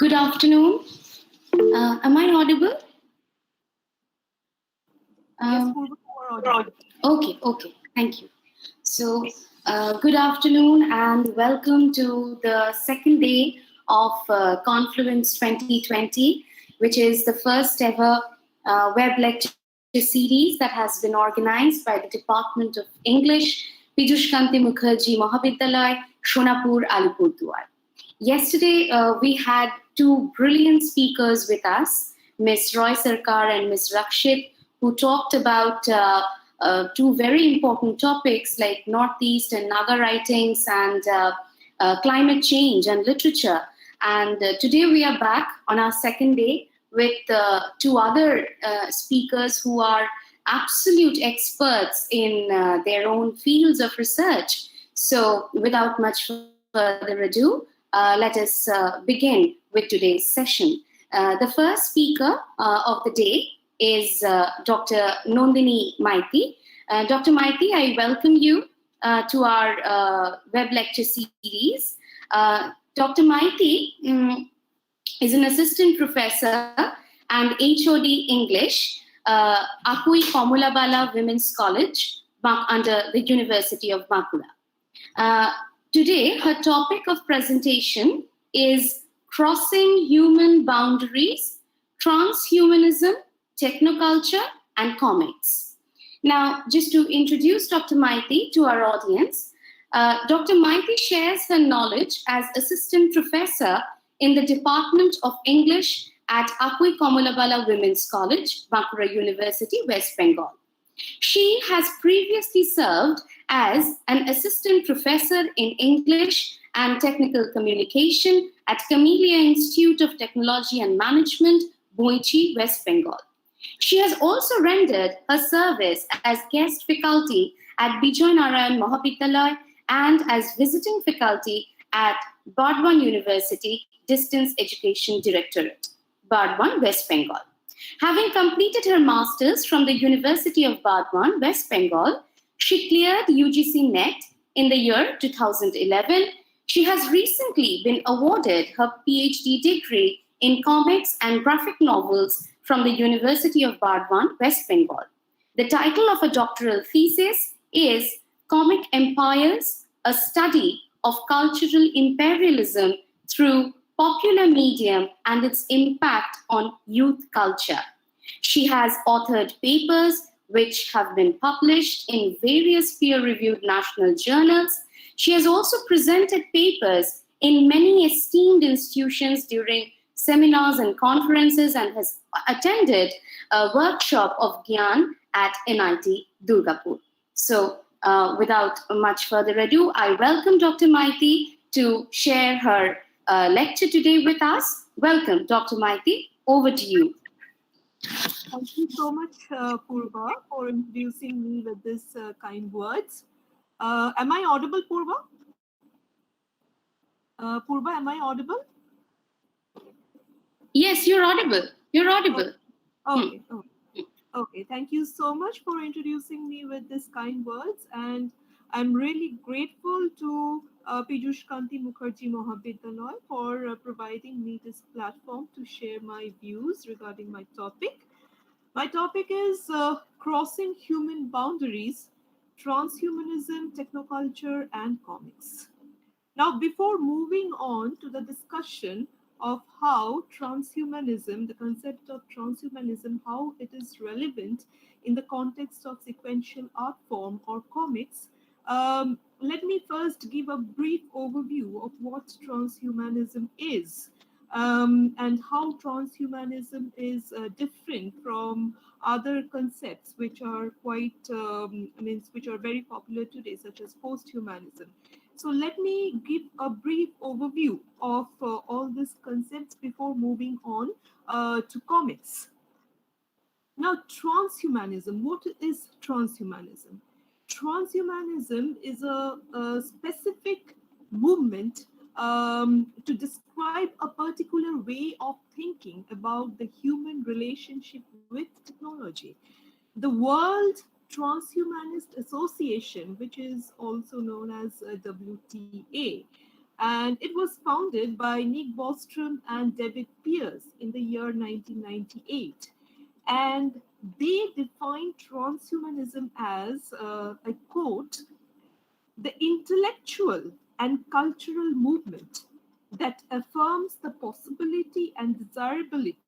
Good afternoon. Am I audible? Yes, Purva, you are audible. Okay. Thank you. So, good afternoon and welcome to the second day of Confluence 2020, which is the first ever web lecture series that has been organized by the Department of English, Piyushkanti Mukherjee Mahavidyalaya, Shonapur, Alipurduar. Yesterday, we had two brilliant speakers with us, Ms. Roy Sarkar and Ms. Rakshit, who talked about two very important topics like Northeast and Naga writings and climate change and literature. And today we are back on our second day with two other speakers who are absolute experts in their own fields of research. So without much further ado, let us begin with today's session. The first speaker of the day is Dr. Nandini Maiti. Dr. Maiti, I welcome you to our web lecture series. Dr. Maiti is an assistant professor and HOD English, Akui Komulabala Women's College under the University of Bankura. Today, her topic of presentation is Crossing Human Boundaries, Transhumanism, Technoculture, and Comics. Now, just to introduce Dr. Maiti to our audience, Dr. Maiti shares her knowledge as assistant professor in the Department of English at Akui Komulabala Women's College, Bankura University, West Bengal. She has previously served as an assistant professor in English and technical communication at Camellia Institute of Technology and Management, Boichi, West Bengal. She has also rendered her service as guest faculty at Bijoy Narayan Mahavidyalaya and as visiting faculty at Bardwan University Distance Education Directorate, Bardwan, West Bengal. Having completed her master's from the University of Bardwan, West Bengal, she cleared UGC NET in the year 2011. She has recently been awarded her PhD degree in comics and graphic novels from the University of Bardwan, West Bengal. The title of her doctoral thesis is Comic Empires, a Study of Cultural Imperialism Through Popular Medium and its Impact on Youth Culture. She has authored papers which have been published in various peer-reviewed national journals. She has also presented papers in many esteemed institutions during seminars and conferences and has attended a workshop of Gyan at NIT Durgapur. So without much further ado, I welcome Dr. Maiti to share her lecture today with us. Welcome, Dr. Maiti. Over to you. Thank you so much, Purva, for introducing me with these kind words. Am I audible, Purva? Purva, am I audible? Yes, you're audible. You're audible. Okay. Okay. Thank you so much for introducing me with these kind words, and I'm really grateful to Piyushkanti Mukherjee Mahavidyalaya for providing me this platform to share my views regarding my topic. My topic is Crossing Human Boundaries, Transhumanism, Technoculture, and Comics. Now, before moving on to the discussion of how transhumanism, the concept of transhumanism, how it is relevant in the context of sequential art form or comics, let me first give a brief overview of what transhumanism is. And how transhumanism is different from other concepts which are quite, which are very popular today, such as post-humanism. So let me give a brief overview of all these concepts before moving on to comics. Now, transhumanism. What is transhumanism? Transhumanism is a specific movement to describe a particular way of thinking about the human relationship with technology. The World Transhumanist Association, which is also known as WTA, and it was founded by Nick Bostrom and David Pierce in the year 1998. And they defined transhumanism as, I quote, the intellectual and cultural movement that affirms the possibility and desirability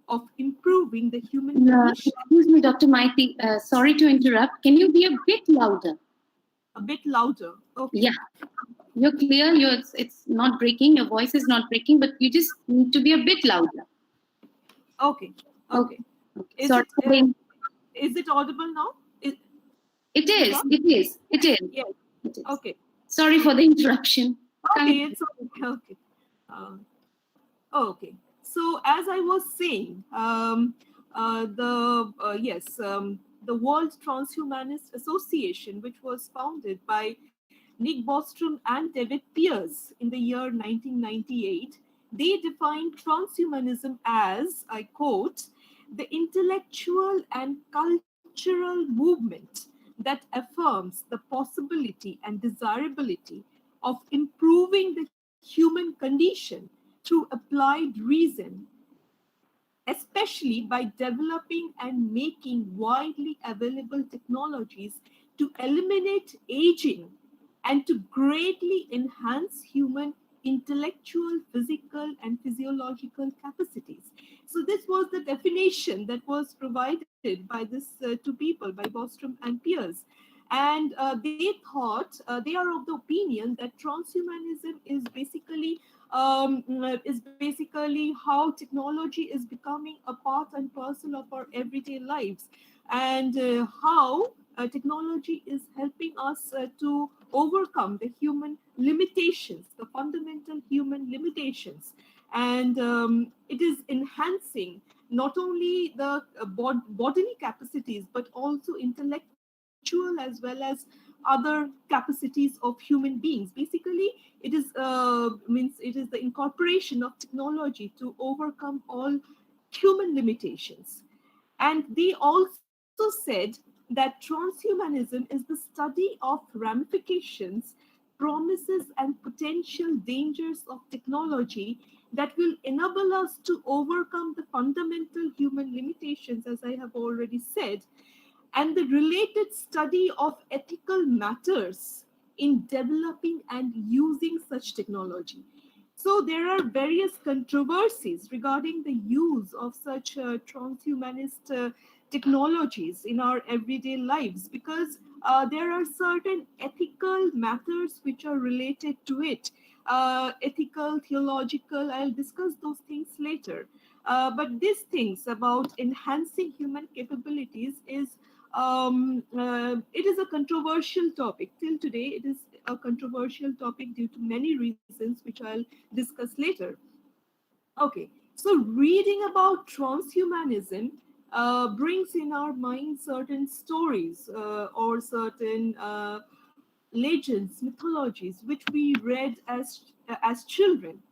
of improving the human condition. Excuse me, Dr. Maiti. Sorry to interrupt. Can you be a bit louder? A bit louder. Okay. Yeah, you're clear. It's not breaking. Your voice is not breaking, but you just need to be a bit louder. Okay. Okay. Okay. Okay. Is Sorry it for the. is it audible now? It Is it is. on? It is. It is. Yes. It is. Okay. Sorry for the interruption. Okay. It's okay. Okay. Um, okay. So as I was saying, the World Transhumanist Association, which was founded by Nick Bostrom and David Pierce in the year 1998, they defined transhumanism as, I quote, the intellectual and cultural movement that affirms the possibility and desirability of improving the human condition through applied reason, especially by developing and making widely available technologies to eliminate aging and to greatly enhance human intellectual, physical, and physiological capacities. So, this was the definition that was provided by this two people, by Bostrom and Pierce. And they thought, they are of the opinion that transhumanism is basically how technology is becoming a part and parcel of our everyday lives, and how technology is helping us to overcome the human limitations, the fundamental human limitations. And it is enhancing not only the bodily capacities, but also intellectual as well as other capacities of human beings. Basically, it is the incorporation of technology to overcome all human limitations. And they also said that transhumanism is the study of ramifications, promises, and potential dangers of technology that will enable us to overcome the fundamental human limitations, as I have already said, and the related study of ethical matters in developing and using such technology. So there are various controversies regarding the use of such transhumanist technologies in our everyday lives, because there are certain ethical matters which are related to it. Ethical, theological, I'll discuss those things later. But these things about enhancing human capabilities it is a controversial topic. Till today, it is a controversial topic due to many reasons, which I'll discuss later. Okay, so reading about transhumanism brings in our mind certain stories or certain legends, mythologies, which we read as children.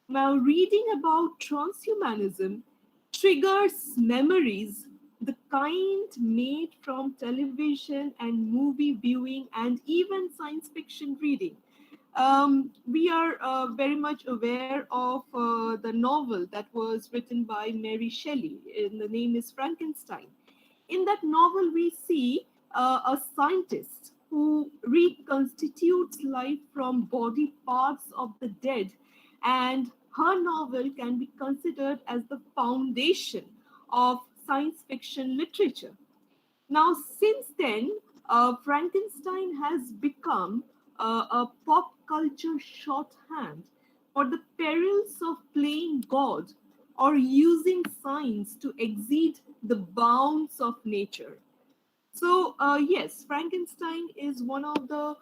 Now, reading about transhumanism triggers memories, the kind made from television and movie viewing and even science fiction reading. We are very much aware of the novel that was written by Mary Shelley, and the name is Frankenstein. In that novel, we see a scientist who reconstitutes life from body parts of the dead, and her novel can be considered as the foundation of science fiction literature. Now, since then, Frankenstein has become a pop culture shorthand for the perils of playing God or using science to exceed the bounds of nature. So yes, Frankenstein is one of the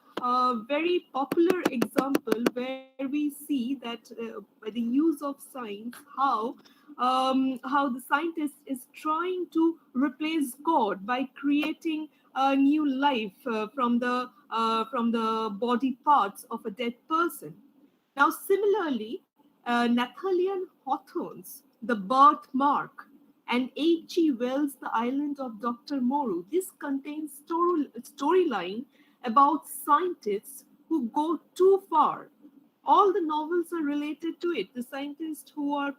very popular example where we see that by the use of science, how the scientist is trying to replace God by creating a new life from the body parts of a dead person. Now, similarly, Nathaniel Hawthorne's The Birthmark and H.G. Wells' The Island of Dr. Moreau. This contains storyline about scientists who go too far all the novels are related to it. The scientists who are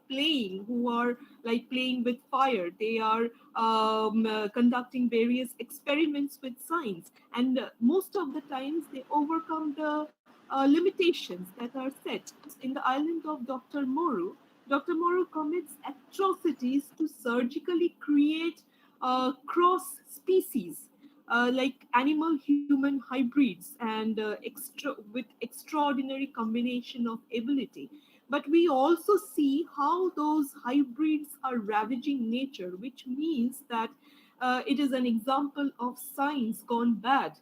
like playing with fire, they are conducting various experiments with science, and most of the times they overcome the limitations that are set. In the island of Dr. Moru commits atrocities to surgically create cross species, like animal human hybrids, and with extraordinary combination of ability. But we also see how those hybrids are ravaging nature, which means that it is an example of science gone bad.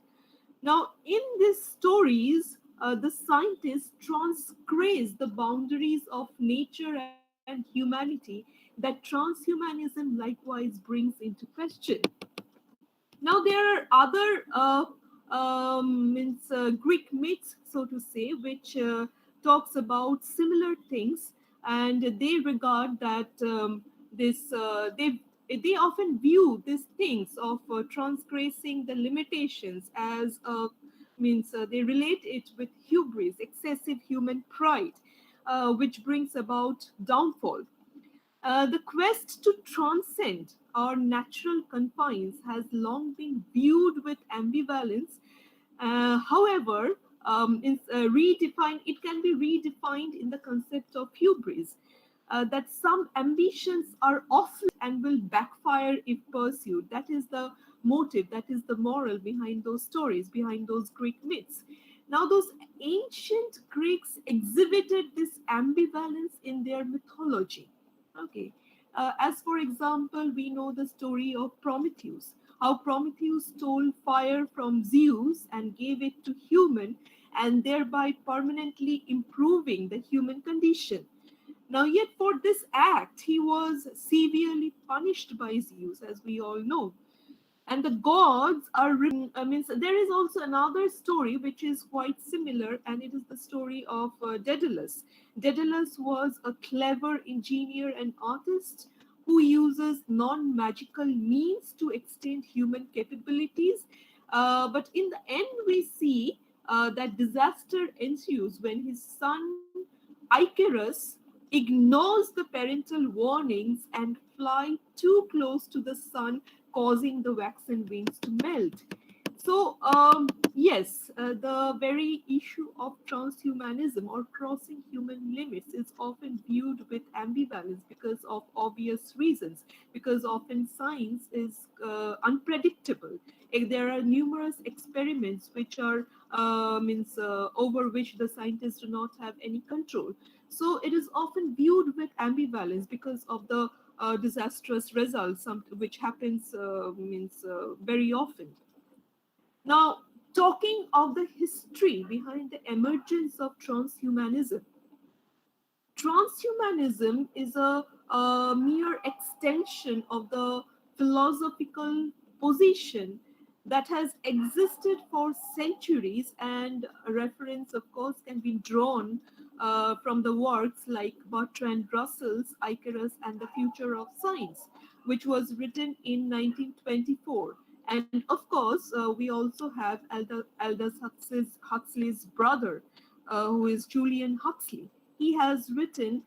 Now, in these stories, the scientists transgress the boundaries of nature and humanity that transhumanism likewise brings into question. Now, there are other Greek myths, so to say, which talks about similar things, and they regard that this they often view these things of transgressing the limitations as they relate it with hubris, excessive human pride, which brings about downfall. The quest to transcend our natural confines has long been viewed with ambivalence. However, it can be redefined in the concept of hubris. That some ambitions are off and will backfire if pursued. That is the motive, that is the moral behind those stories, behind those Greek myths. Now, those ancient Greeks exhibited this ambivalence in their mythology. Okay. As for example, we know the story of Prometheus, how Prometheus stole fire from Zeus and gave it to human, and thereby permanently improving the human condition. Now, yet for this act, he was severely punished by Zeus, as we all know. And the gods are written. I mean, so there is also another story which is quite similar, and it is the story of Daedalus. Daedalus was a clever engineer and artist who uses non-magical means to extend human capabilities. But in the end, we see that disaster ensues when his son Icarus ignores the parental warnings and fly too close to the sun, causing the waxen wings to melt. So, yes, the very issue of transhumanism or crossing human limits is often viewed with ambivalence because of obvious reasons, because often science is unpredictable. There are numerous experiments which are over which the scientists do not have any control. So it is often viewed with ambivalence because of the disastrous results, which happens very often. Now, talking of the history behind the emergence of transhumanism, transhumanism is a mere extension of the philosophical position that has existed for centuries, and a reference, of course, can be drawn from the works like Bertrand Russell's Icarus and the Future of Science, which was written in 1924. And of course, we also have Aldous Huxley's brother, who is Julian Huxley. He has written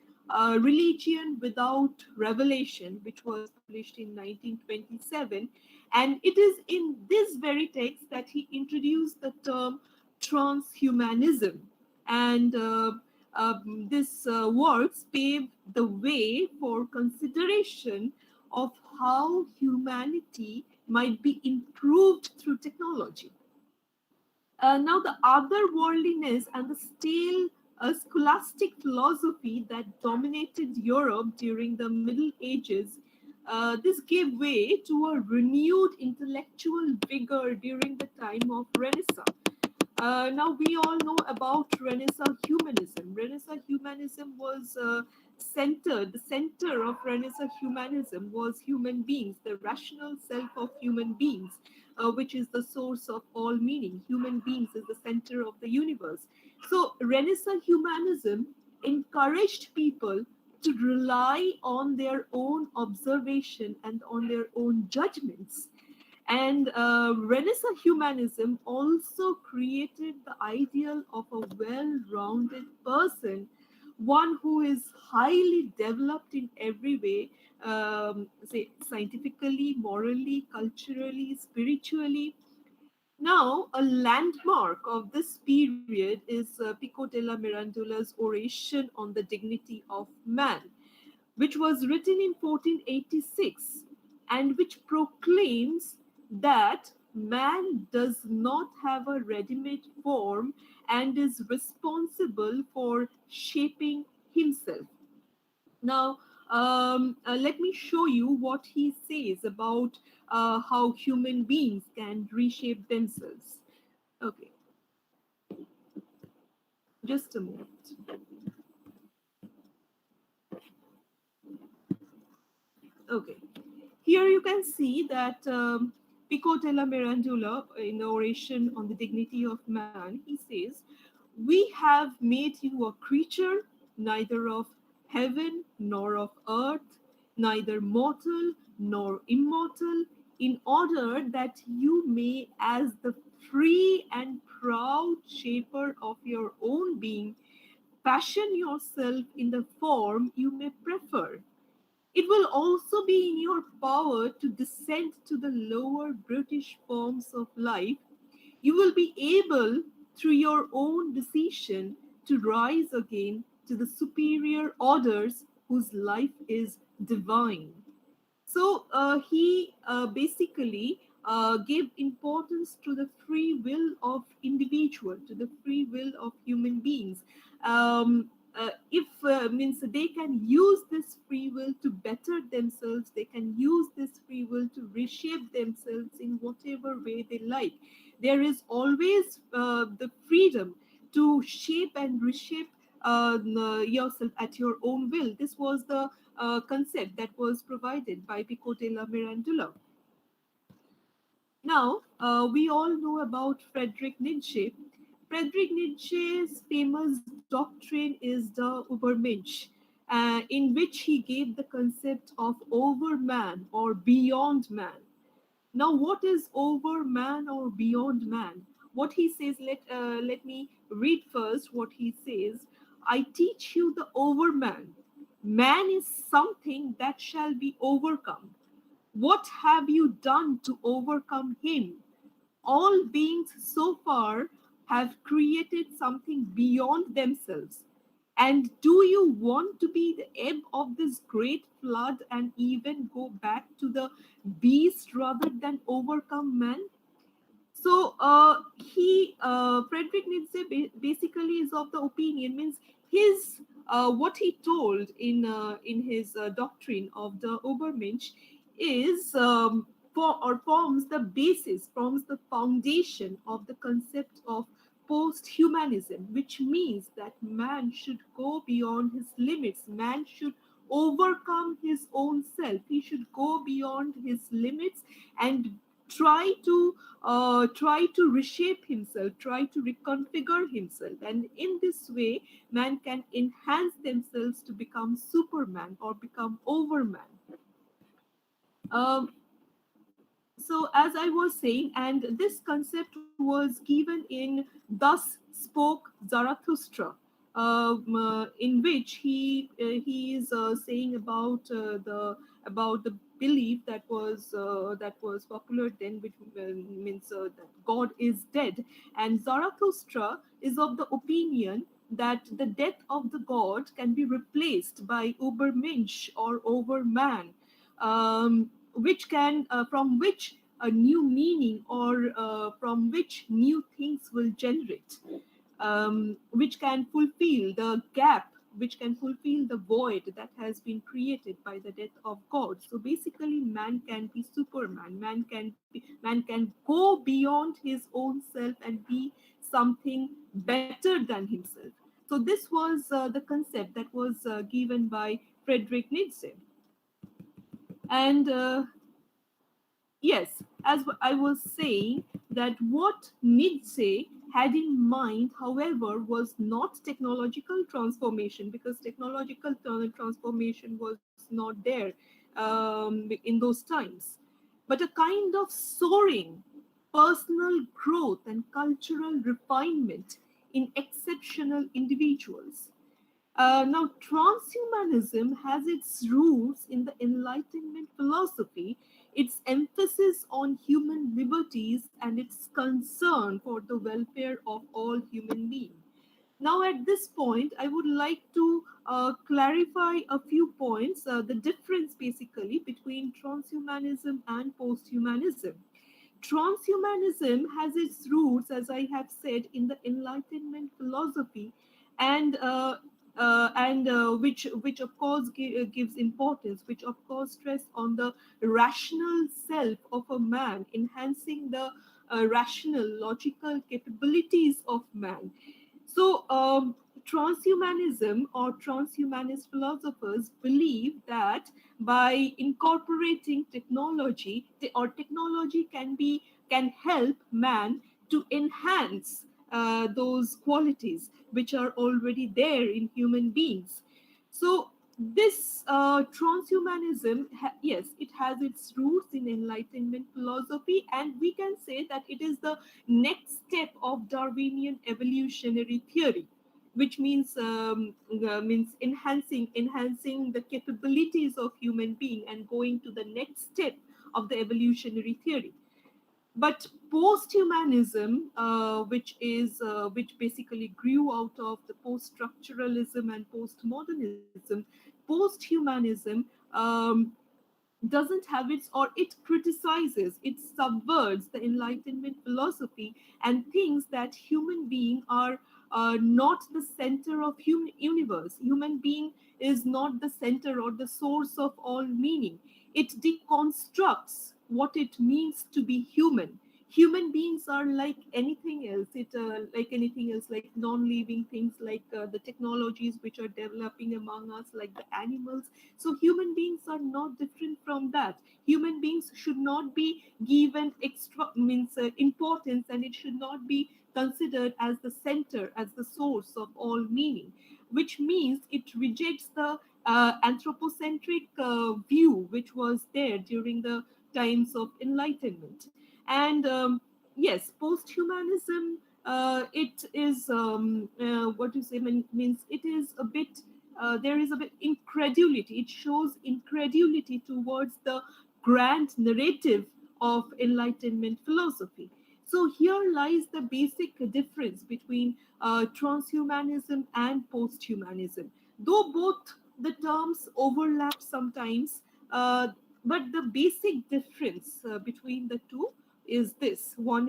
Religion Without Revelation, which was published in 1927. And it is in this very text that he introduced the term transhumanism. And this works paved the way for consideration of how humanity might be improved through technology. Now, the otherworldliness and the stale scholastic philosophy that dominated Europe during the Middle Ages, this gave way to a renewed intellectual vigor during the time of Renaissance. Now, we all know about Renaissance humanism. Renaissance humanism was the center of Renaissance humanism was human beings, the rational self of human beings, which is the source of all meaning. Human beings is the center of the universe. So, Renaissance humanism encouraged people to rely on their own observation and on their own judgments. And Renaissance humanism also created the ideal of a well rounded person, one who is highly developed in every way, say scientifically, morally, culturally, spiritually. Now, a landmark of this period is Pico della Mirandola's oration on the dignity of man, which was written in 1486 and which proclaims that man does not have a ready made form and is responsible for shaping himself. Now, let me show you what he says about how human beings can reshape themselves. Okay, just a moment. Okay, here you can see that Pico della Mirandola, in the oration on the dignity of man, he says, "We have made you a creature neither of heaven nor of earth, neither mortal nor immortal, in order that you may, as the free and proud shaper of your own being, fashion yourself in the form you may prefer. It will also be in your power to descend to the lower brutish forms of life. You will be able, through your own decision, to rise again to the superior orders whose life is divine." So he basically gave importance to the free will of individual, to the free will of human beings. If means they can use this free will to better themselves, they can use this free will to reshape themselves in whatever way they like. There is always the freedom to shape and reshape yourself at your own will. This was the concept that was provided by Pico della Mirandola. Now, we all know about Friedrich Nietzsche. Friedrich Nietzsche's famous doctrine is the Übermensch, in which he gave the concept of overman or beyond man. Now, what is over man or beyond man? What he says, let me read first what he says. "I teach you the overman. Man is something that shall be overcome. What have you done to overcome him? All beings so far have created something beyond themselves. And do you want to be the ebb of this great flood and even go back to the beast rather than overcome man?" So he Frederick Nietzsche basically is of the opinion, means his what he told in his doctrine of the Obermensch is forms the basis, forms the foundation of the concept of post-humanism, which means that man should go beyond his limits. Man should overcome his own self. He should go beyond his limits and try to reshape himself, try to reconfigure himself, and in this way man can enhance themselves to become superman or become overman. um, so as I was saying, and this concept was given in Thus Spoke Zarathustra, in which he is saying about the belief that was popular then, which means that God is dead, and Zarathustra is of the opinion that the death of the god can be replaced by Ubermensch or Overman, which can from which a new meaning or from which new things will generate, which can fulfill the gap, which can fulfill the void that has been created by the death of God. So basically, man can be Superman. Man can go beyond his own self and be something better than himself. So this was the concept that was given by Friedrich Nietzsche. And yes, as I was saying, that what Nietzsche had in mind, however, was not technological transformation, because technological transformation was not there in those times. but a kind of soaring personal growth and cultural refinement in exceptional individuals. Now, transhumanism has its roots in the Enlightenment philosophy, its emphasis on human liberties, and its concern for the welfare of all human beings. Now, at this point, I would like to clarify a few points, the difference basically between transhumanism and posthumanism. Transhumanism has its roots, as I have said, in the Enlightenment philosophy, and which of course gives importance, which of course stress on the rational self of a man, enhancing the rational, logical capabilities of man. So, transhumanism or transhumanist philosophers believe that by incorporating technology, or technology can help man to enhance those qualities which are already there in human beings. So, this transhumanism, yes, it has its roots in Enlightenment philosophy, and we can say that it is the next step of Darwinian evolutionary theory, which means enhancing the capabilities of human being and going to the next step of the evolutionary theory. But posthumanism, which basically grew out of the post-structuralism and postmodernism, posthumanism doesn't have its, or it criticizes, it subverts the Enlightenment philosophy and thinks that human beings are not the center of human universe. Human being is not the center or the source of all meaning. It deconstructs what it means to be human. Human beings are like anything else. Like anything else, like non-living things, like the technologies which are developing among us, like the animals. So human beings are not different from that. Human beings should not be given extra means importance, and it should not be considered as the center, as the source of all meaning, which means it rejects the anthropocentric view which was there during the times of enlightenment. And yes, posthumanism, it is what you say means it is a bit there is a bit incredulity. It shows incredulity towards the grand narrative of Enlightenment philosophy. So here lies the basic difference between transhumanism and posthumanism. Though both the terms overlap sometimes, but the basic difference between the two is this: one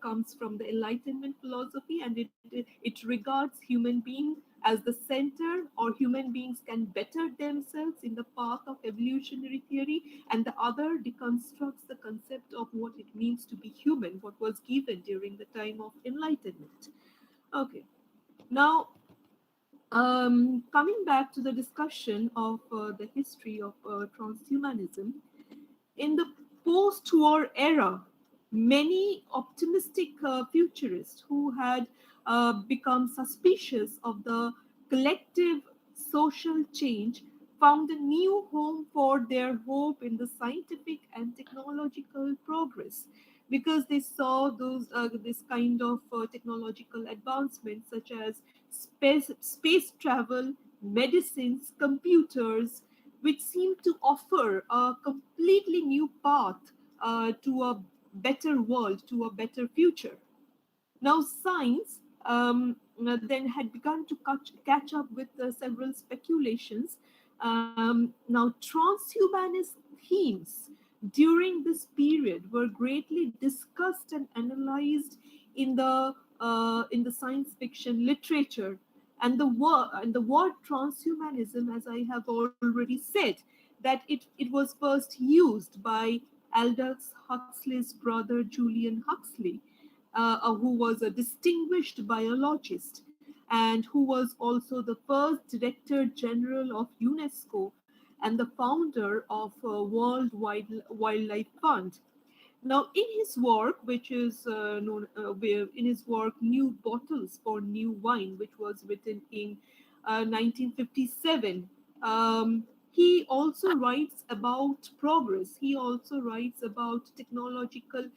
comes from the Enlightenment philosophy, and it regards human being as the center, or human beings can better themselves in the path of evolutionary theory, and the other deconstructs the concept of what it means to be human, what was given during the time of enlightenment. Okay, now coming back to the discussion of the history of transhumanism, in the post war era, many optimistic futurists who had become suspicious of the collective social change found a new home for their hope in the scientific and technological progress, because they saw this kind of technological advancements such as space travel, medicines, computers, which seem to offer a completely new path to a better world, to a better future. Now, science then had begun to catch up with several speculations. Now, transhumanist themes during this period were greatly discussed and analyzed in the science fiction literature. And the word transhumanism, as I have already said, that it was first used by Aldous Huxley's brother Julian Huxley, who was a distinguished biologist and who was also the first Director General of UNESCO and the founder of World Wildlife Fund. Now, in his work, which is in his work New Bottles for New Wine, which was written in 1957, He also writes about progress. He also writes about technological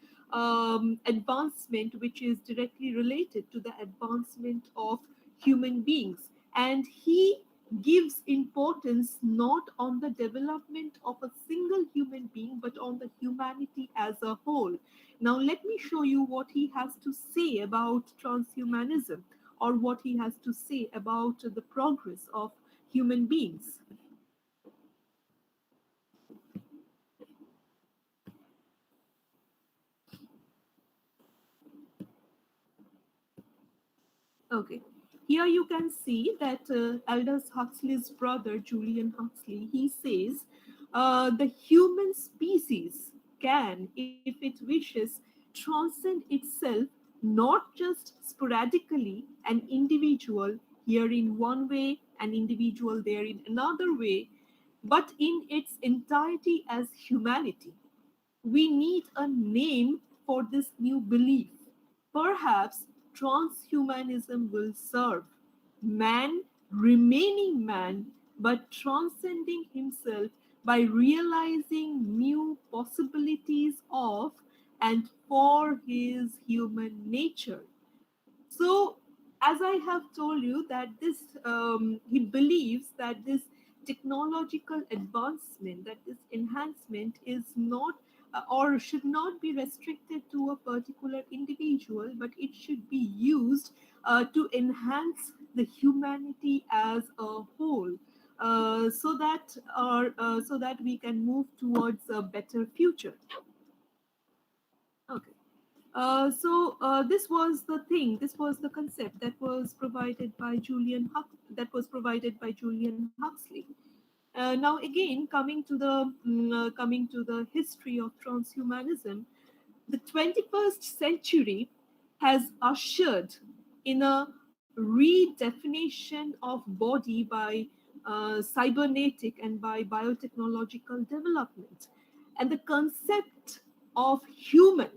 advancement, which is directly related to the advancement of human beings. And he gives importance not on the development of a single human being, but on the humanity as a whole. Now, let me show you what he has to say about transhumanism, or what he has to say about the progress of human beings. Okay. Here you can see that Aldous Huxley's brother, Julian Huxley, he says the human species can, if it wishes, transcend itself, not just sporadically, an individual here in one way, an individual there in another way, but in its entirety as humanity. We need a name for this new belief. Perhaps transhumanism will serve man remaining man, but transcending himself by realizing new possibilities of and for his human nature. So, as I have told you, that this he believes that this technological advancement, that this enhancement is not or should not be restricted to a particular individual, but it should be used to enhance the humanity as a whole, so that we can move towards a better future. Okay. This was the thing. This was the concept that was provided by Julian Huxley. Now, again, coming to the history of transhumanism, the 21st century has ushered in a redefinition of body by cybernetic and by biotechnological development, and the concept of human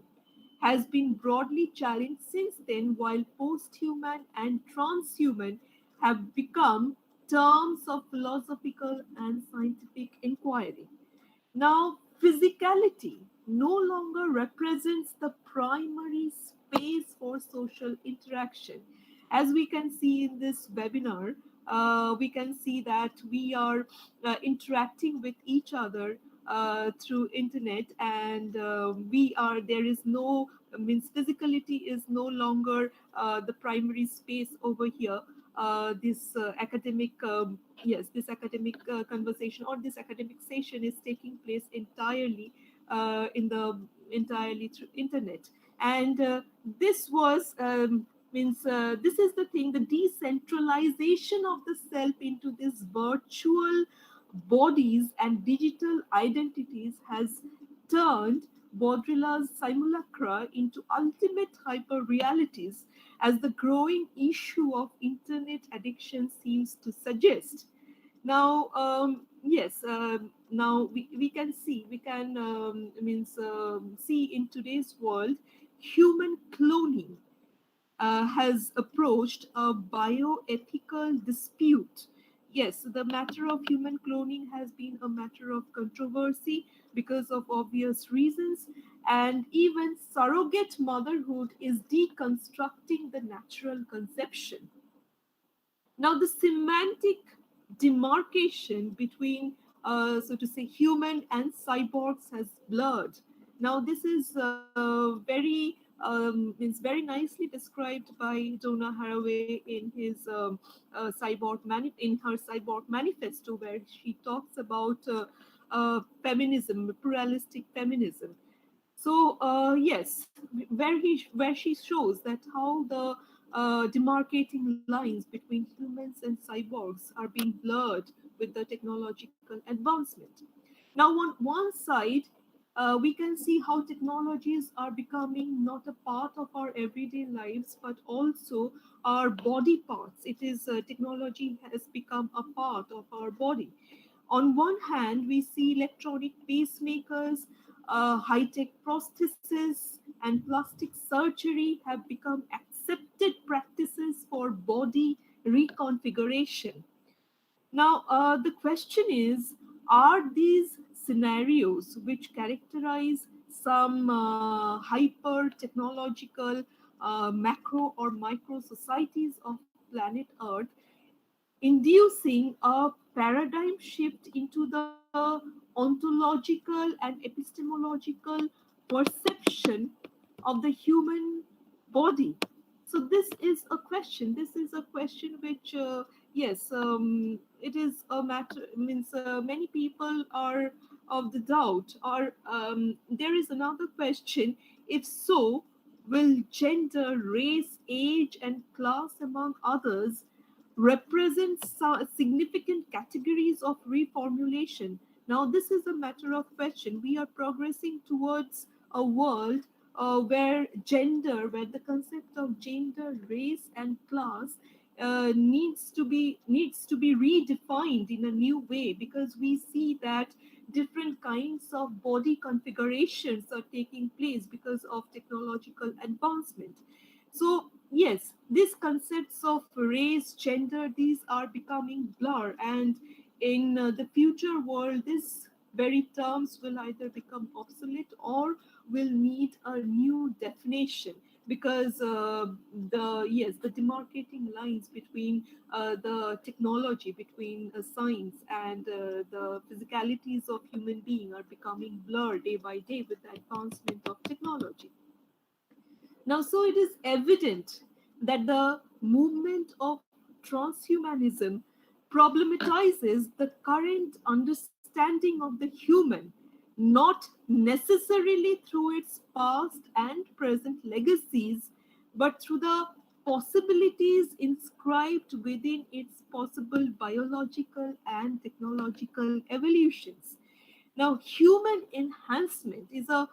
has been broadly challenged since then, while post-human and transhuman have become terms of philosophical and scientific inquiry. Now, physicality no longer represents the primary space for social interaction. As we can see in this webinar, we can see that we are interacting with each other through internet, and we are there is no means physicality is no longer the primary space over here. This academic Yes, this academic conversation or this academic session is taking place entirely through internet. And this was means this is the thing, the decentralization of the self into this virtual bodies and digital identities has turned Baudrillard's simulacra into ultimate hyper realities, as the growing issue of internet addiction seems to suggest. Now, yes, now we can see, we can see in today's world, human cloning has approached a bioethical dispute. Yes, the matter of human cloning has been a matter of controversy because of obvious reasons, and even surrogate motherhood is deconstructing the natural conception. Now, the semantic demarcation between, so to say, human and cyborgs has blurred. Now, this is very nicely described by Donna Haraway in his in her cyborg manifesto, where she talks about feminism, pluralistic feminism. So yes, where she shows that how the demarcating lines between humans and cyborgs are being blurred with the technological advancement. Now, on one side, we can see how technologies are becoming not a part of our everyday lives, but also our body parts. It is technology has become a part of our body. On one hand, we see electronic pacemakers, high tech prostheses, and plastic surgery have become accepted practices for body reconfiguration. Now, the question is, are these scenarios which characterize some hyper technological macro or micro societies of planet Earth, inducing a paradigm shift into the ontological and epistemological perception of the human body. So this is a question. This is a question which, yes, it is a matter. Means many people are of the doubt. Or there is another question. If so, will gender, race, age, and class, among others, represent significant categories of reformulation? Now, this is a matter of question. We are progressing towards a world where the concept of gender, race, and class needs to be redefined in a new way, because we see that different kinds of body configurations are taking place because of technological advancement. So yes, these concepts of race, gender, these are becoming blur, and in the future world, these very terms will either become obsolete or will need a new definition, because the demarcating lines between the technology, between science and the physicalities of human being are becoming blurred day by day with the advancement of technology. Now, so it is evident that the movement of transhumanism problematizes the current understanding of the human, not necessarily through its past and present legacies, but through the possibilities inscribed within its possible biological and technological evolutions. Now, human enhancement is a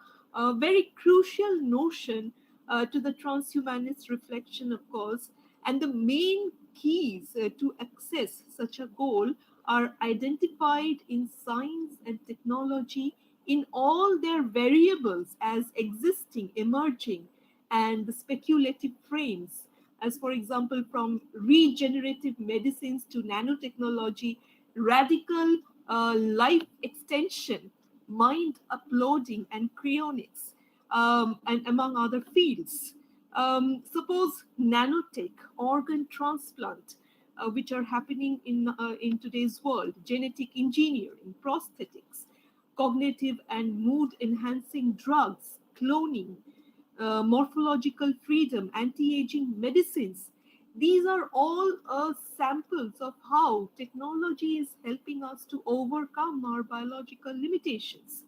very crucial notion to the transhumanist reflection, of course, and the main keys to access such a goal are identified in science and technology in all their variables as existing, emerging, and the speculative frames. As, for example, from regenerative medicines to nanotechnology, radical life extension, mind uploading, and cryonics, and among other fields. Suppose nanotech, organ transplant, which are happening in today's world, genetic engineering, prosthetics, cognitive and mood enhancing drugs, cloning, morphological freedom, anti aging medicines. These are all samples of how technology is helping us to overcome our biological limitations.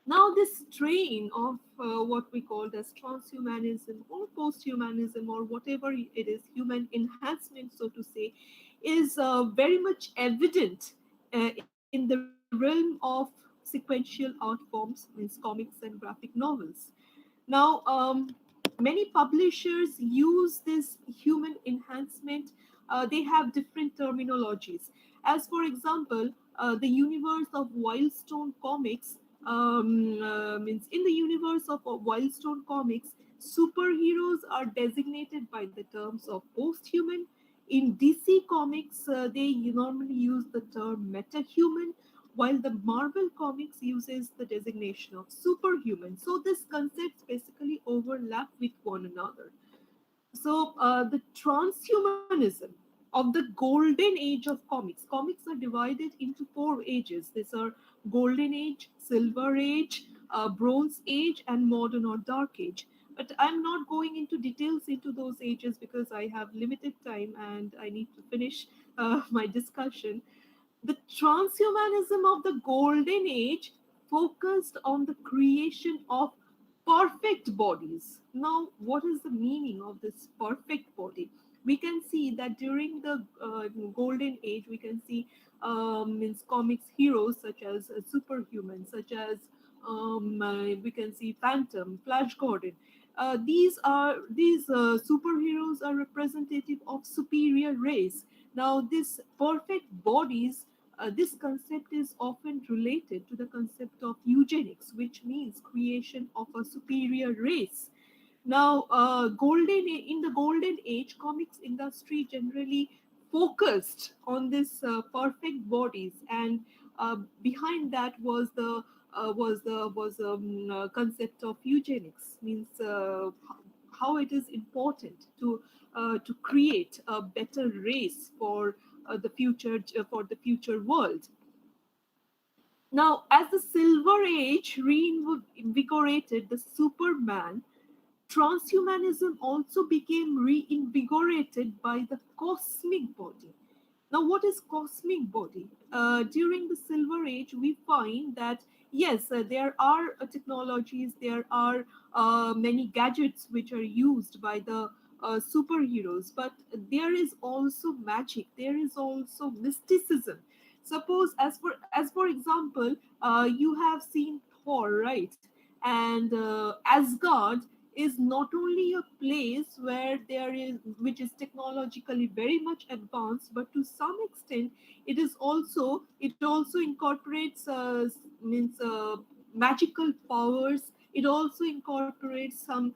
Now, this strain of what we call as transhumanism or posthumanism or whatever it is, human enhancement, so to say, is very much evident in the realm of sequential art forms, means comics and graphic novels. Now, many publishers use this human enhancement. They have different terminologies. As for example, the universe of Wildstone Comics means in the universe of Wildstone Comics, superheroes are designated by the terms of post-human. In DC Comics, they normally use the term metahuman, while the Marvel Comics uses the designation of superhuman. So these concepts basically overlap with one another. So the transhumanism of the golden age of comics are divided into four ages. These are golden age, silver age, bronze age, and modern or dark age. But I'm not going into details into those ages because I have limited time and I need to finish my discussion. The transhumanism of the golden age focused on the creation of perfect bodies. Now, what is the meaning of this perfect body? We can see that during the golden age, we can see means comics heroes such as Superhuman, such as we can see Phantom, Flash Gordon. These superheroes are representative of superior race. Now, these perfect bodies, this concept is often related to the concept of eugenics, which means creation of a superior race. Now, in the golden age, comics industry generally focused on this perfect bodies, and behind that was concept of eugenics, means how it is important to create a better race for the future world. Now, as the Silver Age reinvigorated the Superman, transhumanism also became reinvigorated by the cosmic body. Now, what is cosmic body? During the Silver Age, we find that yes, there are technologies, there are many gadgets which are used by the superheroes, but there is also magic. There is also mysticism. Suppose, as for example, you have seen Thor, right? And Asgard is not only a place where there is which is technologically very much advanced, but to some extent it also incorporates means magical powers. It also incorporates some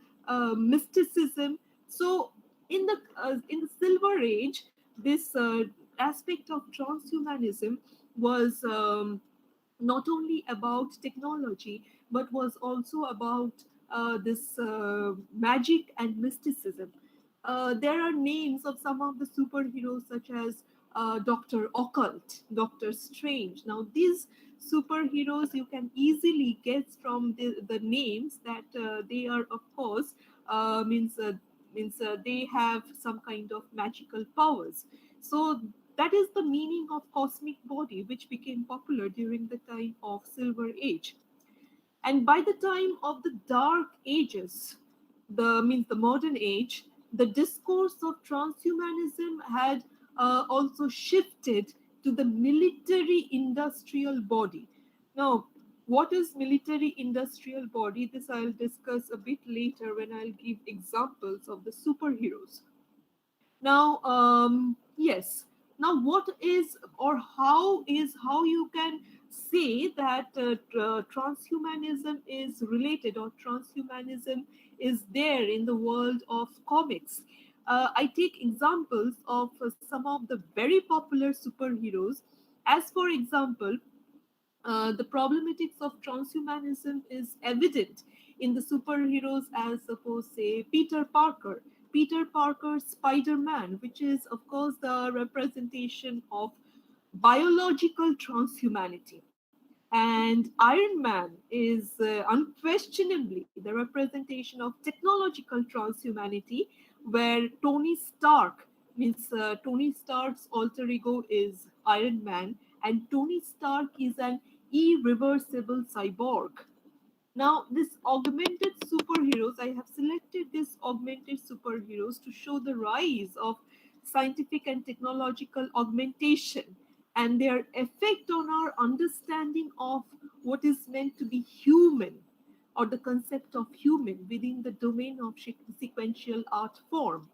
mysticism. So in the Silver Age, this aspect of transhumanism was not only about technology, but was also about this magic and mysticism. There are names of some of the superheroes, such as Dr. Occult, Dr. Strange. Now, these superheroes you can easily guess from the names that they are, of course, means they have some kind of magical powers. So that is the meaning of cosmic body, which became popular during the time of Silver Age. And by the time of the Dark Ages, the modern age, the discourse of transhumanism had also shifted to the military industrial body. Now, what is military industrial body? This I'll discuss a bit later when I'll give examples of the superheroes. Now, yes. Now, what is or how you can say that transhumanism is related or transhumanism is there in the world of comics? I take examples of some of the very popular superheroes. As for example, the problematics of transhumanism is evident in the superheroes, as suppose say Peter Parker Spider-Man, which is of course the representation of biological transhumanity. And Iron Man is unquestionably the representation of technological transhumanity, where Tony Stark means Tony Stark's alter ego is Iron Man, and Tony Stark is an irreversible cyborg. Now, this augmented superheroes, I have selected these augmented superheroes to show the rise of scientific and technological augmentation and their effect on our understanding of what is meant to be human, or the concept of human within the domain of sequential art form.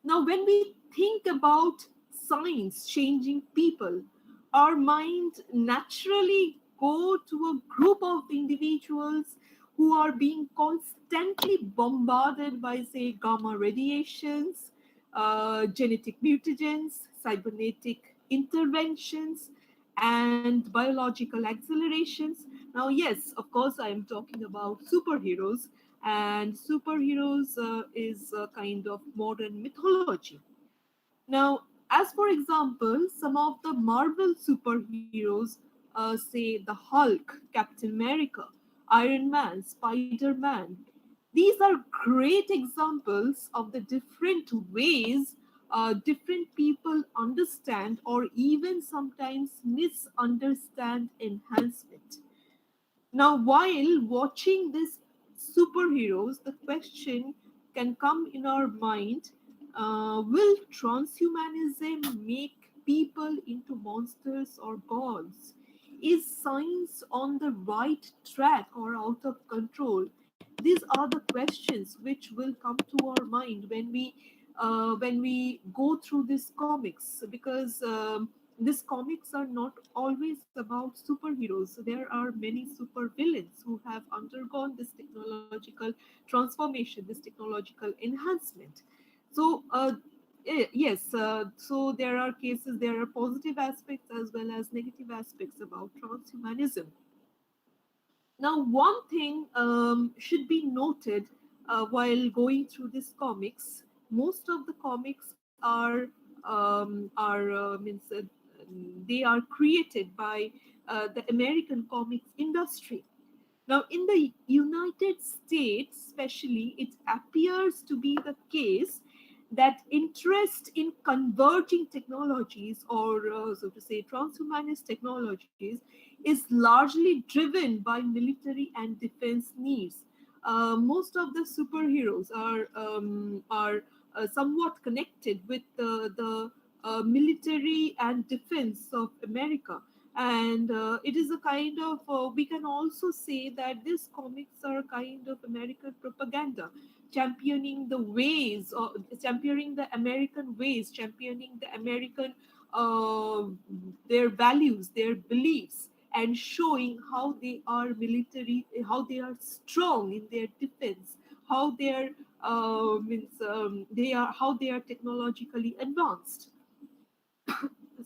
Now, when we think about science changing people, our mind naturally go to a group of individuals who are being constantly bombarded by, say, gamma radiations, genetic mutagens, cybernetic interventions, and biological accelerations. Now, yes, of course, I am talking about superheroes, and superheroes is a kind of modern mythology. Now, as for example, some of the Marvel superheroes, say the Hulk, Captain America, Iron Man, Spider Man, these are great examples of the different ways different people understand or even sometimes misunderstand enhancement. Now, while watching these superheroes, the question can come in our mind, will transhumanism make people into monsters or gods? Is science on the right track or out of control? These are the questions which will come to our mind when we go through these comics, because these comics are not always about superheroes. There are many super villains who have undergone this technological transformation, this technological enhancement. So yes, so there are cases, there are positive aspects as well as negative aspects about transhumanism. Now, one thing should be noted while going through these comics. Most of the comics are means they are created by the American comics industry. Now, in the United States, especially, it appears to be the case that interest in converging technologies, or so to say, transhumanist technologies, is largely driven by military and defense needs. Most of the superheroes are somewhat connected with the military and defense of America, and it is a kind of we can also say that these comics are a kind of American propaganda, championing the ways, or championing the American ways, championing the American uh, their values, their beliefs, and showing how they are military, how they are strong in their defense, how they are they are how they are technologically advanced.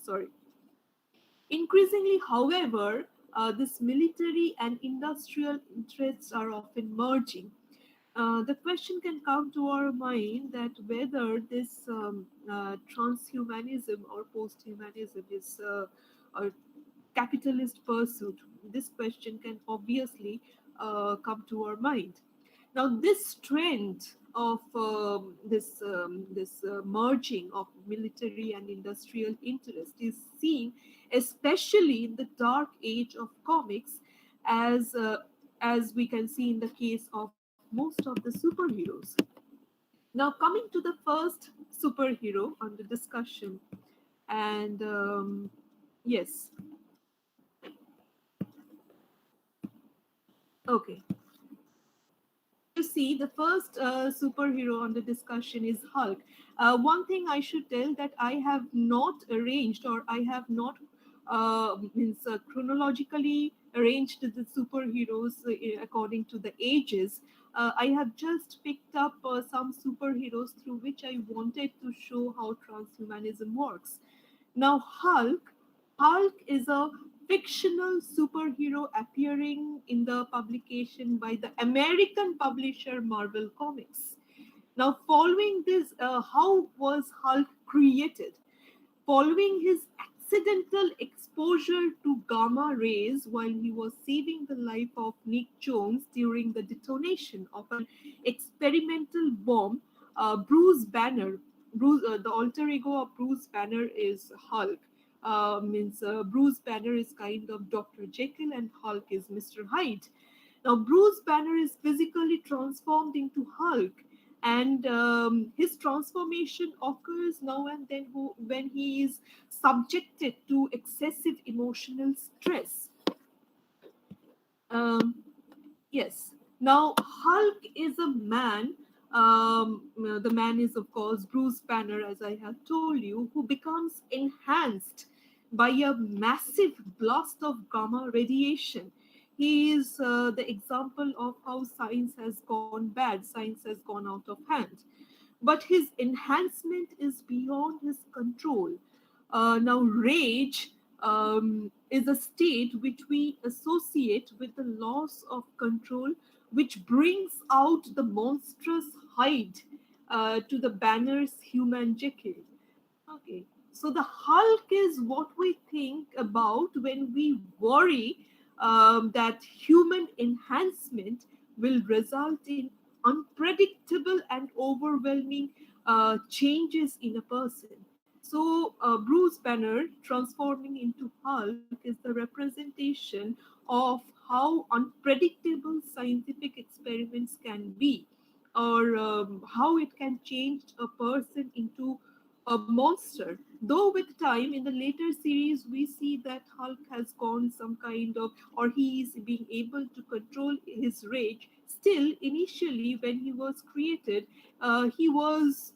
Sorry. Increasingly, however, this military and industrial interests are often merging. The question can come to our mind that whether this transhumanism or posthumanism is a capitalist pursuit. This question can obviously come to our mind. Now, this trend of this merging of military and industrial interest is seen, especially in the dark age of comics, as as we can see in the case of most of the superheroes. Now, coming to the first superhero under discussion, and yes, okay. If you see, the first superhero under discussion is Hulk. One thing I should tell that I have not arranged, or I have not means chronologically arranged the superheroes according to the ages. I have just picked up some superheroes through which I wanted to show how transhumanism works. Now, Hulk is a fictional superhero appearing in the publication by the American publisher Marvel Comics. Now, following this, how was Hulk created? Following his accidental exposure to gamma rays while he was saving the life of Nick Jones during the detonation of an experimental bomb, the alter ego of Bruce Banner is Hulk. Means Bruce Banner is kind of Dr. Jekyll and Hulk is Mr. Hyde. Now, Bruce Banner is physically transformed into Hulk, and his transformation occurs now and then when he is subjected to excessive emotional stress. Um, Yes. Now, Hulk is a man. The man is, of course, Bruce Banner, as I have told you, who becomes enhanced by a massive blast of gamma radiation. He is the example of how science has gone bad, science has gone out of hand. But his enhancement is beyond his control. Now, rage is a state which we associate with the loss of control, which brings out the monstrous Hyde to the Banner's human Jekyll. Okay, so the Hulk is what we think about when we worry that human enhancement will result in unpredictable and overwhelming changes in a person. So, Bruce Banner transforming into Hulk is the representation of how unpredictable scientific experiments can be, or how it can change a person into a monster. Though with time in the later series, we see that Hulk has gone some kind of, or he is being able to control his rage. Still, initially when he was created, he was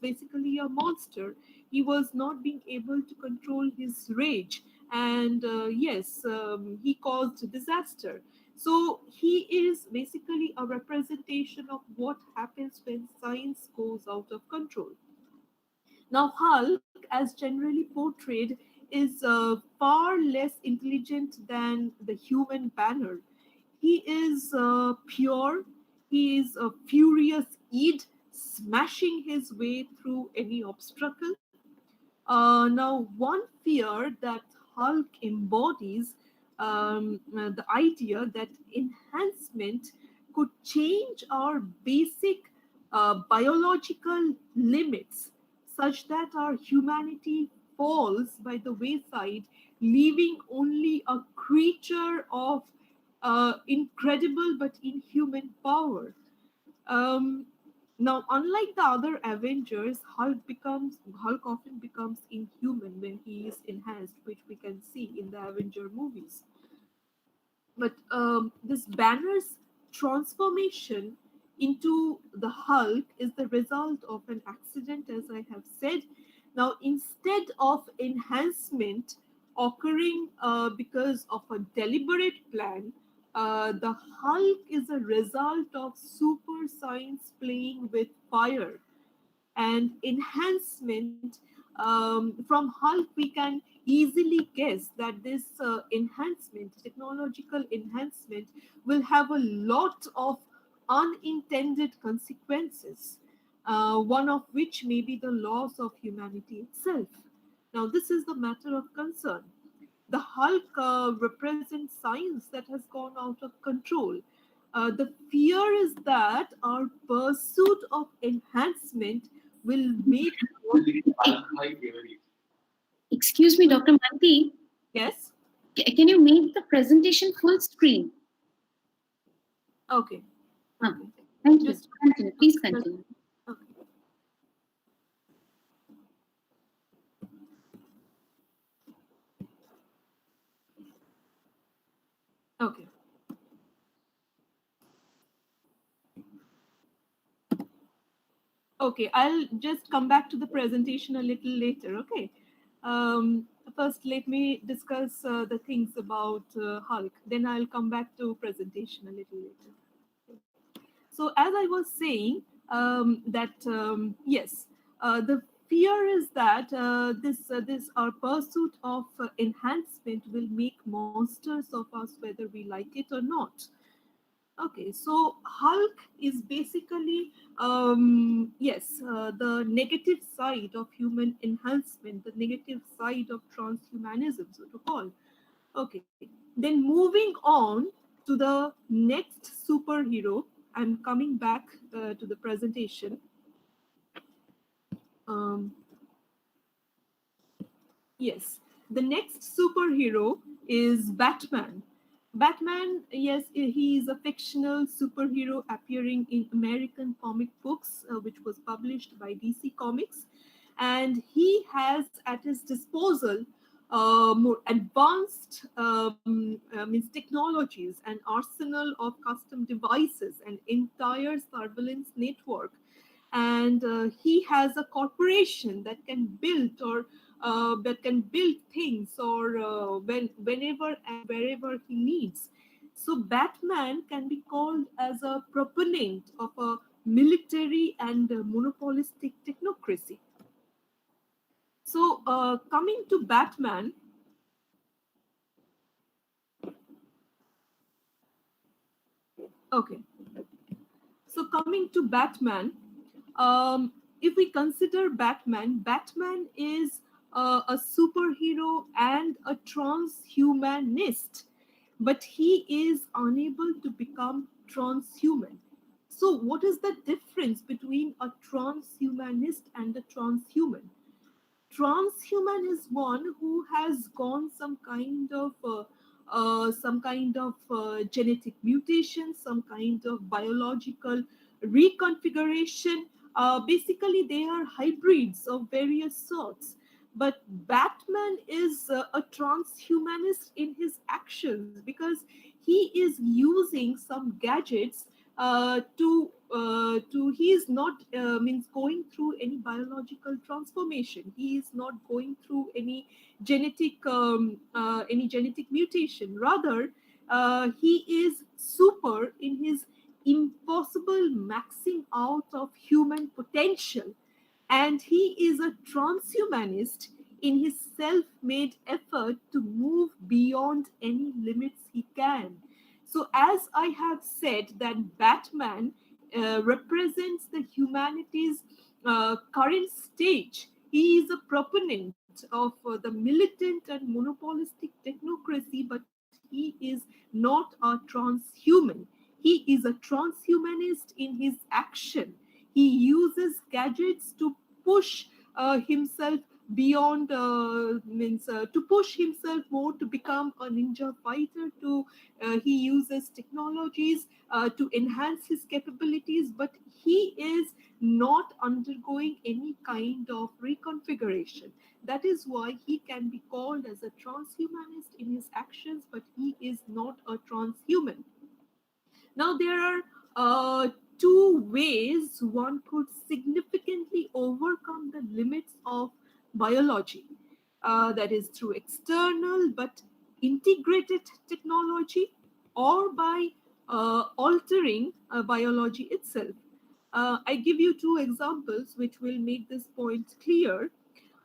basically a monster. He was not being able to control his rage, and yes, he caused disaster. So he is basically a representation of what happens when science goes out of control. Now, Hulk, as generally portrayed, is far less intelligent than the human Banner. He is pure, he is a furious Id, smashing his way through any obstacle. Now, one fear that Hulk embodies, the idea that enhancement could change our basic biological limits such that our humanity falls by the wayside, leaving only a creature of incredible but inhuman power. Um, Now, unlike the other Avengers, Hulk often becomes inhuman when he is enhanced, which we can see in the Avenger movies. But this Banner's transformation into the Hulk is the result of an accident, as I have said. Now, instead of enhancement occurring because of a deliberate plan, the Hulk is a result of super science playing with fire and enhancement. From Hulk, we can easily guess that this enhancement, technological enhancement, will have a lot of unintended consequences, one of which may be the loss of humanity itself. Now, this is the matter of concern. The Hulk represents science that has gone out of control. The fear is that our pursuit of enhancement will make. Excuse me, Dr. Manti, Yes? can you make the presentation full screen? Okay. Ah, Okay. thank you. Just. Continue. Please continue. Okay. Okay. Okay, I'll just come back to the presentation a little later. Okay. First, let me discuss the things about Hulk. Then I'll come back to presentation a little later. So, as I was saying, that yes, the fear is that this our pursuit of enhancement will make monsters of us, whether we like it or not. Okay, so Hulk is basically, yes, the negative side of human enhancement, the negative side of transhumanism, so to call. Okay, then moving on to the next superhero, I'm coming back to the presentation. Um, Yes, the next superhero is Batman. Batman, yes, he is a fictional superhero appearing in American comic books, which was published by DC Comics. And he has at his disposal more advanced means technologies, an arsenal of custom devices, an entire surveillance network, and he has a corporation that can build or that can build things or whenever and wherever he needs. So Batman can be called as a proponent of a military and monopolistic technocracy. So coming to Batman, okay. So coming to Batman, um, if we consider Batman, Batman is a superhero and a transhumanist, but he is unable to become transhuman. So, what is the difference between a transhumanist and a transhuman? Transhuman is one who has gone some kind of genetic mutation, some kind of biological reconfiguration. Basically, they are hybrids of various sorts. But Batman is a transhumanist in his actions because he is using some gadgets to he is not means going through any biological transformation. He is not going through any genetic mutation. Rather, he is super in his impossible maxing out of human potential. And he is a transhumanist in his self made effort to move beyond any limits he can. So, as I have said, that Batman represents the humanity's current stage. He is a proponent of the militant and monopolistic technocracy, but he is not a transhuman. He is a transhumanist in his action. He uses gadgets to push himself beyond means to push himself more, to become a ninja fighter, to he uses technologies to enhance his capabilities, but he is not undergoing any kind of reconfiguration. That is why he can be called as a transhumanist in his actions, but he is not a transhuman. Now, there are two ways one could significantly overcome the limits of biology. That is through external but integrated technology, or by altering biology itself. I give you two examples which will make this point clear.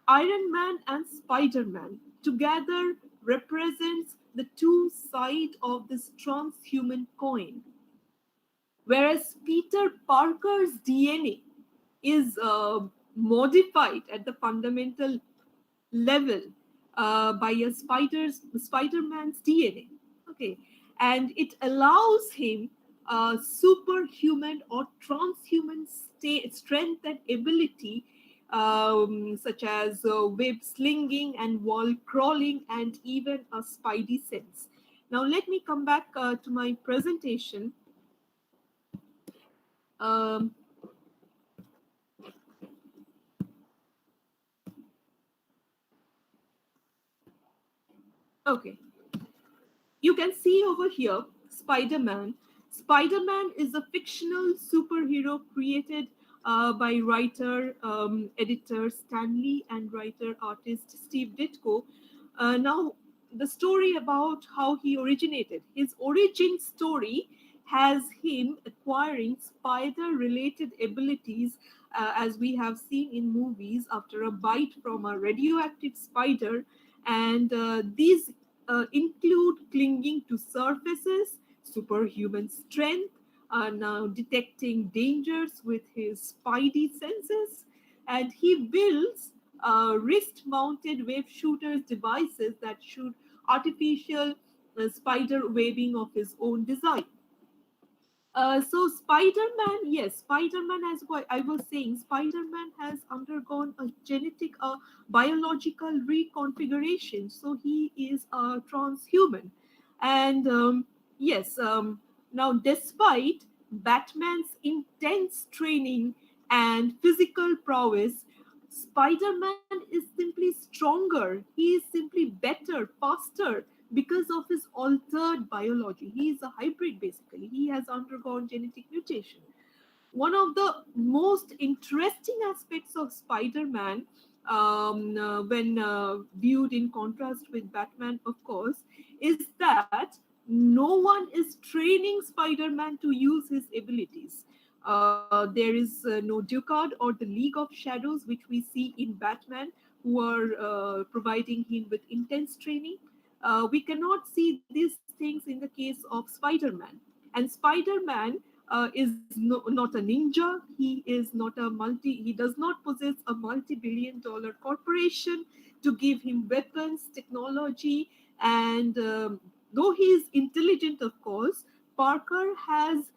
Iron Man and Spider Man together represents the two sides of this transhuman coin. Whereas Peter Parker's DNA is modified at the fundamental level by a Spider-Man's DNA. Okay, and it allows him superhuman or transhuman strength and ability, such as web slinging and wall crawling, and even a spidey sense. Now, let me come back to my presentation. Um, okay, you can see over here Spider Man. Spider Man is a fictional superhero created by writer, editor Stanley and writer artist Steve Ditko. Now, the story about how he originated, his origin story has him acquiring spider related abilities, as we have seen in movies, after a bite from a radioactive spider. And these include clinging to surfaces, superhuman strength, now detecting dangers with his spidey senses, and he builds wrist mounted wave shooters devices that shoot artificial spider webbing of his own design. So Spider-Man, yes, Spider-Man, as what I was saying, Spider-Man has undergone a genetic, biological reconfiguration. So he is a transhuman. And yes, now despite Batman's intense training and physical prowess, Spider-Man is simply stronger. He is simply better, faster, because of his altered biology. He is a hybrid basically. He has undergone genetic mutation. One of the most interesting aspects of Spider-Man, when viewed in contrast with Batman, of course, is that no one is training Spider-Man to use his abilities. There is no Ducard or the League of Shadows, which we see in Batman, who are providing him with intense training. We cannot see these things in the case of Spider-Man. And Spider-Man is not a ninja. He does not possess a multi-billion-dollar corporation to give him weapons, technology, and though he is intelligent, of course, Parker has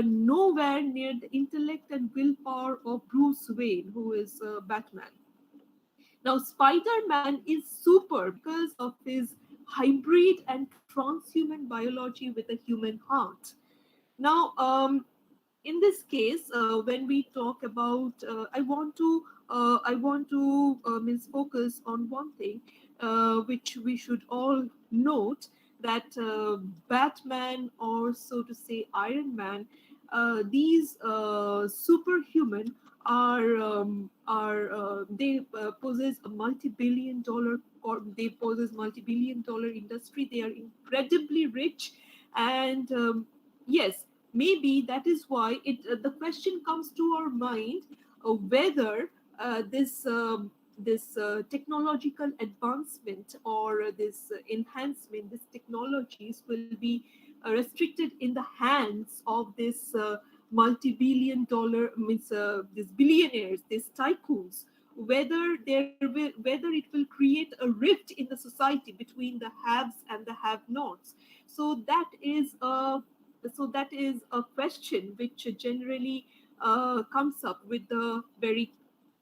nowhere near the intellect and willpower of Bruce Wayne, who is Batman. Now, Spider Man is super because of his hybrid and transhuman biology with a human heart. Now, in this case, when we talk about, I want to means focus on one thing, which we should all note, that Batman, or so to say Iron Man, these superhuman are they possess a multi-billion dollar, or they possess multi-billion dollar industry. They are incredibly rich, and yes, maybe that is why the question comes to our mind, whether this technological advancement or this enhancement, these technologies will be restricted in the hands of this multi-billion dollar means these billionaires, these tycoons, whether it will create a rift in the society between the haves and the have-nots. So that is a question which generally comes up with the very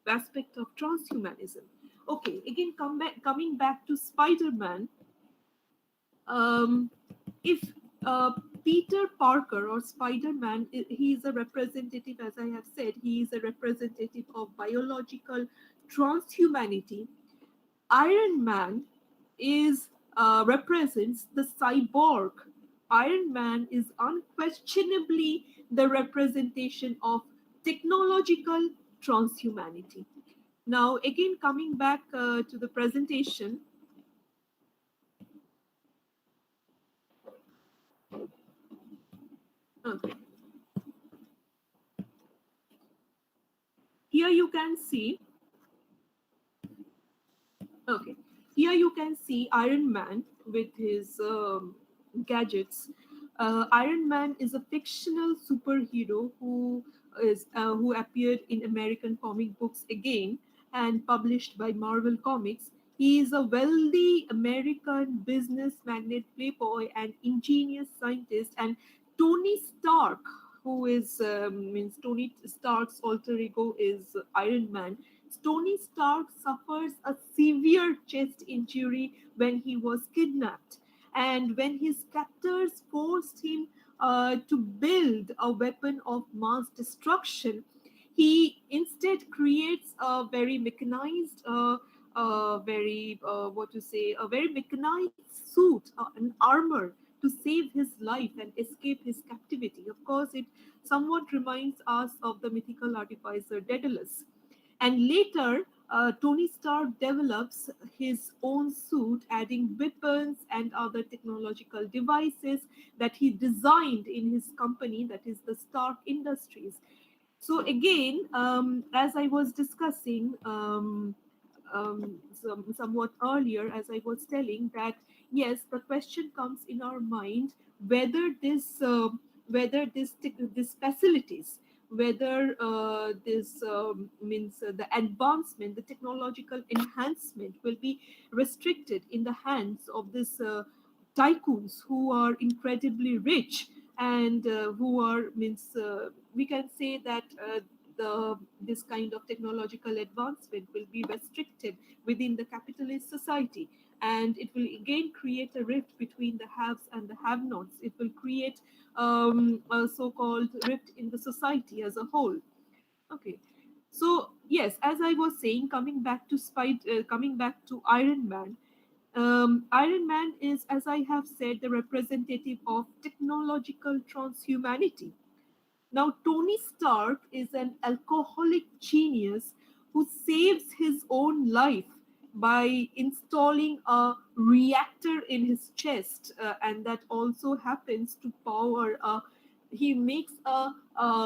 aspect of transhumanism. Okay, again, coming back to Spider-Man, um, if uh, Peter Parker or Spider-Man, he is a representative, as I have said, he is a representative of biological transhumanity. Iron Man is represents the cyborg. Iron Man is unquestionably the representation of technological transhumanity. Now, again, coming back to the presentation, okay, here you can see, okay, here you can see Iron Man with his gadgets. Iron Man is a fictional superhero who appeared in American comic books again and published by Marvel Comics. He is a wealthy American business magnate, playboy, and ingenious scientist. And Tony Stark, who is means Tony Stark's alter ego, is Iron Man. Tony Stark suffers a severe chest injury when he was kidnapped. And when his captors forced him to build a weapon of mass destruction, he instead creates a very mechanized, what to say, a very mechanized suit, an armor to save his life and escape his captivity. Of course, it somewhat reminds us of the mythical artificer Daedalus. And later, Tony Stark develops his own suit, adding weapons and other technological devices that he designed in his company, that is the Stark Industries. So, again, as I was discussing, somewhat earlier, as I was telling, that yes, the question comes in our mind whether this facilities, whether this means the advancement, the technological enhancement will be restricted in the hands of this tycoons who are incredibly rich and who are means we can say that the this kind of technological advancement will be restricted within the capitalist society, and it will again create a rift between the haves and the have-nots. It will create a so-called rift in the society as a whole. Okay, so yes, as I was saying, coming back to Iron Man. Iron Man is, as I have said, the representative of technological transhumanity. Now, Tony Stark is an alcoholic genius who saves his own life by installing a reactor in his chest, and that also happens to power. He makes a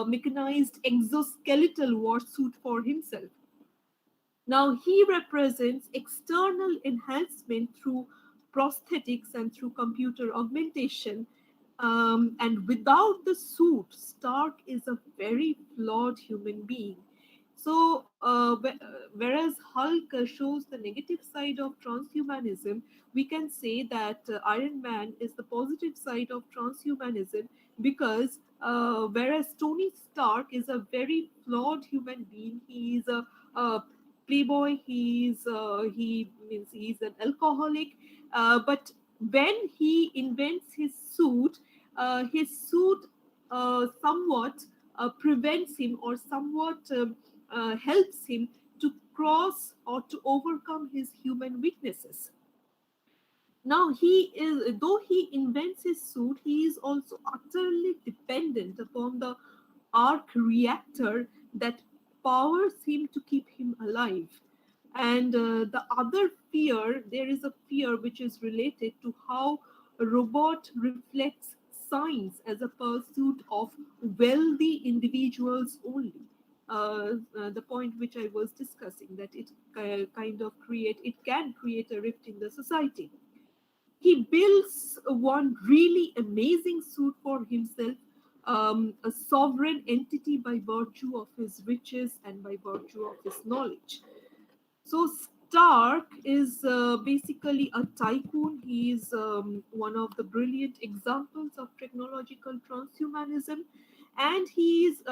mechanized exoskeletal war suit for himself. Now, he represents external enhancement through prosthetics and through computer augmentation. And without the suit, Stark is a very flawed human being. So, whereas Hulk shows the negative side of transhumanism, we can say that Iron Man is the positive side of transhumanism because whereas Tony Stark is a very flawed human being, he is a playboy, he means he's an alcoholic, but when he invents his suit somewhat prevents him or somewhat helps him to cross or to overcome his human weaknesses. Now, he is, though he invents his suit, he is also utterly dependent upon the arc reactor that powers him to keep him alive. And the other fear, there is a fear which is related to how a robot reflects science as a pursuit of wealthy individuals only. the point which I was discussing, that it it can create a rift in the society. He builds one really amazing suit for himself, a sovereign entity by virtue of his riches and by virtue of his knowledge. So Stark is basically a tycoon. He is one of the brilliant examples of technological transhumanism, and he is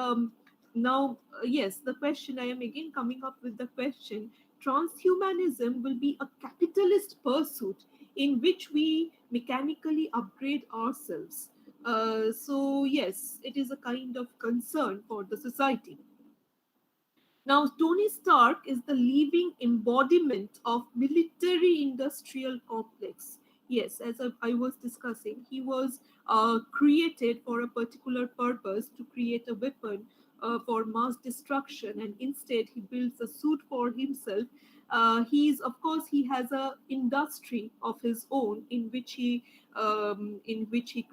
now yes. The question, I am again coming up with the question: transhumanism will be a capitalist pursuit in which we mechanically upgrade ourselves. So yes, it is a kind of concern for the society. Now, Tony Stark is the living embodiment of military industrial complex. Yes, as I was discussing, he was created for a particular purpose to create a weapon for mass destruction, and instead he builds a suit for himself. He's of course he has a industry of his own in which he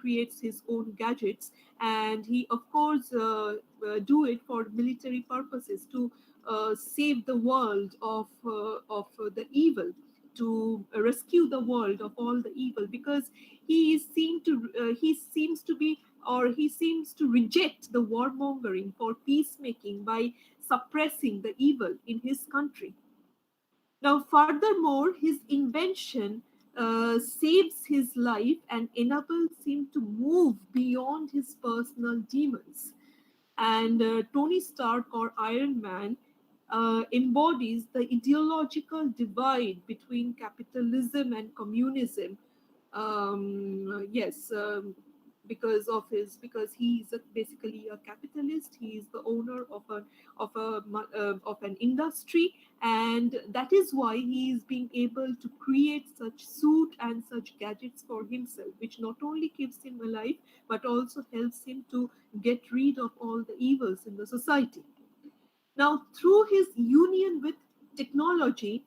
creates his own gadgets, and he of course do it for military purposes to save the world of the evil, to rescue the world of all the evil, because he seems to be, or he seems to reject the warmongering for peacemaking by suppressing the evil in his country. Now, furthermore, his invention saves his life and enables him to move beyond his personal demons. And Tony Stark, or Iron Man, embodies the ideological divide between capitalism and communism. Yes, because he's basically a capitalist. He is the owner of an industry, and that is why he is being able to create such suit and such gadgets for himself, which not only keeps him alive but also helps him to get rid of all the evils in the society. Now, through his union with technology,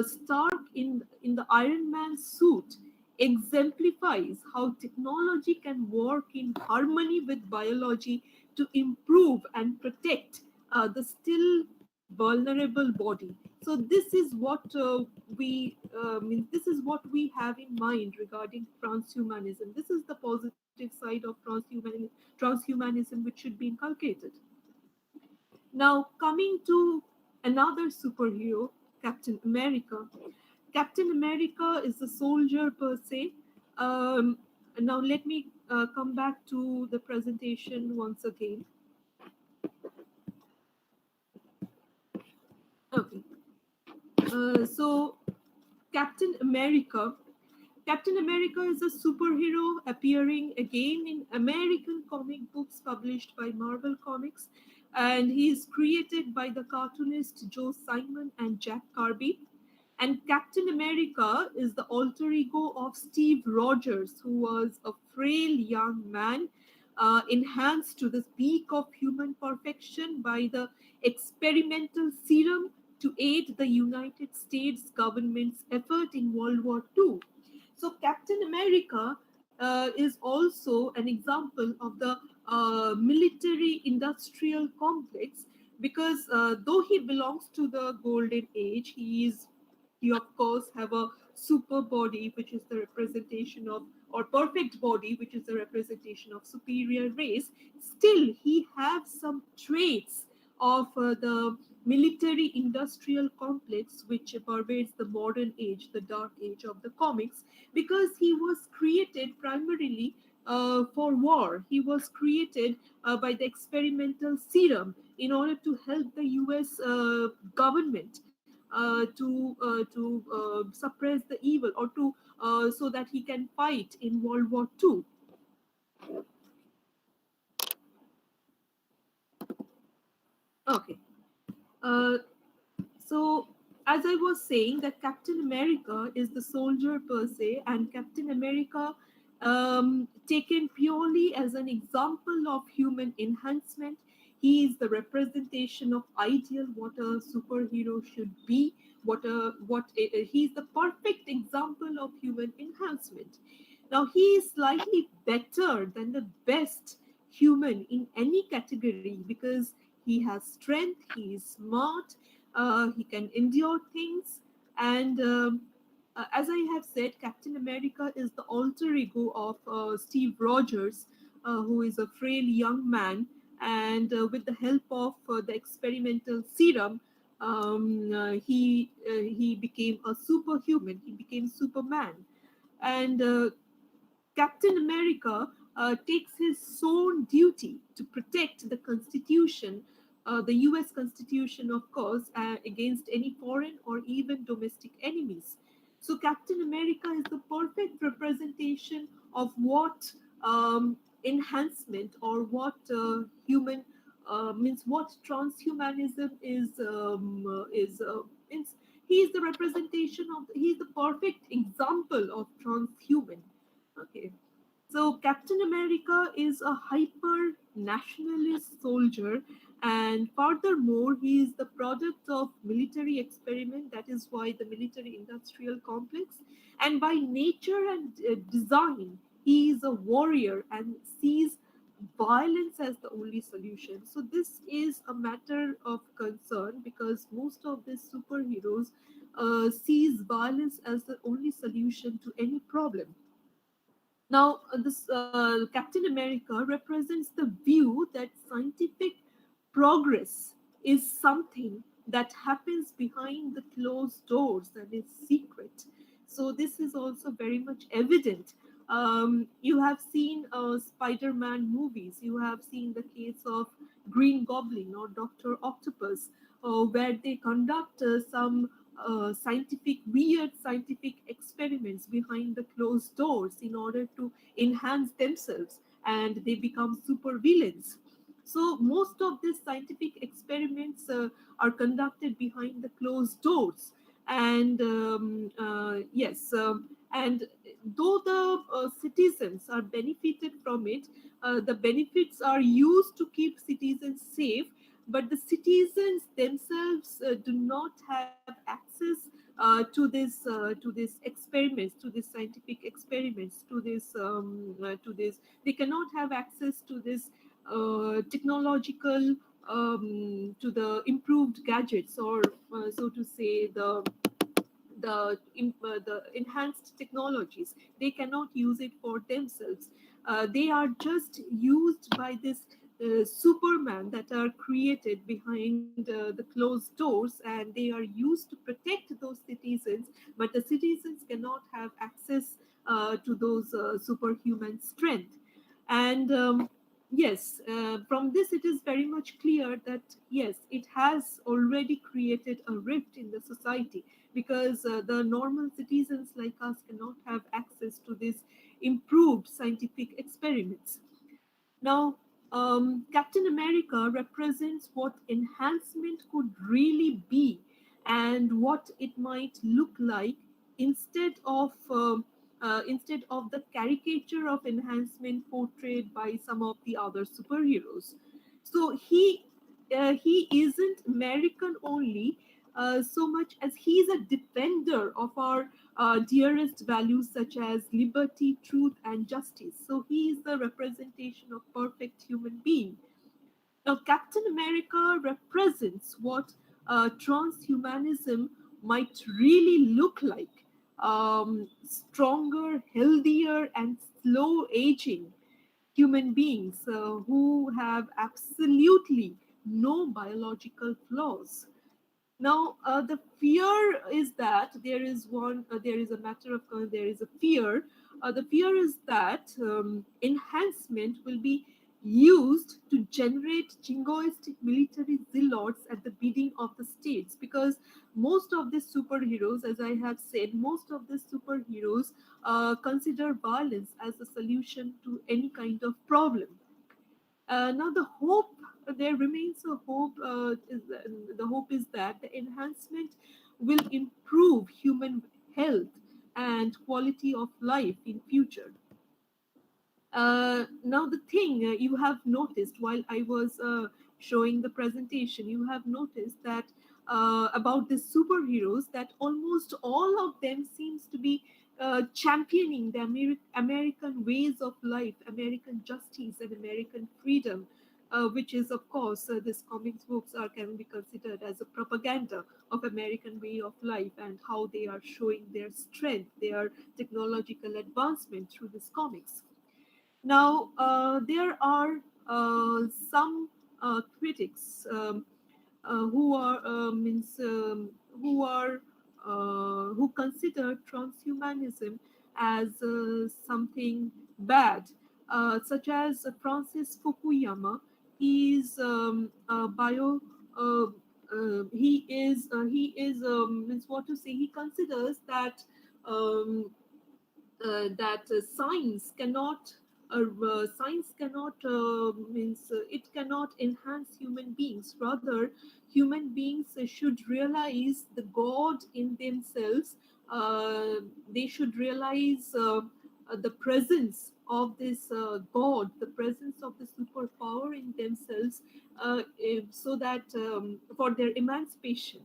Stark in the Iron Man suit exemplifies how technology can work in harmony with biology to improve and protect the still vulnerable body. So this is what we have in mind regarding transhumanism. This is the positive side of transhumanism which should be inculcated. Now, coming to another superhero, Captain America. Captain America is a soldier per se. Um, Now, let me come back to the presentation once again. Okay. So, Captain America. Captain America is a superhero appearing again in American comic books published by Marvel Comics, and he is created by the cartoonist Joe Simon and Jack Kirby. And Captain America is the alter ego of Steve Rogers, who was a frail young man, enhanced to the peak of human perfection by the experimental serum to aid the United States government's effort in World War II. So Captain America is also an example of the military industrial complex, because though he belongs to the golden age, he of course have a super body which is the representation of, or perfect body which is the representation of superior race. Still he have some traits of the military industrial complex which pervades the modern age, the dark age of the comics, because he was created primarily for war. He was created by the experimental serum in order to help the US government to suppress the evil, or to so that he can fight in World War II. Okay. Uh, So, as I was saying, that Captain America is the soldier per se, and Captain America, taken purely as an example of human enhancement, he is the representation of ideal what a superhero should be. He's the perfect example of human enhancement. Now, he is slightly better than the best human in any category, because he has strength, he is smart, he can endure things. And as I have said, Captain America is the alter ego of Steve Rogers, who is a frail young man. And with the help of the experimental serum, he became a superhuman. He became Superman. And Captain America takes his sworn duty to protect the Constitution, the US Constitution, of course, against any foreign or even domestic enemies. So, Captain America is the perfect representation of what enhancement or what human means, what transhumanism is. He is the representation of, he is the perfect example of transhuman. Okay. So Captain America is a hyper nationalist soldier, and furthermore, he is the product of military experiment. That is why the military industrial complex, and by nature and design, he is a warrior and sees violence as the only solution. So this is a matter of concern because most of these superheroes sees violence as the only solution to any problem. Now, this Captain America represents the view that scientific progress is something that happens behind the closed doors and is secret. So, this is also very much evident. You have seen Spider Man movies, you have seen the case of Green Goblin or Dr. Octopus, where they conduct some weird scientific experiments behind the closed doors in order to enhance themselves, and they become super villains. So most of these scientific experiments are conducted behind the closed doors. And yes, and though the citizens are benefited from it, the benefits are used to keep citizens safe, but the citizens themselves do not have access to these experiments, to these scientific experiments, to this. They cannot have access to this technological, to the improved gadgets, or so to say, the enhanced technologies. They cannot use it for themselves. They are just used by this superman that are created behind the closed doors, and they are used to protect those citizens, but the citizens cannot have access to those superhuman strength. And yes, from this it is very much clear that yes, it has already created a rift in the society, because the normal citizens like us cannot have access to these improved scientific experiments. Now, Captain America represents what enhancement could really be and what it might look like instead of instead of the caricature of enhancement portrayed by some of the other superheroes. So he isn't American only, so much as he's a defender of our dearest values such as liberty, truth, and justice. So he is the representation of perfect human being. Now, Captain America represents what transhumanism might really look like: stronger, healthier, and slow aging human beings who have absolutely no biological flaws. Now, the fear is that there is a matter of, there is a fear. The fear is that enhancement will be used to generate jingoistic military zealots at the bidding of the states, because most of these superheroes, as I have said, most of these superheroes consider violence as a solution to any kind of problem. Now, the hope, there remains a hope. The hope is that the enhancement will improve human health and quality of life in future. Now, the thing you have noticed while I was showing the presentation, you have noticed that about the superheroes, that almost all of them seems to be championing the American ways of life, American justice, and American freedom. which is, of course, these comics books are can be considered as a propaganda of American way of life and how they are showing their strength, their technological advancement through these comics. Now, there are some critics who are means who are who consider transhumanism as something bad, such as Francis Fukuyama. He is a bio. Uh, he is means what to say. He considers that um, science cannot means it cannot enhance human beings. Rather, human beings should realize the God in themselves. They should realize the presence of this God, the presence of the superpower in themselves, so that for their emancipation.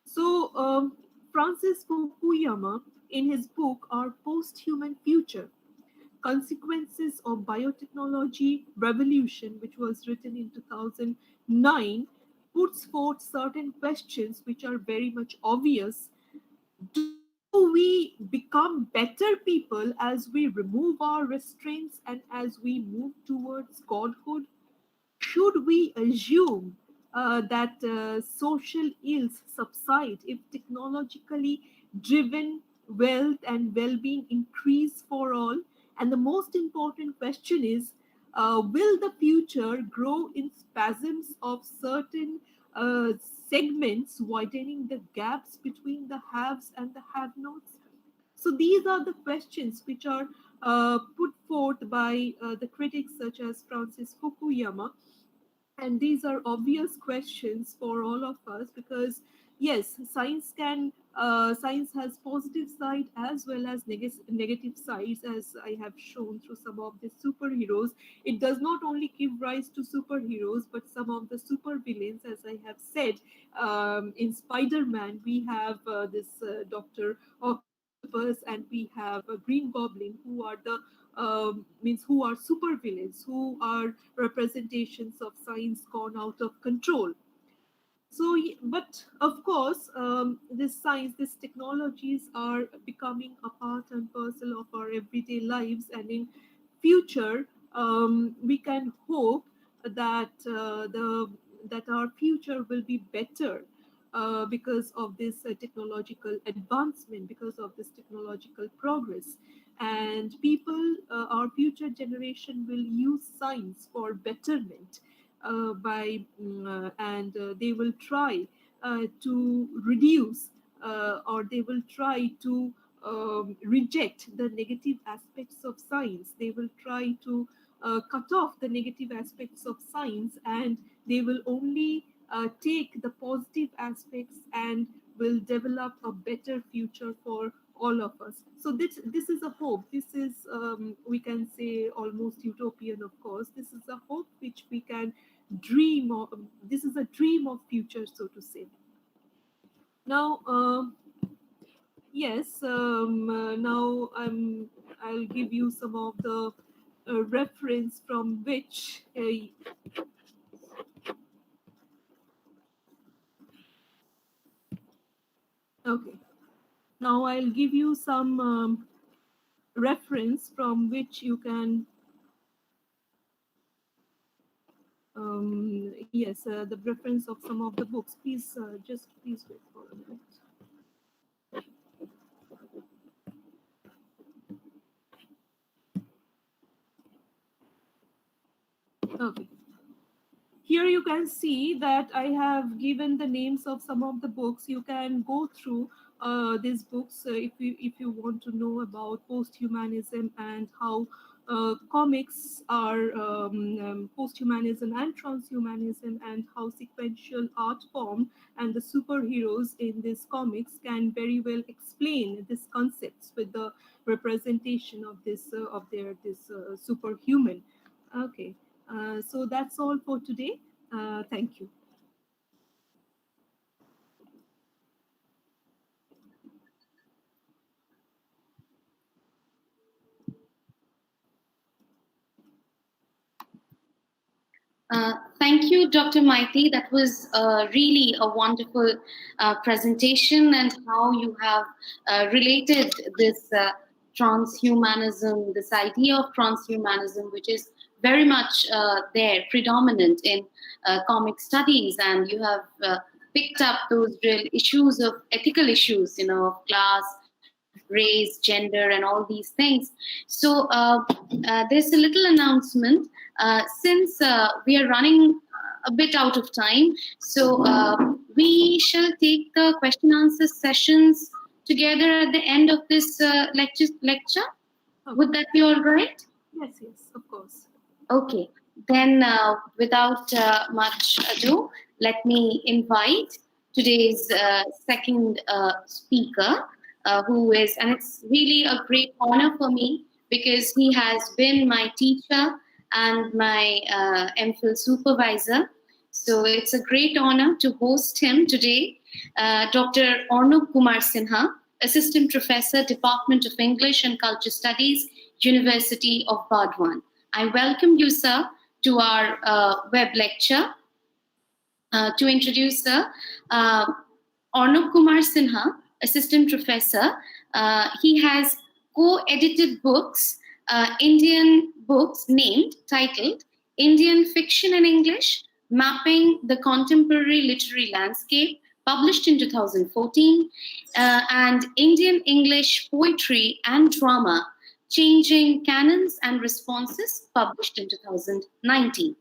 So, Francis Fukuyama, in his book Our Post Human Future Consequences of Biotechnology Revolution, which was written in 2009, puts forth certain questions which are very much obvious. Do we become better people as we remove our restraints and as we move towards godhood? Should we assume that social ills subside if technologically driven wealth and well being increase for all? And the most important question is, will the future grow in spasms of certain uh, segments, widening the gaps between the haves and the have nots? So these are the questions which are put forth by the critics such as Francis Fukuyama, and these are obvious questions for all of us because yes, science has positive side as well as negative sides, as I have shown through some of the superheroes. It does not only give rise to superheroes but some of the super villains, as I have said. In Spider-Man we have this Dr. Octopus, and we have Green Goblin, who are the means who are super villains, who are representations of science gone out of control. So, but of course, this science, these technologies are becoming a part and parcel of our everyday lives, and in future, we can hope that that our future will be better because of this technological advancement, because of this technological progress, and people, our future generation, will use science for betterment and they will try to reduce or they will try to reject the negative aspects of science. They will try to cut off the negative aspects of science, and they will only take the positive aspects and will develop a better future for all of us. So this is a hope. This is we can say almost utopian, of course. This is a hope which we can dream of. This is a dream of future, so to say. Now, yes, now I'll give you some of the reference from which okay. Now I'll give you some reference from which you can yes, the reference of some of the books. Please just please wait for a minute. Okay. Here you can see that I have given the names of some of the books. You can go through these books if you want to know about post-humanism and how comics are post-humanism and transhumanism, and how sequential art form and the superheroes in these comics can very well explain these concepts with the representation of this of their this superhuman. Okay. So that's all for today. Thank you. Thank you, Dr. Maiti. That was really a wonderful presentation, and how you have related this transhumanism, this idea of transhumanism, which is very much there, predominant in comic studies, and you have picked up those real issues of ethical issues, of class, race, gender, and all these things. So there's a little announcement. Since we are running a bit out of time, so we shall take the question answer sessions together at the end of this lecture. Okay. Would that be all right? Yes, of course. Okay, then without much ado, let me invite today's second speaker, who is, and it's really a great honor for me because he has been my teacher and my MPhil supervisor. So it's a great honor to host him today, Dr. Arnab Kumar Sinha, Assistant Professor, Department of English and Culture Studies, University of Burdwan. I welcome you, sir, to our web lecture. To introduce sir, Arnab Kumar Sinha, Assistant Professor. He has co-edited books, Indian books titled Indian Fiction in English, Mapping the Contemporary Literary Landscape, published in 2014, and Indian English Poetry and Drama, Changing Canons and Responses, published in 2019.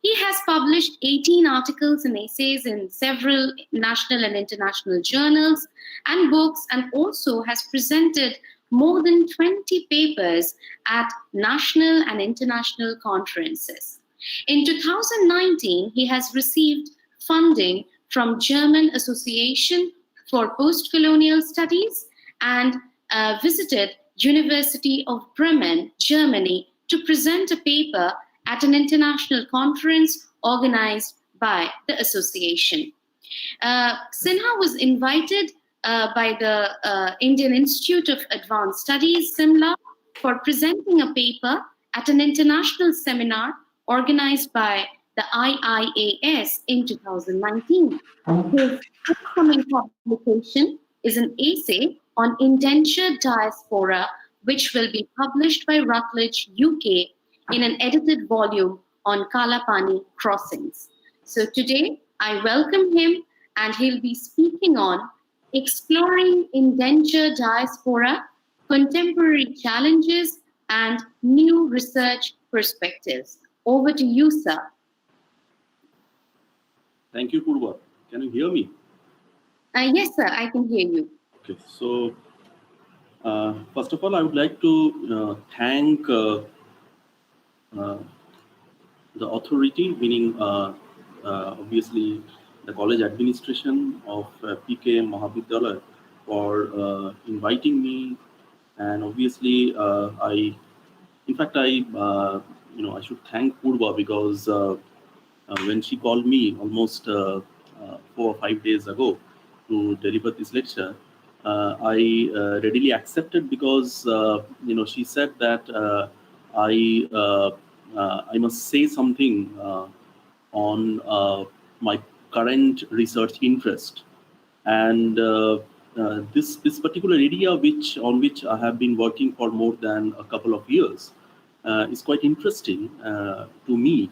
He has published 18 articles and essays in several national and international journals and books, and also has presented more than 20 papers at national and international conferences. In 2019, he has received funding from German Association for Postcolonial Studies and visited University of Bremen, Germany, to present a paper at an international conference organized by the association. Sinha was invited by the Indian Institute of Advanced Studies, Simla, for presenting a paper at an international seminar organized by the IIAS in 2019. His upcoming publication is an essay on indentured diaspora, which will be published by Routledge, UK, in an edited volume on Kalapani crossings. So today, I welcome him, and he'll be speaking on exploring indentured diaspora, contemporary challenges, and new research perspectives. Over to you, sir. Thank you, Purva. Can you hear me? Yes, sir, I can hear you. Okay, so first of all, I would like to thank the authority, meaning obviously the college administration of PK Mahavidyalaya for inviting me, and obviously I should thank Purva because when she called me almost 4 or 5 days ago to deliver this lecture, I readily accepted because she said that I must say something on my current research interest, and this particular area on which I have been working for more than a couple of years is quite interesting to me,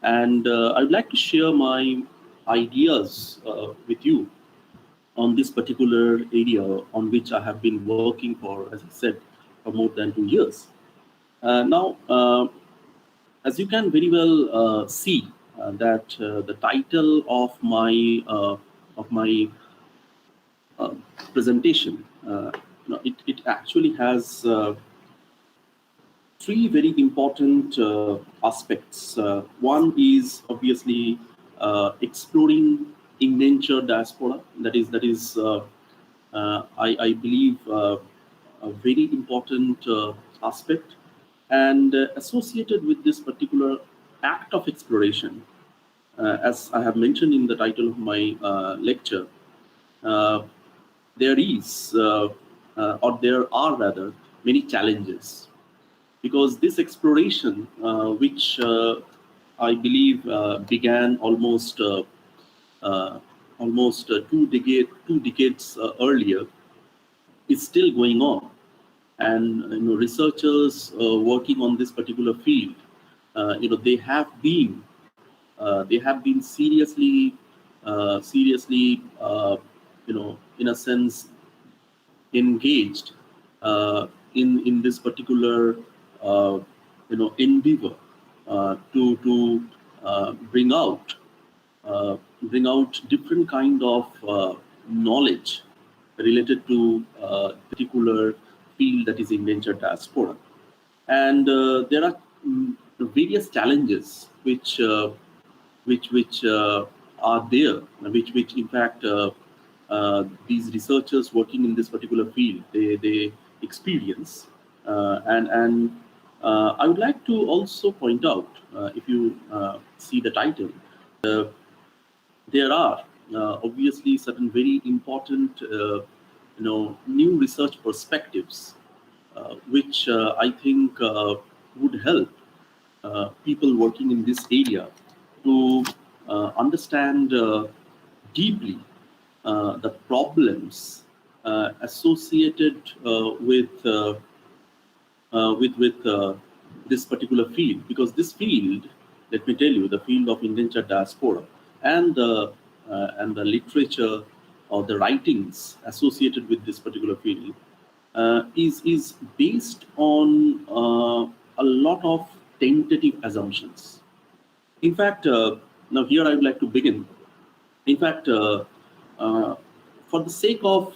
and I would like to share my ideas with you on this particular area on which I have been working for, as I said, for more than 2 years. Now, as you can very well see, that the title of my presentation, it actually has three very important aspects. One is obviously exploring indentured diaspora. That is I believe a very important aspect, and associated with this particular act of exploration, as I have mentioned in the title of my lecture, uh, there are rather many challenges, because this exploration, which I believe, began almost 2 decades earlier, is still going on, and researchers working on this particular field, they have been seriously, in a sense, engaged in this particular endeavor to bring out different kind of knowledge related to particular field, that is indentured diaspora. And there are various challenges which are there, which in fact these researchers working in this particular field, they experience, and I would like to also point out, if you see the title, uh, there are obviously certain very important new research perspectives, which I think would help people working in this area to understand deeply the problems associated with this particular field, because this field, let me tell you, the field of indentured diaspora and the literature or the writings associated with this particular field is based on a lot of tentative assumptions. In fact, now here I would like to begin. In fact, uh, for the sake of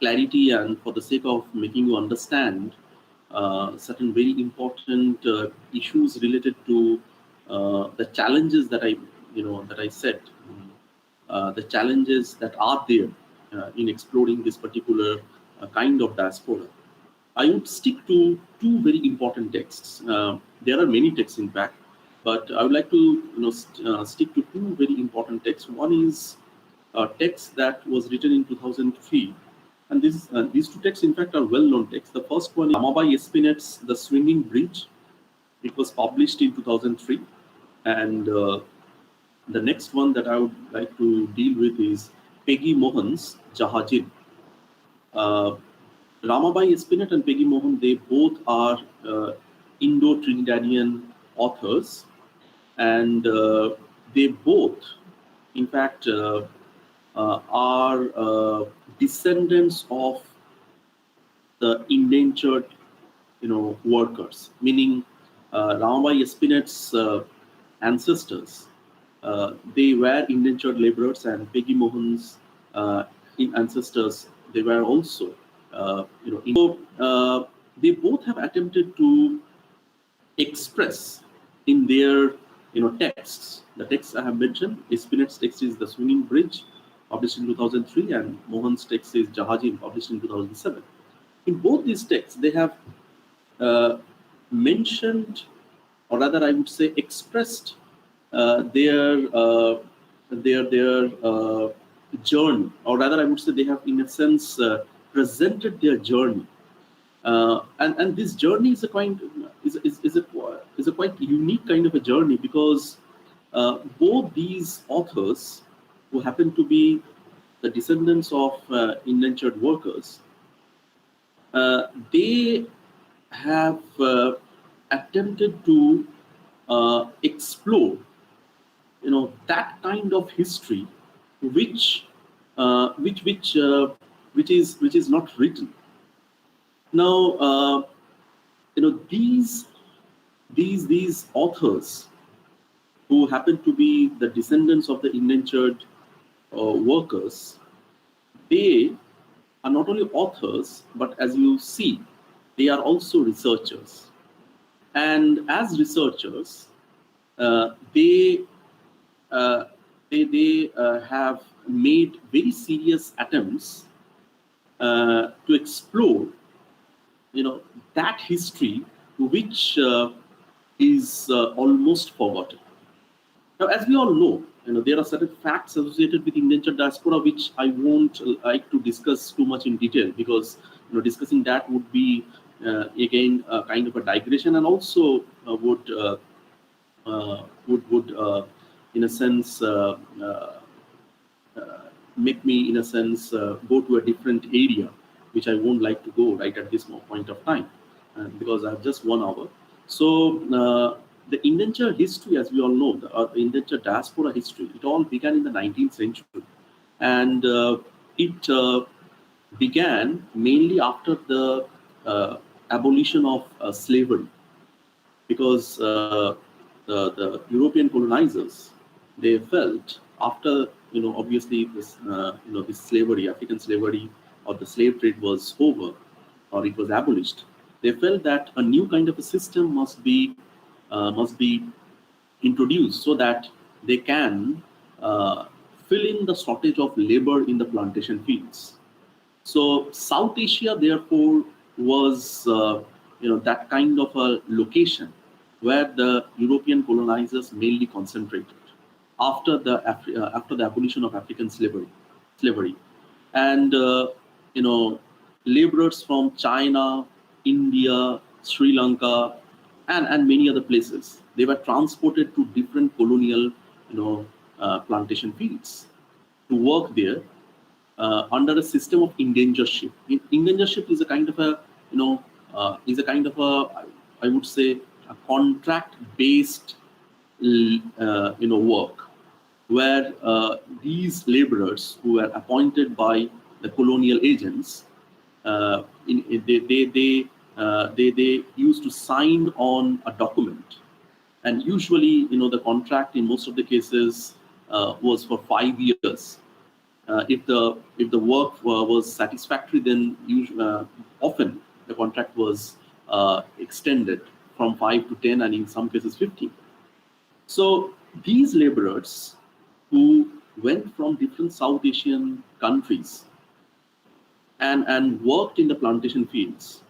clarity, and for the sake of making you understand certain very important issues related to the challenges that I said, the challenges that are there in exploring this particular kind of diaspora, I would stick to two very important texts. There are many texts, in fact, but I would like to stick to two very important texts. One is a text that was written in 2003, and these two texts, in fact, are well-known texts. The first one is Ramabai Espinet's "The Swinging Bridge." It was published in 2003, and the next one that I would like to deal with is Peggy Mohan's "Jahajin." Uh, Ramabai Espinet and Peggy Mohan, they both are Indo-Trinidadian authors, and they both, in fact, are descendants of the indentured, workers. Meaning, Ramabai Espinet's ancestors, they were indentured laborers, and Peggy Mohan's ancestors, they were also, they both have attempted to express in their, texts. The text I have mentioned, Espinet's text is "The Swinging Bridge," published in 2003, and Mohan's text is "Jahajin," published in 2007. In both these texts, they have mentioned, or rather, I would say, expressed their journey, or rather, I would say, they have, in a sense, presented their journey, and this journey is a quite unique kind of a journey, because both these authors, who happen to be the descendants of indentured workers, they have attempted to explore, that kind of history which is not written. Now, these authors, who happen to be the descendants of the indentured workers, they are not only authors, but as you see, they are also researchers. And as researchers, they have made very serious attempts to explore, that history which is almost forgotten. Now, as we all know, there are certain facts associated with indentured diaspora which I won't like to discuss too much in detail, because discussing that would be again a kind of a digression, and also would would in a sense make me, in a sense, go to a different area, which I won't like to go right at this point of time, because I have just 1 hour. So the indenture history, as we all know, the indenture diaspora history, it all began in the 19th century, and it began mainly after the abolition of slavery, because the European colonizers, they felt after, obviously this this slavery, African slavery, or the slave trade was over, or it was abolished. They felt that a new kind of a system must be introduced, so that they can fill in the shortage of labor in the plantation fields. So South Asia, therefore, was that kind of a location where the European colonizers mainly concentrated after the abolition of African slavery, and laborers from China, India, Sri Lanka, and many other places, they were transported to different colonial plantation fields to work there under a system of indentureship. Indentureship is a kind of a I would say a contract-based work, where these laborers who were appointed by the colonial agents, they used to sign on a document, and usually the contract in most of the cases was for 5 years. If the work was satisfactory, then often the contract was extended from 5 to 10, and in some cases 15. So these laborers who went from different South Asian countries and worked in the plantation fields,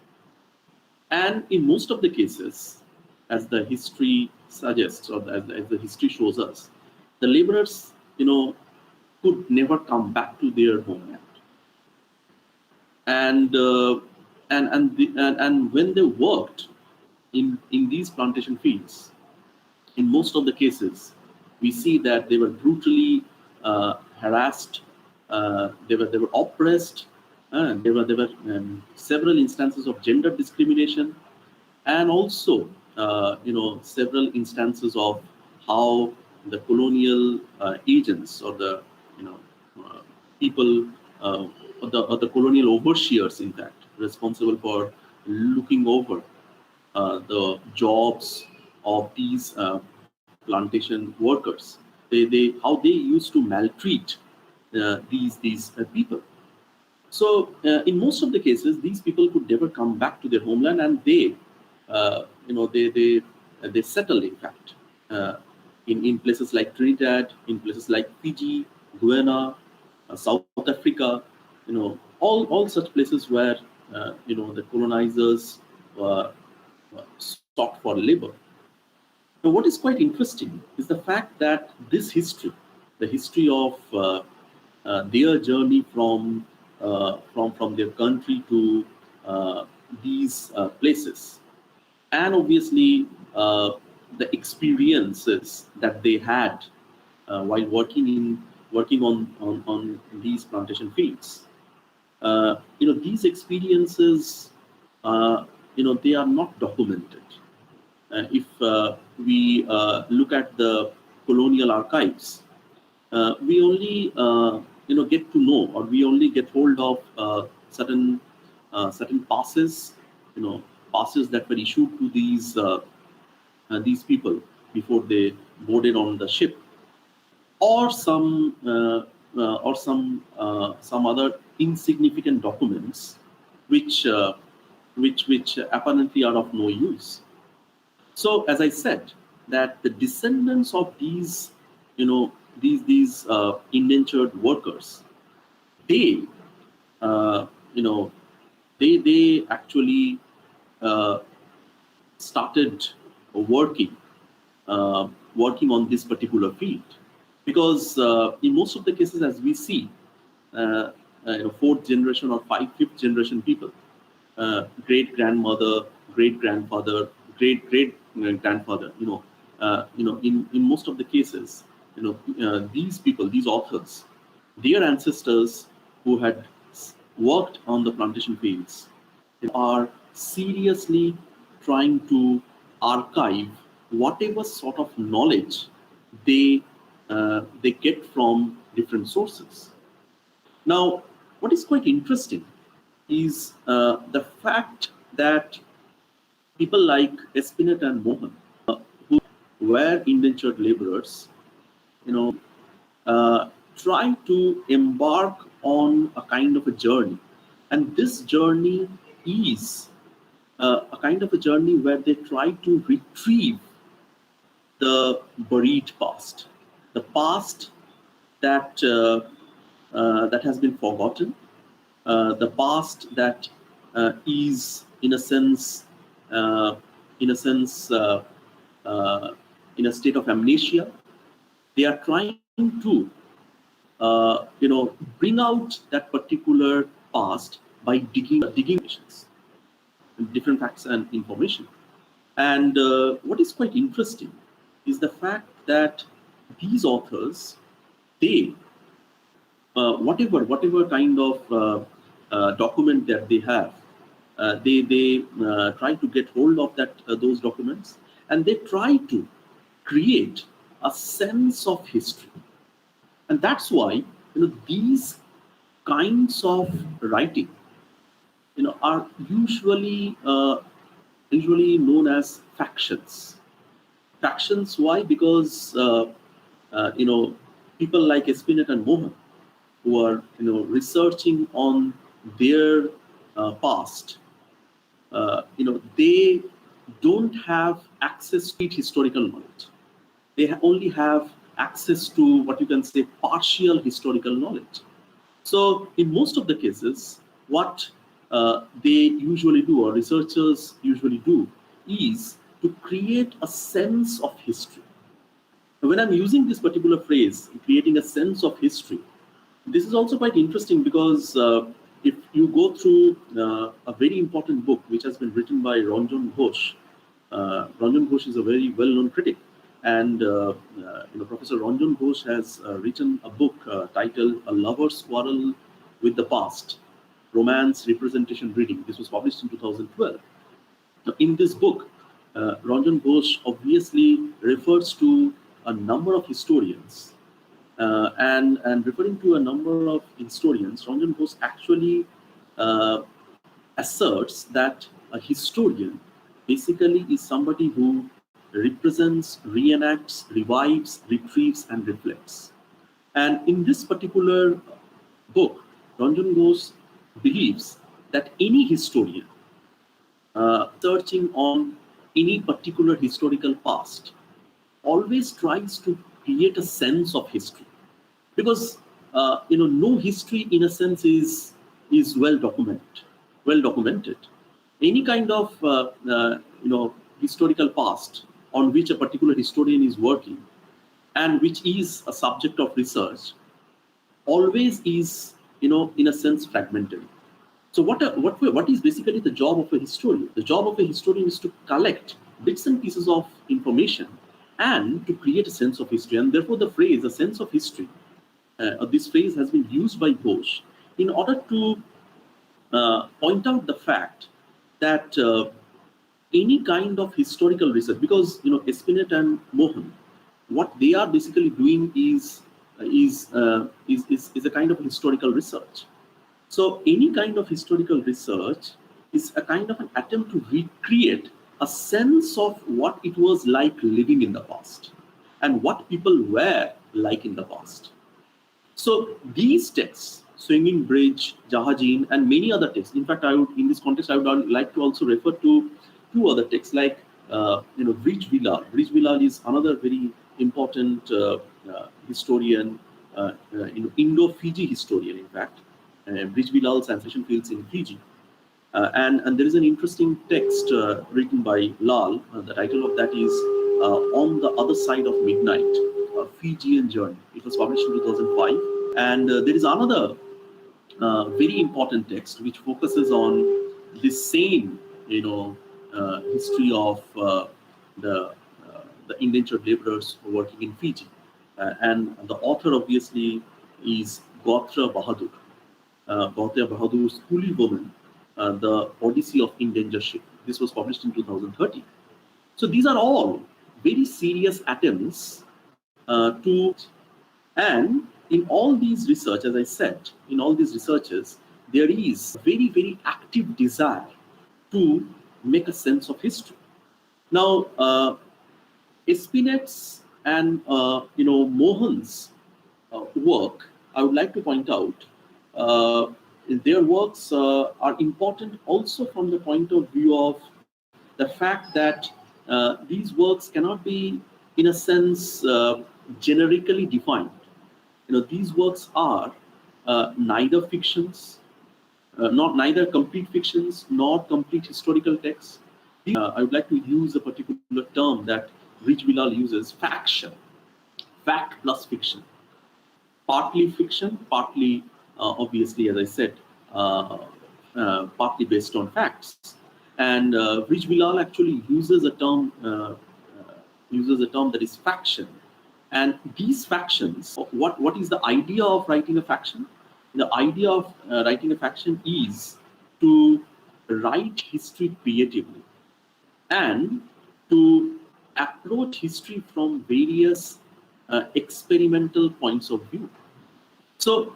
and in most of the cases, as the history suggests, or as the history shows us, the laborers, could never come back to their homeland. And and when they worked in these plantation fields, in most of the cases, we see that they were brutally harassed, they were oppressed, and there were several instances of gender discrimination, and also several instances of how the colonial agents, or the uh, people, or the colonial overseers, in fact, responsible for looking over the jobs of these plantation workers. How they used to maltreat these people. So in most of the cases, these people could never come back to their homeland, and they, they settle, in fact, in places like Trinidad, in places like Fiji, Guyana, South Africa, all such places where the colonizers sought for labor. Now, what is quite interesting is the fact that this history, the history of their journey from their country to these places, and obviously the experiences that they had while working on these plantation fields. These experiences, they are not documented. If we look at the colonial archives, we only get to know, or we only get hold of certain passes, passes that were issued to these people before they boarded on the ship, or some other insignificant documents, which apparently are of no use. So, as I said, that the descendants of these, these indentured workers, they, uh, you know, they actually uh, started working working on this particular field, because in most of the cases, as we see, fourth generation or fifth generation people, great grandmother, great grandfather, great grandfather, in most of the cases, these people, these authors, their ancestors who had worked on the plantation fields are seriously trying to archive whatever sort of knowledge they get from different sources. Now, what is quite interesting is the fact that people like Espinet and Mohan, who were indentured laborers, try to embark on a kind of a journey. And this journey is a kind of a journey where they try to retrieve the buried past, the past that has been forgotten, the past that is in a sense, uh, in a sense, in a state of amnesia. They are trying to, bring out that particular past by digging different facts and information. And what is quite interesting is the fact that these authors, they whatever kind of document that they have, they try to get hold of that those documents, and they try to create a sense of history. And that's why these kinds of writing are usually known as factions. Factions, why? Because people like Espinet and Mohan, who are researching on their past, they don't have access to historical knowledge. They only have access to what you can say partial historical knowledge. So in most of the cases, what they usually do, or researchers usually do, is to create a sense of history. When I'm using this particular phrase, creating a sense of history, this is also quite interesting because if you go through a very important book which has been written by Ranjan Ghosh. Ranjan Ghosh is a very well-known critic, and Professor Ranjan Ghosh has written a book titled "A Lover's Quarrel with the Past: Romance, Representation, Reading." This was published in 2012. Now, in this book, Ranjan Ghosh obviously refers to a number of historians. And referring to a number of historians, Ranjan Ghosh actually asserts that a historian basically is somebody who represents, reenacts, revives, retrieves, and reflects. And in this particular book, Ranjan Ghosh believes that any historian searching on any particular historical past always tries to create a sense of history, because no history in a sense is well documented. Any kind of historical past on which a particular historian is working and which is a subject of research always is in a sense fragmented. So what is basically the job of a historian? The job of a historian is to collect bits and pieces of information and to create a sense of history. And therefore the phrase "a sense of history," this phrase has been used by Ghosh in order to point out the fact that any kind of historical research, because Espinet and Mohan, what they are basically doing is a kind of historical research. So any kind of historical research is a kind of an attempt to recreate a sense of what it was like living in the past and what people were like in the past. So these texts, Swinging Bridge, Jahajin, and many other texts. In fact, in this context, I would like to also refer to two other texts like Bridge Bilal. Bridge Bilal is another very important historian, Indo-Fiji historian, in fact. Bridge Bilal's ancestral fields in Fiji. And there is an interesting text written by Lal. The title of that is On the Other Side of Midnight, a Fijian Journey. It was published in 2005. And there is another very important text which focuses on the same, history of the the indentured laborers working in Fiji. And the author obviously is Gautra Bahadur. Gautra Bahadur's Coolie Woman, The Odyssey of Indentureship. This was published in 2013. So these are all very serious attempts to, and in all these research, as I said, in all these researches, there is very, very active desire to make a sense of history. Now, Espinet's and Mohan's work, I would like to point out, their works are important also from the point of view of the fact that these works cannot be, in a sense, generically defined. These works are neither fictions, not neither complete fictions nor complete historical texts. I would like to use a particular term that Rich Bilal uses: faction, fact plus fiction. Partly fiction, partly, obviously, as I said, partly based on facts. And Rich Bilal actually uses a term that is faction. And these factions, what is the idea of writing a faction? The idea of writing a faction is to write history creatively and to approach history from various experimental points of view. So,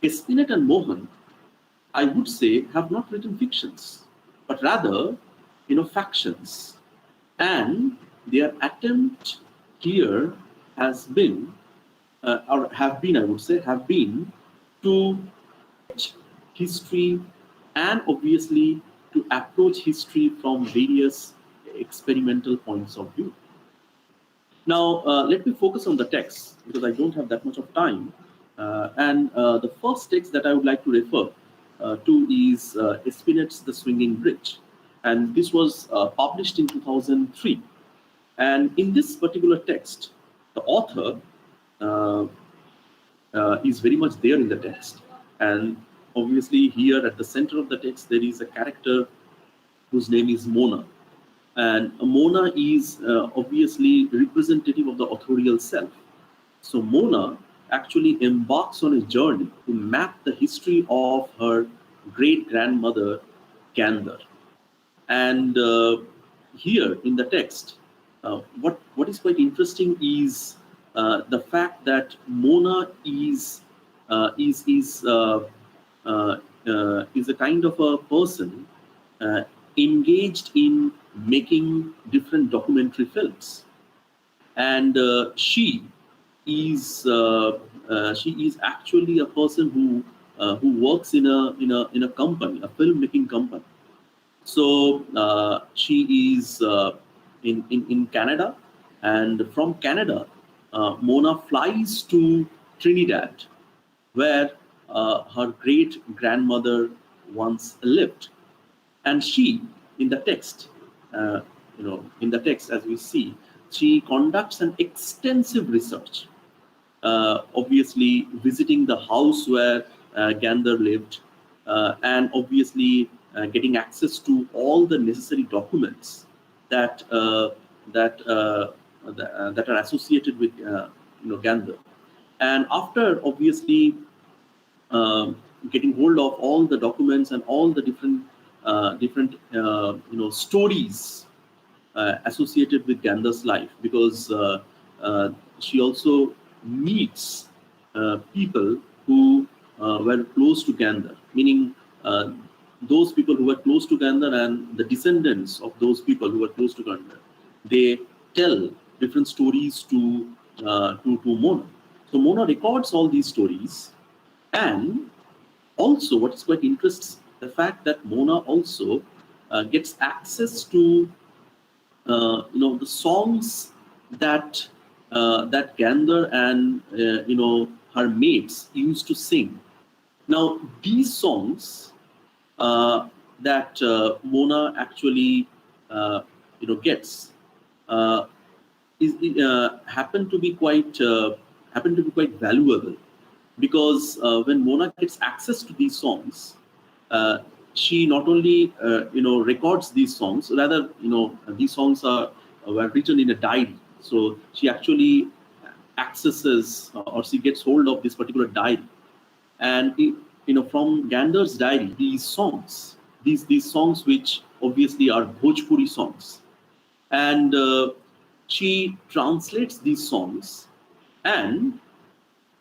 Espinet and Mohan, I would say, have not written fictions, but rather, factions. And their attempt here has been, or have been, I would say, have been to history and obviously to approach history from various experimental points of view. Now, let me focus on the text because I don't have that much of time. And the first text that I would like to refer to is Espinet's The Swinging Bridge. And this was published in 2003. And in this particular text, the author is very much there in the text. And obviously, here at the center of the text, there is a character whose name is Mona. And Mona is obviously representative of the authorial self. So Mona actually embarks on a journey to map the history of her great-grandmother, Gander. And here in the text, what is quite interesting is the fact that Mona is a kind of a person engaged in making different documentary films, and she is actually a person who works in a company, a filmmaking company. So she is in Canada, and from Canada, Mona flies to Trinidad, where her great grandmother once lived. And she, in the text, as we see, she conducts an extensive research, obviously visiting the house where Gander lived, and obviously getting access to all the necessary documents that are associated with Gander. And after obviously getting hold of all the documents and all the different stories associated with Gander's life, because she also meets people who were close to Gander, meaning those people who were close to Gander and the descendants of those people who were close to Gander. They tell different stories to Mona. So Mona records all these stories, and also what is quite interesting, the fact that Mona also gets access to the songs that Gander and her mates used to sing. Now these songs that Mona actually gets happen to be quite valuable, because when Mona gets access to these songs, she not only records these songs, rather these songs were written in a diary. So she actually accesses or she gets hold of this particular diary, and from Gander's diary, these songs which obviously are Bhojpuri songs, and she translates these songs, and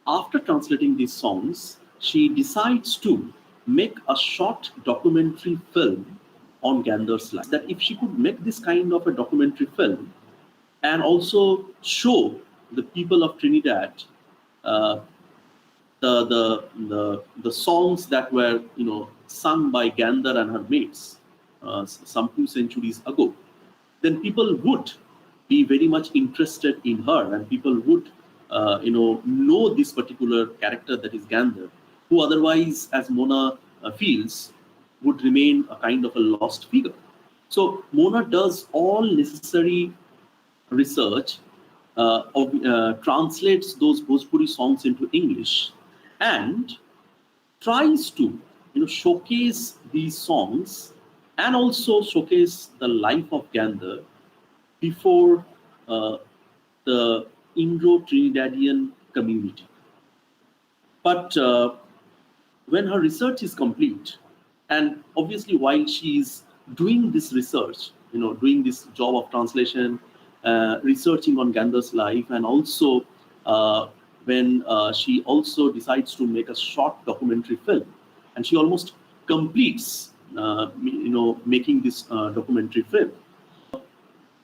after translating these songs, she decides to make a short documentary film on Gander's life. That if she could make this kind of a documentary film and also show the people of Trinidad uh, the songs that were sung by Gander and her mates some 2 centuries ago, then people would be very much interested in her, and people would know this particular character that is Gander, who otherwise, as Mona feels, would remain a kind of a lost figure. So Mona does all necessary research, translates those Bhojpuri songs into English, and tries to showcase these songs and also showcase the life of Gander before the Indo-Trinidadian community. But when her research is complete, and obviously while she is doing this research, doing this job of translation, researching on Gander's life, and also when she also decides to make a short documentary film, and she almost completes, making this documentary film.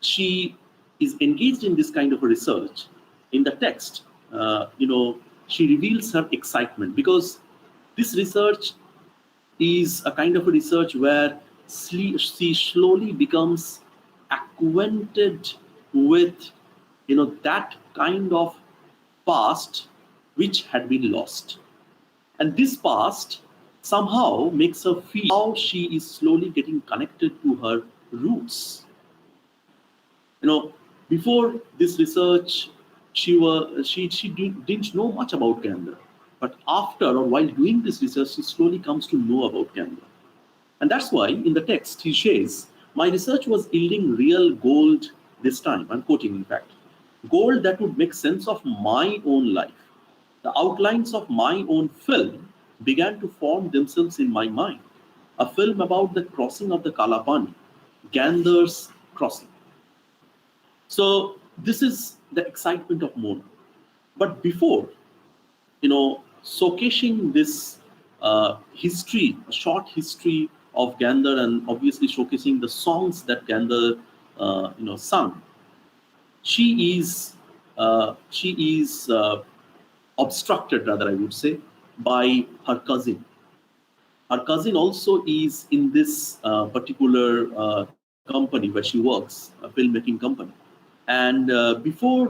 She is engaged in this kind of a research. In the text, she reveals her excitement, because this research is a kind of a research where she slowly becomes acquainted with that kind of past which had been lost, and this past somehow makes her feel how she is slowly getting connected to her roots. Before this research, she didn't know much about Gander, but after or while doing this research, she slowly comes to know about Gander. And that's why in the text he says, "My research was yielding real gold this time." I'm quoting, in fact, "gold that would make sense of my own life. The outlines of my own film began to form themselves in my mind. A film about the crossing of the Kalapani, Gander's crossing." So this is the excitement of Mona. But before, showcasing this history, a short history of Gander, and obviously showcasing the songs that Gander, sung, she is obstructed, rather I would say, by her cousin. Her cousin also is in this particular company where she works, a filmmaking company. And before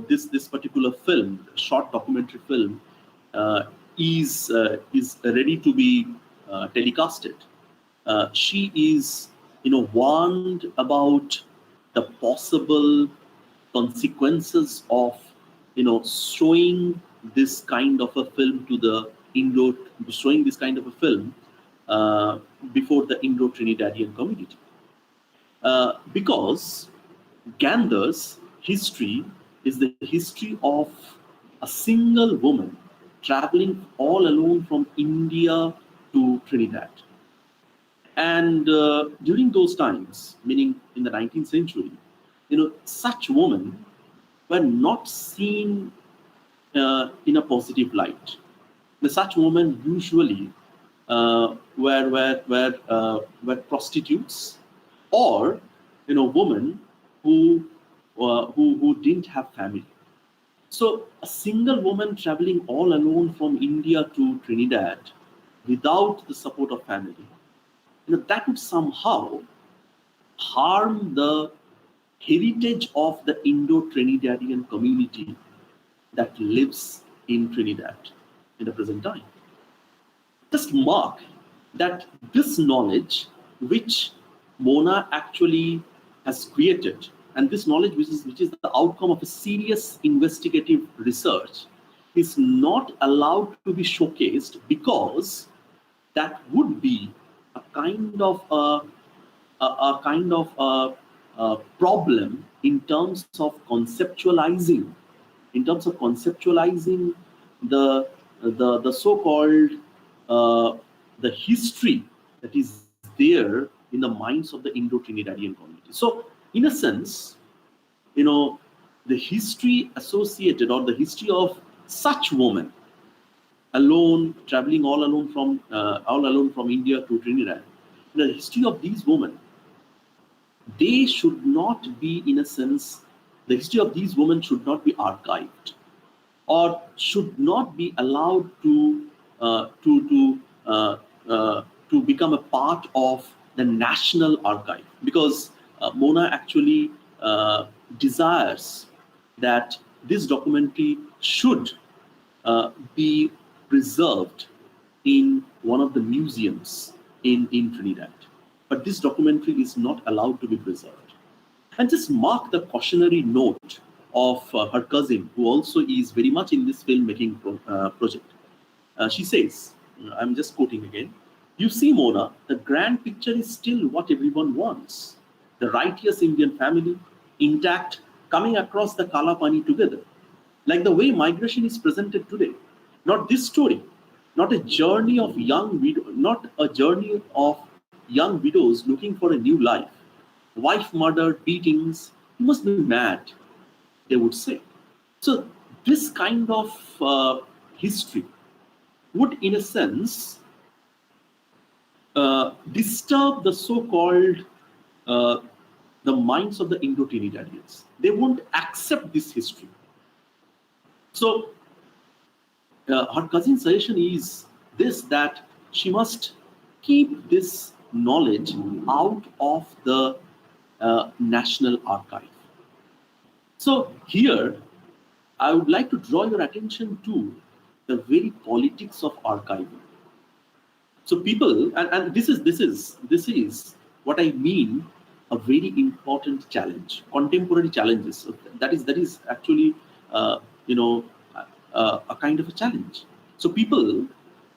this particular film, short documentary film, is ready to be telecasted, she is warned about the possible consequences of showing this kind of a film to the Indo, showing this kind of a film before the Indo-Trinidadian community, because Gander's history is the history of a single woman traveling all alone from India to Trinidad. And during those times, meaning in the 19th century, such women were not seen in a positive light. Such women usually were prostitutes, or women who didn't have family. So a single woman traveling all alone from India to Trinidad without the support of family, that would somehow harm the heritage of the Indo-Trinidadian community that lives in Trinidad in the present time. Just mark that this knowledge which Mona actually has created, and this knowledge which is the outcome of a serious investigative research, is not allowed to be showcased, because that would be a kind of a problem in terms of conceptualizing, the so-called uh, the history that is there in the minds of the Indo-Trinidadian community. So, in a sense, the history associated or the history of such women alone, traveling all alone from India to Trinidad, the history of these women, they should not be, in a sense, the history of these women should not be archived or should not be allowed uh, to to uh, to become a part of the national archive, because Mona actually desires that this documentary should be preserved in one of the museums in Trinidad. But this documentary is not allowed to be preserved. And just mark the cautionary note of her cousin, who also is very much in this filmmaking project. She says, I'm just quoting again, "You see, Mona, the grand picture is still what everyone wants. The righteous Indian family, intact, coming across the Kalapani together. Like the way migration is presented today. Not this story, not a journey of not a journey of young widows looking for a new life. Wife murdered, beatings, you must be mad," they would say. So this kind of history would, in a sense, disturb the so-called uh, the minds of the Indo-Trinidadians. They won't accept this history. So her cousin's suggestion is this, that she must keep this knowledge out of the National Archive. So here, I would like to draw your attention to the very politics of archiving. So people, and this is what I mean, a very important challenge, contemporary challenges. So that is actually uh, you know a kind of a challenge. So people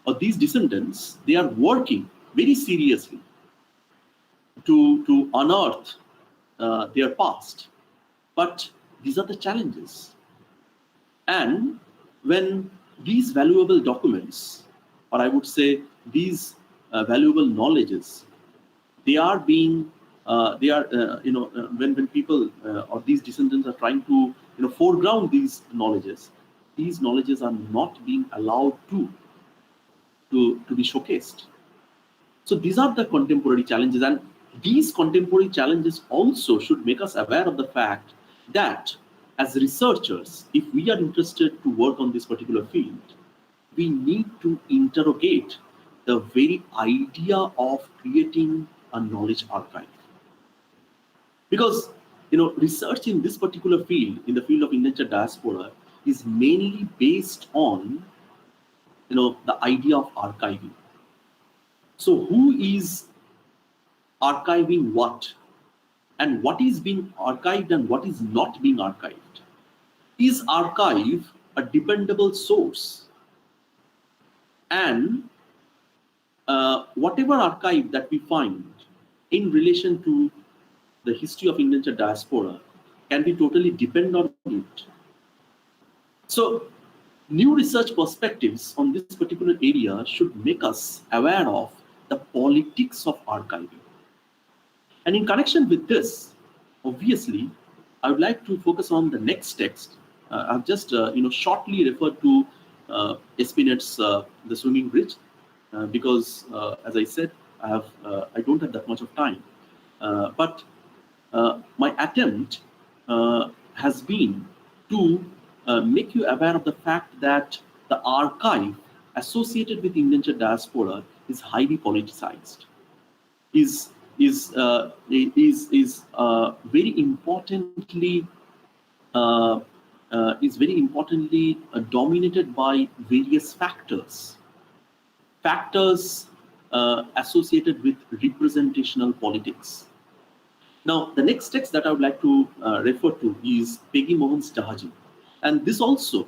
or these descendants, they are working very seriously to unearth their past, but these are the challenges. And when these valuable documents, or I would say these valuable knowledges, they are being, when people or these descendants are trying to, foreground these knowledges are not being allowed to be showcased. So these are the contemporary challenges, and these contemporary challenges also should make us aware of the fact that as researchers, if we are interested to work on this particular field, we need to interrogate the very idea of creating a knowledge archive. Because research in this particular field, in the field of indentured diaspora, is mainly based on the idea of archiving. So who is archiving what, and what is being archived and what is not being archived? Is archive a dependable source? And whatever archive that we find in relation to the history of indentured diaspora, can we totally depend on it? So new research perspectives on this particular area should make us aware of the politics of archiving. And in connection with this, obviously, I would like to focus on the next text. I've just shortly referred to Espinet's The Swimming Bridge, because, as I said, I don't have that much of time. But my attempt has been to make you aware of the fact that the archive associated with indentured diaspora is highly politicized, is very importantly dominated by various factors associated with representational politics. Now, the next text that I would like to refer to is Peggy Mohan's Jahaji, and this also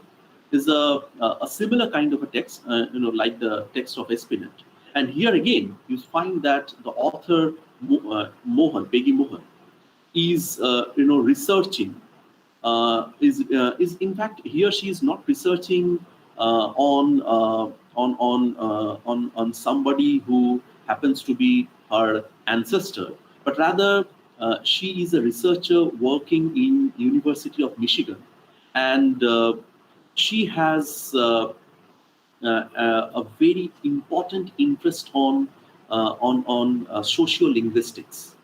is a similar kind of a text, like the text of Espinet. And here again, you find that the author Peggy Mohan, is researching is in fact he or she is not researching on somebody who happens to be her ancestor, but rather she is a researcher working in University of Michigan, and she has a very important interest on sociolinguistics.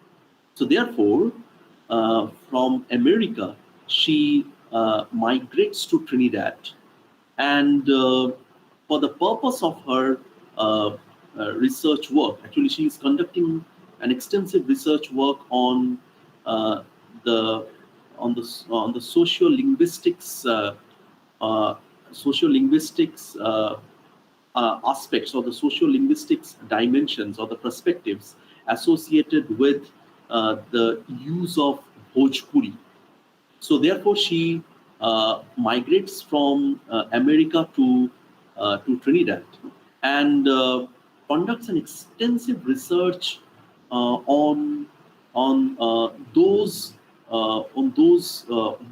So therefore, from America, she migrates to Trinidad, and for the purpose of her research work, actually, she is conducting an extensive research work uh, the on the sociolinguistics uh, sociolinguistics aspects or the sociolinguistics dimensions or the perspectives associated with the use of Bhojpuri. So therefore, she migrates from America to Trinidad and conducts an extensive research on those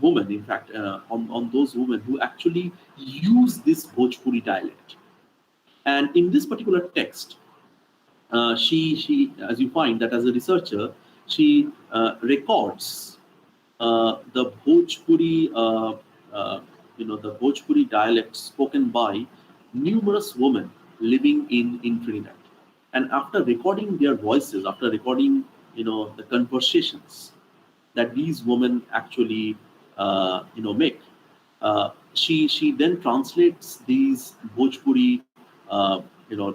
women. In fact, on those women who actually use this Bhojpuri dialect. And in this particular text, she as you find that as a researcher, she records the Bhojpuri, the Bhojpuri dialect spoken by numerous women living in Trinidad. And after recording their voices, after recording, the conversations that these women actually, make, she then translates these Bhojpuri,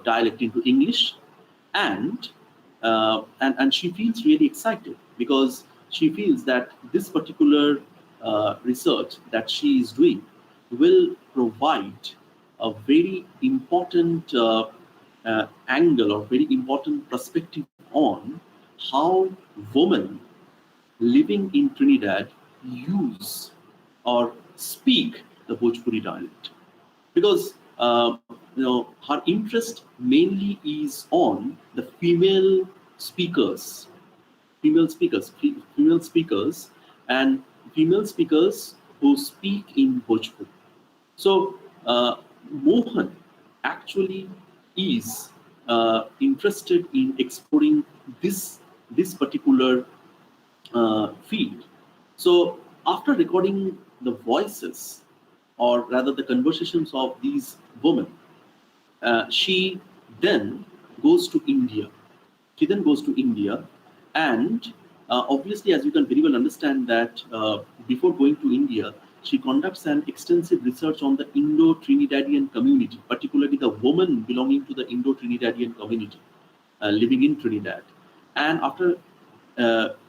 dialect into English, and and she feels really excited because she feels that this particular research that she is doing will provide a very important angle or very important perspective on how women living in Trinidad use or speak the Bhojpuri dialect, because her interest mainly is on the female speakers, and female speakers who speak in Bhojpuri. So Mohan actually is interested in exploring this particular field. So after recording the voices, or rather the conversations of these women, she then goes to India. She then goes to India, and obviously, as you can very well understand, that before going to India, she conducts an extensive research on the Indo-Trinidadian community, particularly the women belonging to the Indo-Trinidadian community living in Trinidad. And after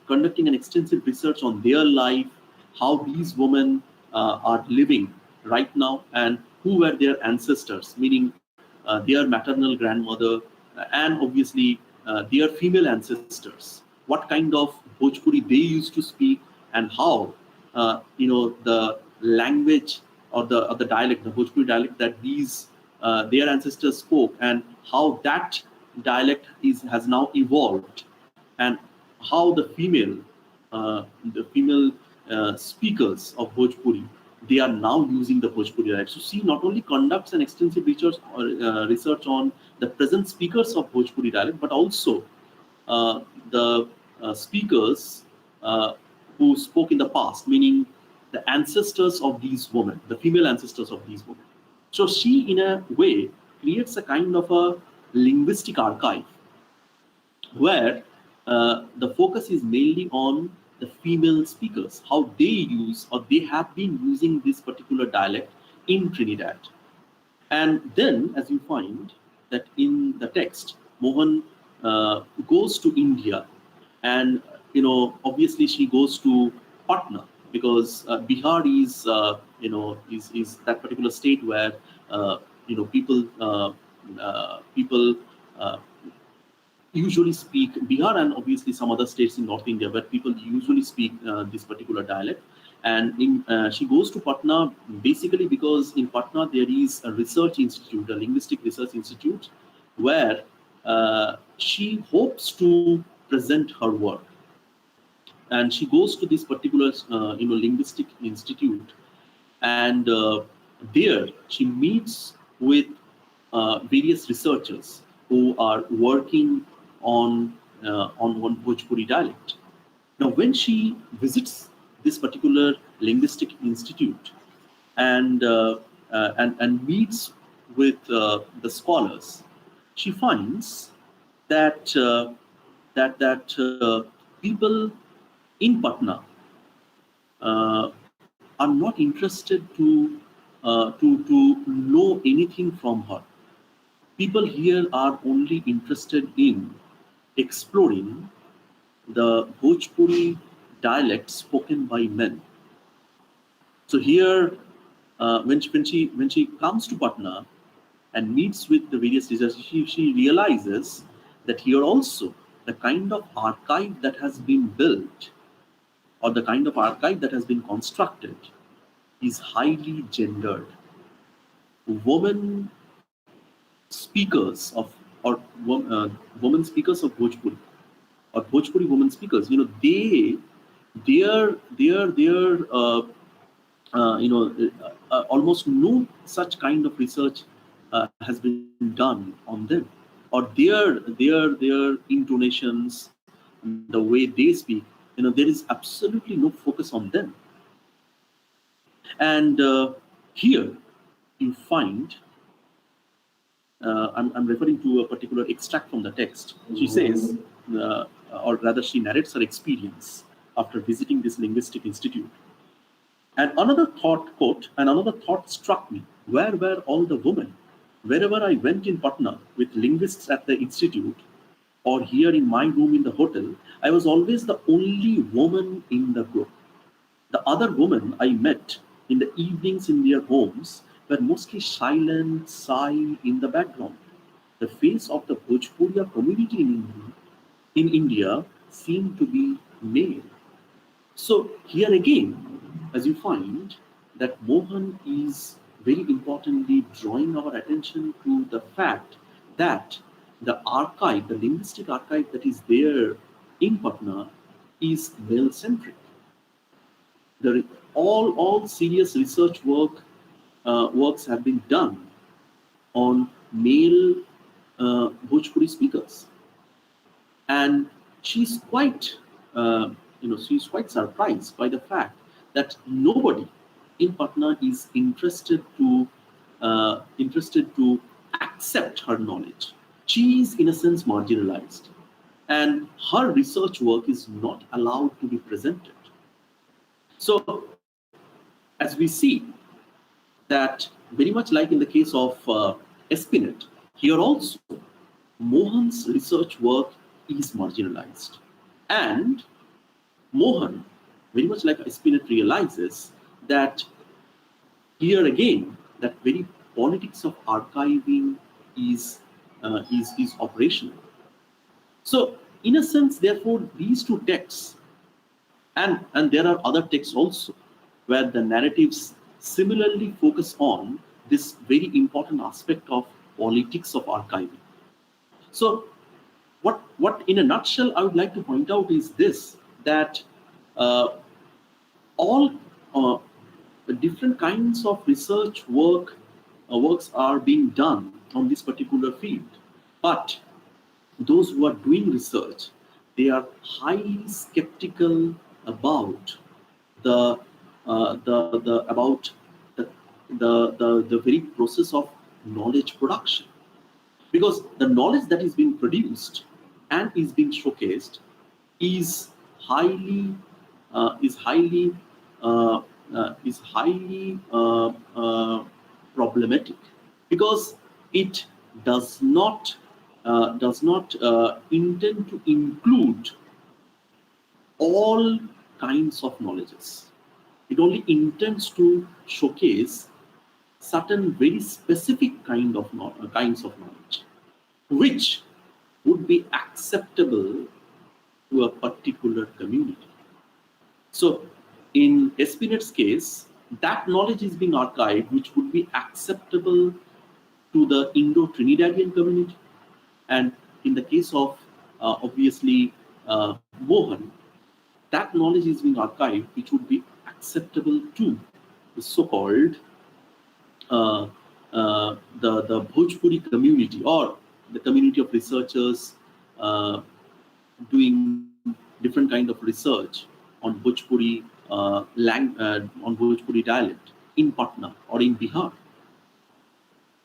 conducting an extensive research on their life, how these women are living right now, and who were their ancestors, meaning their maternal grandmother, and obviously their female ancestors, what kind of Bhojpuri they used to speak, and how the language or the dialect, the Bhojpuri dialect that these their ancestors spoke, and how that dialect has now evolved, and how the female speakers of Bhojpuri, they are now using the Bhojpuri dialect. So she not only conducts an extensive research on the present speakers of Bhojpuri dialect, but also the speakers who spoke in the past, meaning the ancestors of these women, the female ancestors of these women. So she, in a way, creates a kind of a linguistic archive where the focus is mainly on the female speakers, how they use or they have been using this particular dialect in Trinidad. And then, as you find that in the text, Mohan goes to India, and obviously she goes to Patna, because Bihar is that particular state where people uh, usually speak Bihar, and obviously some other states in North India where people usually speak this particular dialect. And she goes to Patna basically because in Patna there is a research institute, a linguistic research institute, where she hopes to present her work. and she goes to this particular linguistic institute, and there she meets with various researchers who are working on one Bhojpuri dialect. Now, when she visits this particular linguistic institute and and meets with the scholars, she finds that people in Patna are not interested to know anything from her. People here are only interested in exploring the Bhojpuri dialect spoken by men. So here, when she comes to Patna and meets with the various teachers, she realizes that here also the kind of archive that has been built or the kind of archive that has been constructed is highly gendered. Women speakers of women speakers of Bhojpuri or Bhojpuri women speakers, their almost no such kind of research has been done on them, or their intonations, the way they speak, there is absolutely no focus on them. And here you find, I'm referring to a particular extract from the text. She says, or rather, she narrates her experience after visiting this linguistic institute. And another thought, quote, and another thought struck me. Where were all the women? Wherever I went in Patna with linguists at the institute or here in my room in the hotel, I was always the only woman in the group. The other women I met in the evenings in their homes were mostly silent, sigh in the background. The face of the Bhojpuria community in India seemed to be male. So here again, as you find that Mohan is very importantly drawing our attention to the fact that the archive, the linguistic archive that is there in Patna is male-centric. All serious research works have been done on male Bhojpuri speakers, and she's quite she's quite surprised by the fact that nobody in Patna is interested to accept her knowledge. She is in a sense marginalized, and her research work is not allowed to be presented. So, as we see that very much like in the case of Espinet, here also Mohan's research work is marginalized. And Mohan, very much like Espinet, realizes that here again, that very politics of archiving is operational. So, in a sense, therefore, these two texts, and there are other texts also, where the narratives similarly focus on this very important aspect of politics of archiving. So, what in a nutshell I would like to point out is this, that uh, all different kinds of research works are being done on this particular field, but those who are doing research, they are highly skeptical about the about the very process of knowledge production, because the knowledge that is being produced and is being showcased is highly is highly problematic, because it does not intend to include all kinds of knowledges. It only intends to showcase certain very specific kinds of knowledge, which would be acceptable to a particular community. So, in Espinet's case, that knowledge is being archived, which would be acceptable to the Indo-Trinidadian community. And in the case of obviously Mohan, that knowledge is being archived, which would be acceptable to the so-called the Bhojpuri community, or the community of researchers doing different kind of research on Bhojpuri on Bhojpuri dialect in Patna or in Bihar.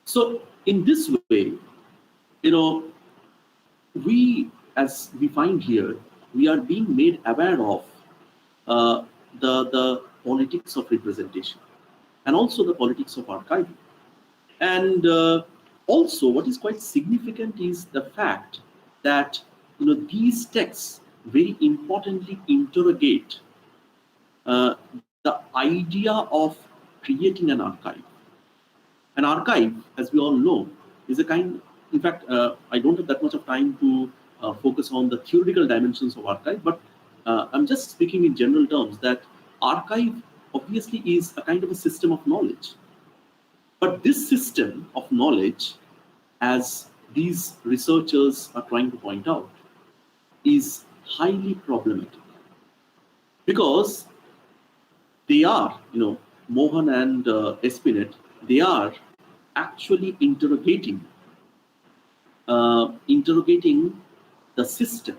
So in this way, you know, we, as we find here, we are being made aware of the politics of representation and also the politics of archiving. And also, what is quite significant is the fact that these texts very importantly interrogate the idea of creating an archive. An archive, as we all know, is a kind. In fact, I don't have that much of time to focus on the theoretical dimensions of archive, but I'm just speaking in general terms that archive obviously is a kind of a system of knowledge. But this system of knowledge, as these researchers are trying to point out, is highly problematic because they are, Mohan and Espinet, they are actually interrogating the system.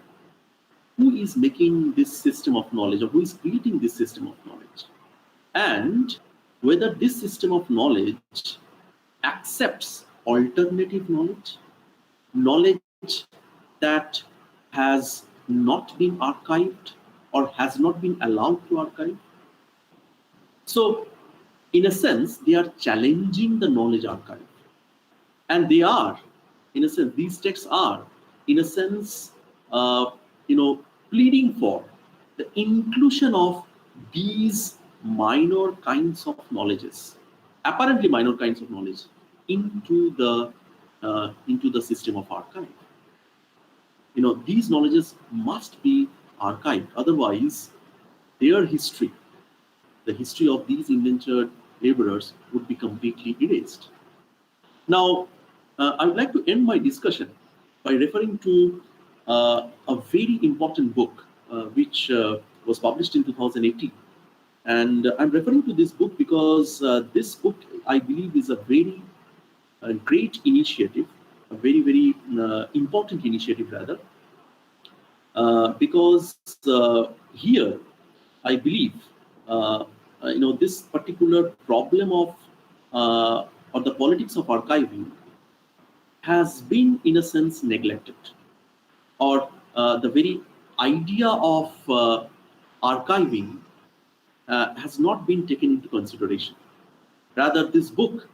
Who is making this system of knowledge, or who is creating this system of knowledge? And whether this system of knowledge accepts alternative knowledge, knowledge that has not been archived or has not been allowed to archive. So, in a sense, they are challenging the knowledge archive. And they are, in a sense, these texts are, in a sense, pleading for the inclusion of these minor kinds of knowledges, apparently minor kinds of knowledge, into the system of archive. These knowledges must be archived, otherwise their history, the history of these indentured laborers, would be completely erased. Now, I would like to end my discussion by referring to a very important book which was published in 2018. And I'm referring to this book because this book, I believe, is a very great initiative, a very, very important initiative rather, because here, I believe, this particular problem of or the politics of archiving has been, in a sense, neglected, or the very idea of archiving has not been taken into consideration. Rather, this book,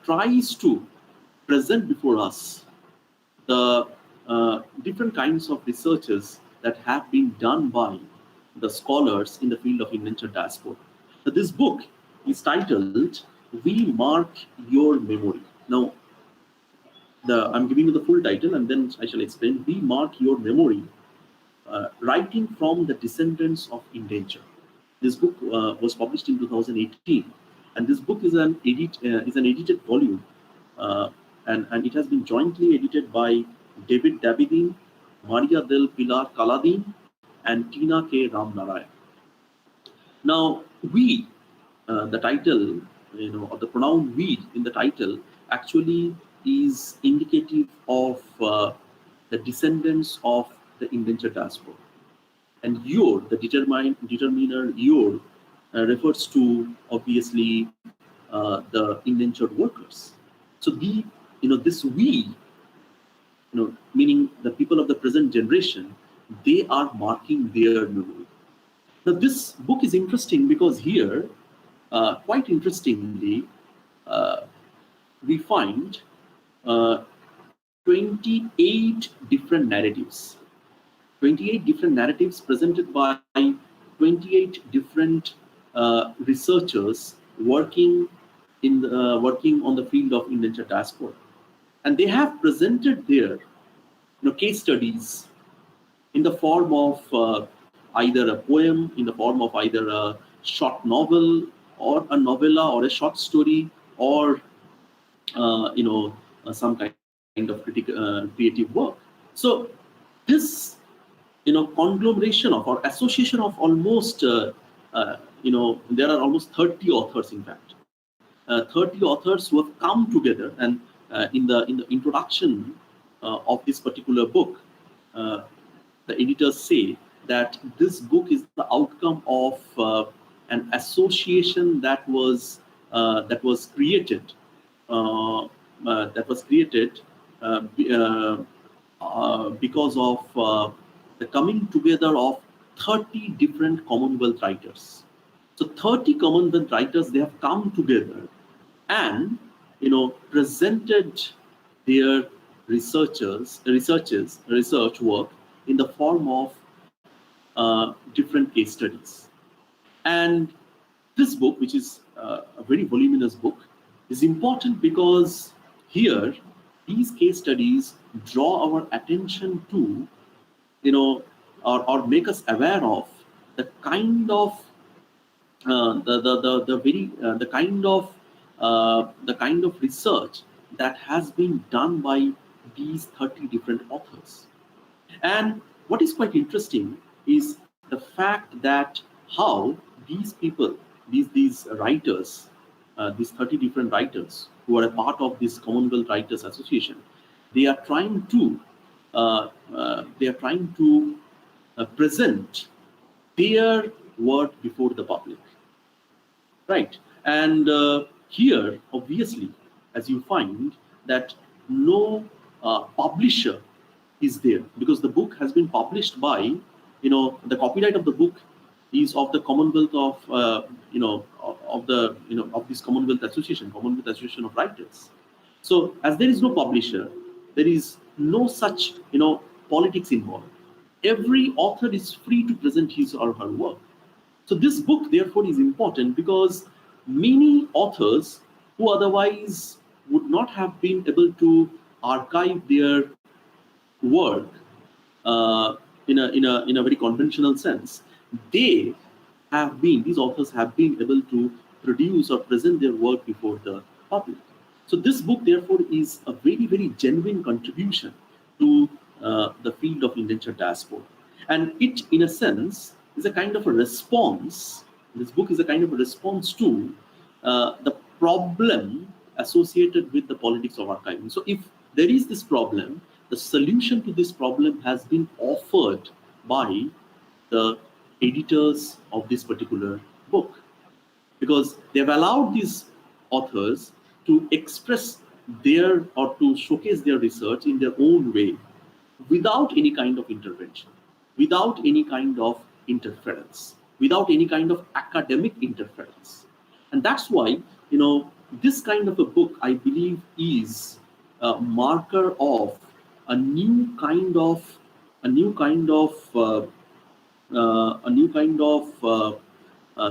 tries to present before us the different kinds of researches that have been done by the scholars in the field of indentured diaspora. So this book is titled "We Mark Your Memory." Now, I'm giving you the full title, and then I shall explain. "We Mark Your Memory: Writing from the Descendants of Indenture." This book was published in 2018, and this book is an edited volume, and it has been jointly edited by David Dabidin, Maria del Pilar Caladin, and Tina K. Ramnarayan. Now, we, the title, or the pronoun "we" in the title, actually is indicative of the descendants of the indentured diaspora. And "your," the determiner "your," refers to, obviously, the indentured workers. So this "we," meaning the people of the present generation, they are marking their memory. Now, this book is interesting because here, quite interestingly, we find 28 different narratives. 28 different narratives presented by 28 different researchers working working on the field of indentured diaspora, and they have presented their case studies in the form of either a poem, in the form of either a short novel, or a novella, or a short story, or some kind of creative work. So this conglomeration of or association of almost there are almost 30 authors, in fact 30 authors who have come together, and in the introduction of this particular book, uh, the editors say that this book is the outcome of an association that was created uh, because of the coming together of 30 different Commonwealth writers. So 30 Commonwealth writers, they have come together and presented their research work in the form of different case studies. And this book, which is a very voluminous book, is important because here these case studies draw our attention to, or make us aware of the kind of the very the kind of research that has been done by these 30 different authors. And what is quite interesting is the fact that how these people, these writers, these 30 different writers who are a part of this Commonwealth Writers Association, they are trying to present their work before the public, right? And here, obviously, as you find that no publisher is there, because the book has been published by, the copyright of the book is of the Commonwealth of, of the, of this Commonwealth Association of Writers. So as there is no publisher, there is no such, politics involved. Every author is free to present his or her work. So this book, therefore, is important because many authors who otherwise would not have been able to archive their work in a very conventional sense, they these authors have been able to produce or present their work before the public. So this book, therefore, is a very, very genuine contribution to the field of indentured diaspora. And it, in a sense, is a kind of a response. This book is a kind of a response to the problem associated with the politics of archiving. So if there is this problem, the solution to this problem has been offered by the editors of this particular book, because they've allowed these authors to express their or to showcase their research in their own way without any kind of intervention, without any kind of interference, without any kind of academic interference. And that's why, this kind of a book, I believe, is a marker of a new kind of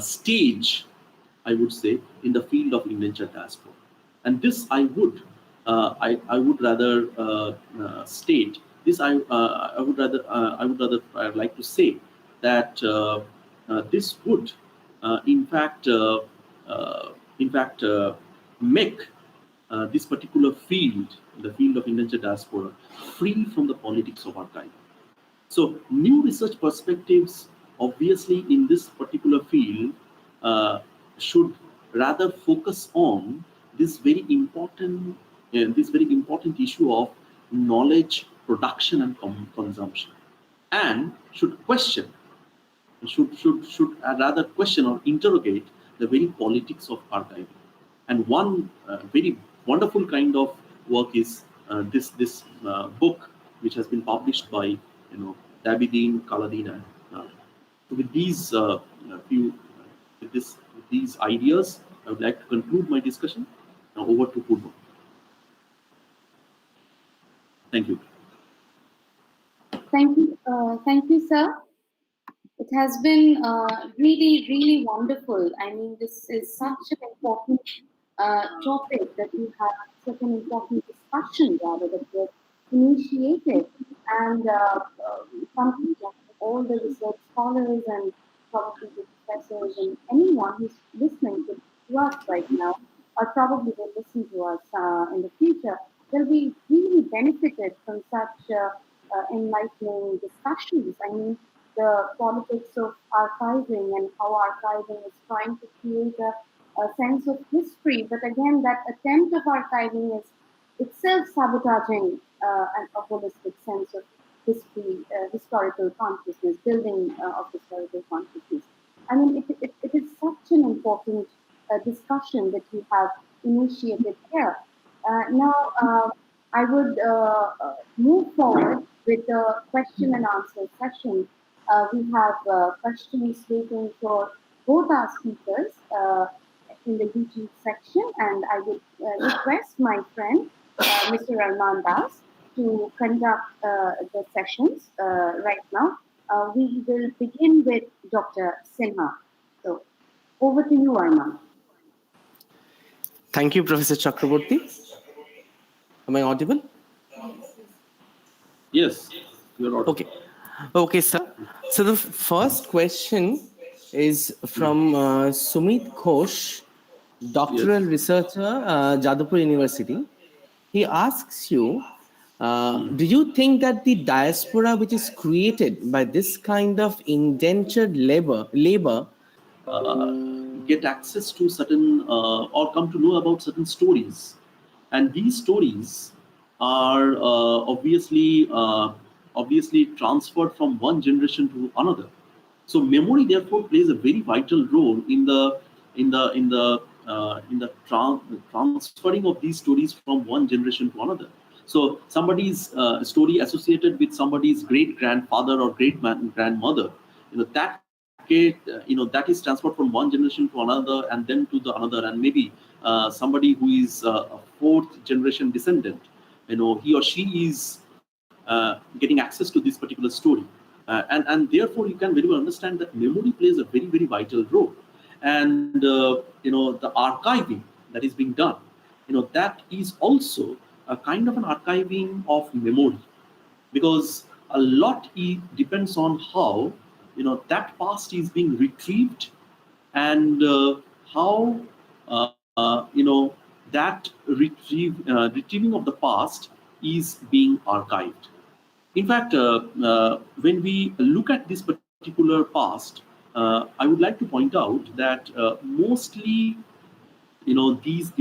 stage, I would say, in the field of indentured diaspora. And this I would rather state this. I would rather I'd like to say that this would, in fact, make this particular field, the field of indentured diaspora, free from the politics of archiving. So new research perspectives, obviously, in this particular field should rather focus on this very important issue of knowledge production and consumption, and should rather question or interrogate the very politics of archiving. And one very wonderful kind of work is this book, which has been published by Dabidine, Kaladin, and so with these with these ideas, I would like to conclude my discussion. Now over to Purva. Thank you. Thank you, sir. It has been really, really wonderful. I mean, this is such an important topic that we have, such an important discussion, rather, that was initiated. And something that all the research scholars and probably the professors and anyone who's listening to us right now, or probably will listen to us in the future, will be really benefited from such enlightening discussions. I mean, the politics of archiving and how archiving is trying to create a sense of history. But again, that attempt of archiving is itself sabotaging a holistic sense of history, historical consciousness, building of historical consciousness. I mean, it is such an important discussion that you have initiated here. Now, I would move forward with the question and answer session. We have questions waiting for both our speakers in the YouTube section, and I would request my friend, Mr. Arman Das, to conduct the sessions right now. We will begin with Dr. Sinha. So, over to you, Arman. Thank you, Professor Chakraborty. Am I audible? Yes, you're audible. Okay. Okay, sir. So the first question is from Sumit Ghosh, doctoral researcher, Jadavpur University. He asks you, do you think that the diaspora which is created by this kind of indentured labor get access to certain or come to know about certain stories, and these stories are obviously transferred from one generation to another. So memory therefore plays a very vital role in the transferring of these stories from one generation to another. So somebody's story associated with somebody's great grandfather or great grandmother, that is transferred from one generation to another, and then to the another, and maybe somebody who is a fourth generation descendant, he or she is getting access to this particular story, and therefore you can very well understand that memory plays a very, very vital role. And the archiving that is being done, that is also a kind of an archiving of memory, because a lot depends on how that past is being retrieved, and how that retrieving of the past is being archived. In fact, when we look at this particular past, I would like to point out that mostly, these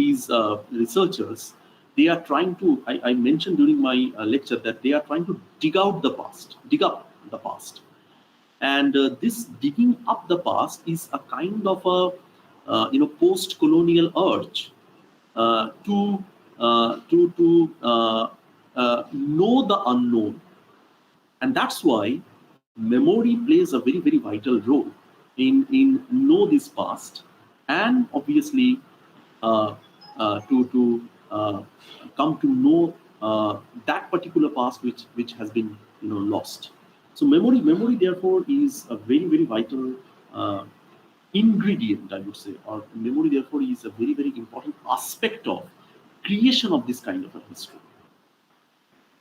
researchers, they are trying to. I mentioned during my lecture that they are trying to dig up the past, and this digging up the past is a kind of a post-colonial urge to know the unknown. And that's why memory plays a very, very vital role in know this past, and obviously to come to know that particular past which has been lost. So memory therefore is a very, very vital ingredient, I would say, or memory therefore is a very, very important aspect of creation of this kind of a history.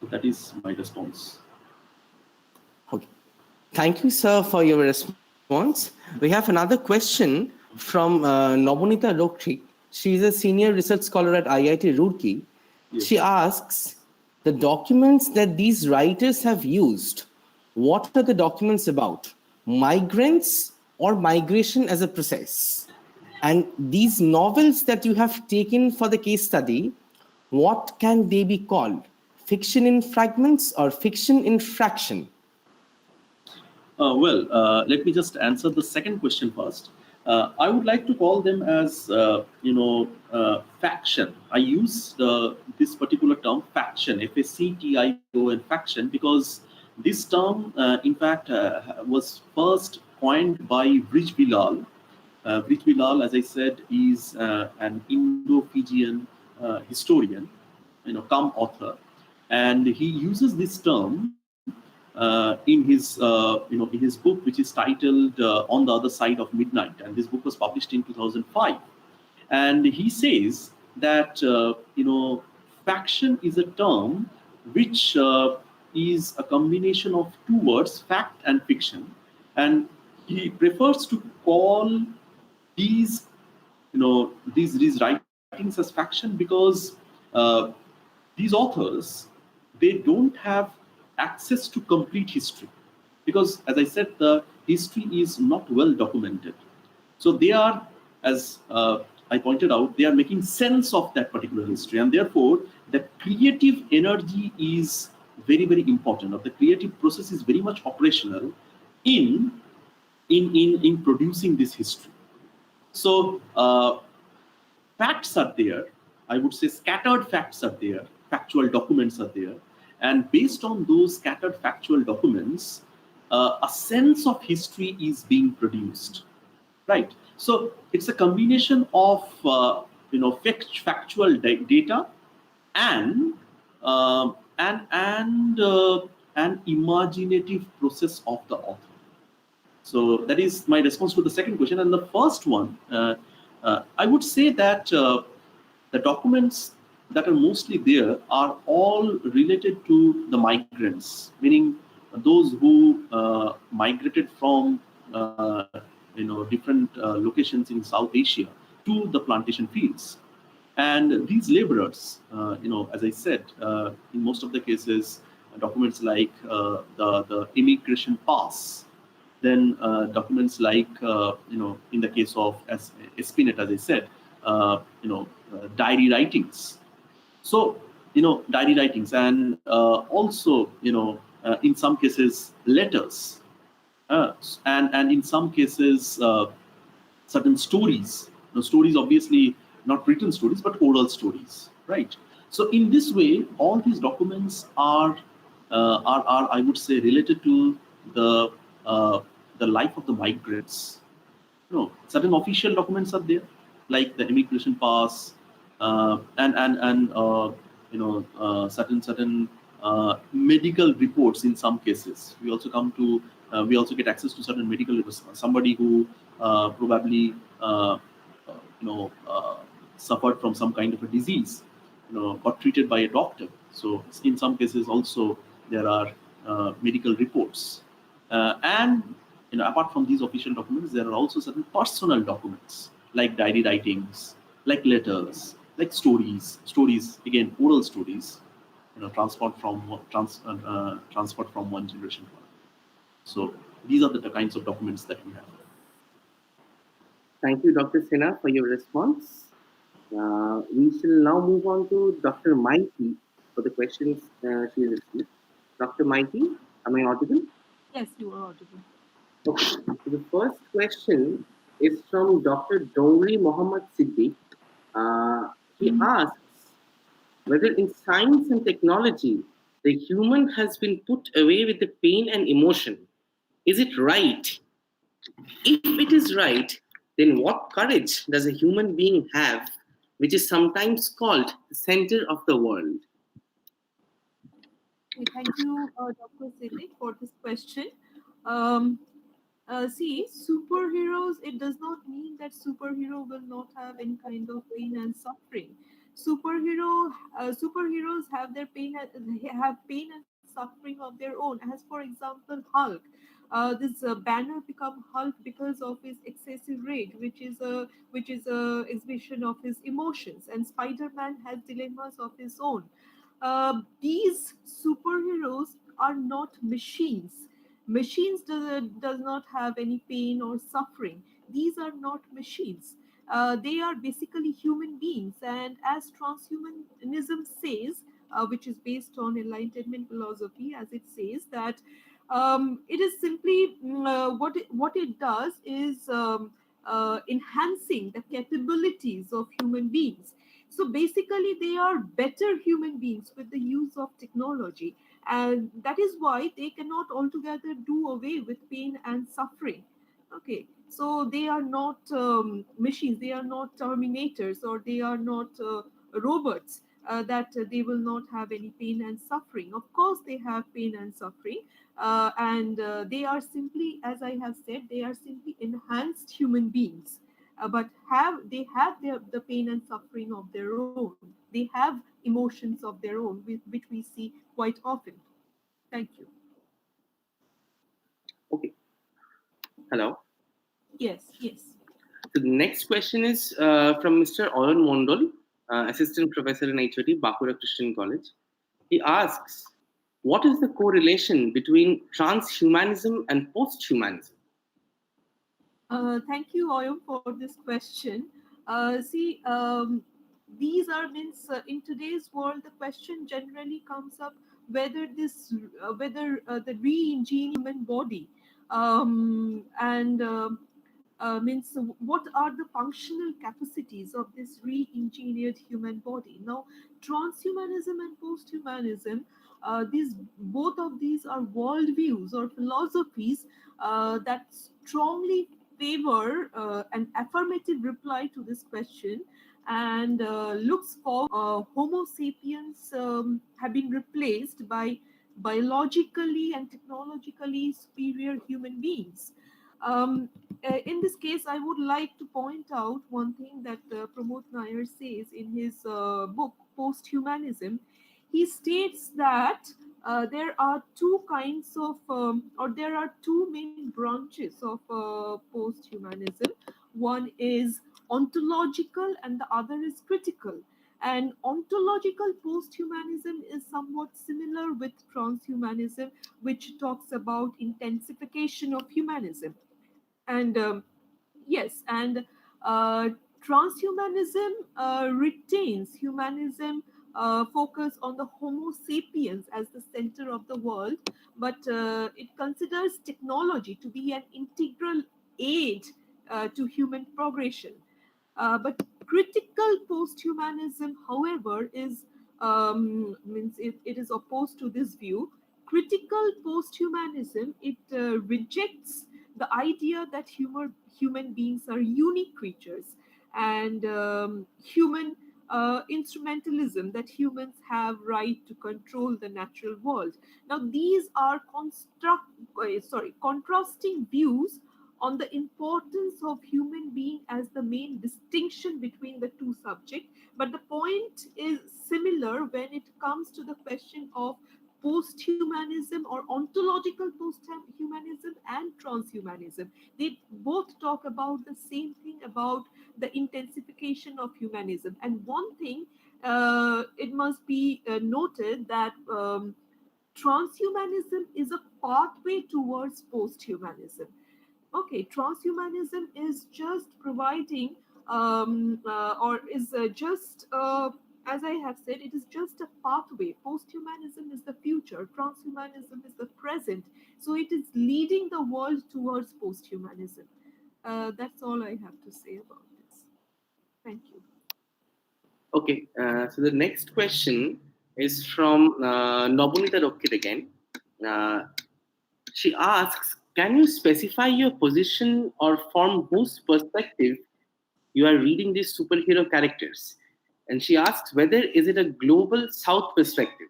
So that is my response. Okay. Thank you, sir, for your response. We have another question from Nobonita Rokthik. She is a senior research scholar at IIT Roorkee. Yes. She asks, the documents that these writers have used, what are the documents about? Migrants or migration as a process? And these novels that you have taken for the case study, what can they be called? Fiction in fragments or fiction in fraction? Let me just answer the second question first. I would like to call them as, faction. I use this particular term, faction, F-A-C-T-I-O-N, faction, because this term, in fact, was first coined by Brij Bilal. Brij Bilal, as I said, is an Indo-Fijian historian, come author, and he uses this term in his book, which is titled On the Other Side of Midnight, and this book was published in 2005. And he says that faction is a term which is a combination of two words, fact and fiction, and he prefers to call these these writings as faction because these authors, they don't have access to complete history, because as I said, the history is not well documented. So they are, as I pointed out, they are making sense of that particular history, and therefore the creative energy is very, very important, or the creative process is very much operational in producing this history. So facts are there, I would say scattered facts are there, factual documents are there, and based on those scattered factual documents, a sense of history is being produced, right? So it's a combination of factual data and an imaginative process of the author. So that is my response to the second question. And the first one, I would say that the documents that are mostly there are all related to the migrants, meaning those who migrated from different locations in South Asia to the plantation fields. And these laborers, as I said, in most of the cases, documents like the immigration pass, then documents like, in the case of Espinet, as I said, diary writings. So, diary writings, and also, in some cases, letters, and in some cases, certain stories. Stories, obviously, not written stories, but oral stories, right? So, in this way, all these documents are I would say, related to the life of the migrants. Certain official documents are there, like the immigration pass, and certain medical reports. In some cases, we also get access to certain medical reports. Somebody who probably suffered from some kind of a disease, got treated by a doctor. So in some cases also there are medical reports, and apart from these official documents, there are also certain personal documents like diary writings, like letters, like stories, again oral stories, transferred from one generation to another. So these are the kinds of documents that we have. Thank you, Dr. Sinha, for your response. We shall now move on to Dr. Maiti for the questions she has received. Dr. Maiti, am I audible? Yes, you are audible. Okay. So the first question is from Dr. Dongri Mohammad Siddiq. He asks whether in science and technology the human has been put away with the pain and emotion. Is it right? If it is right, then what courage does a human being have, which is sometimes called the center of the world? Okay, thank you, Dr. Siddiq, for this question. See, superheroes, it does not mean that superhero will not have any kind of pain and suffering. Superheroes have their pain, have pain and suffering of their own. As for example, Hulk. This Banner become Hulk because of his excessive rage, which is a exhibition of his emotions, and Spider-Man has dilemmas of his own. These superheroes are not machines. Machines does not have any pain or suffering. These are not machines. They are basically human beings, and as transhumanism says, which is based on enlightenment philosophy, as it says that it is simply what it does is enhancing the capabilities of human beings. So basically, they are better human beings with the use of technology. And that is why they cannot altogether do away with pain and suffering. Okay, so they are not machines, they are not terminators, or they are not robots. That they will not have any pain and suffering. Of course, they have pain and suffering, and they are simply, as I have said, they are simply enhanced human beings, but they have the pain and suffering of their own. They have emotions of their own, which we see quite often. Thank you. Okay. Hello. Yes, yes. So the next question is from Mr. Oren Mondol, Assistant Professor in HOD, Bakura Christian College. He asks, what is the correlation between transhumanism and posthumanism? Thank you, Oyum, for this question. See, these are means in today's world, the question generally comes up whether the re-engineered human body and means what are the functional capacities of this re-engineered human body. Now, transhumanism and posthumanism, these both of these are worldviews or philosophies that strongly favor an affirmative reply to this question and looks for Homo sapiens have been replaced by biologically and technologically superior human beings. Um, in this case, I would like to point out one thing that Pramod Nair says in his book Posthumanism. He states that there are two kinds of, or there are two main branches of posthumanism. One is ontological, and the other is critical. And ontological posthumanism is somewhat similar with transhumanism, which talks about intensification of humanism. And yes, and uh, transhumanism retains humanism focus on the Homo sapiens as the center of the world, but it considers technology to be an integral aid to human progression. But critical posthumanism, however, is means it is opposed to this view. Critical posthumanism, it rejects the idea that human beings are unique creatures and human instrumentalism, that humans have right to control the natural world. Now these are contrasting views on the importance of human being as the main distinction between the two subjects, but the point is similar when it comes to the question of posthumanism or ontological posthumanism and transhumanism. They both talk about the same thing, about the intensification of humanism. And one thing it must be noted that transhumanism is a pathway towards posthumanism. Okay, transhumanism is just providing or is just as I have said, it is just a pathway. Posthumanism is the future, transhumanism is the present, so it is leading the world towards posthumanism. That's all I have to say about this. Thank you. Okay, so the next question is from Nobunita Rokkit again. Uh, she asks, can you specify your position or from whose perspective you are reading these superhero characters? And she asks whether is it a global South perspective?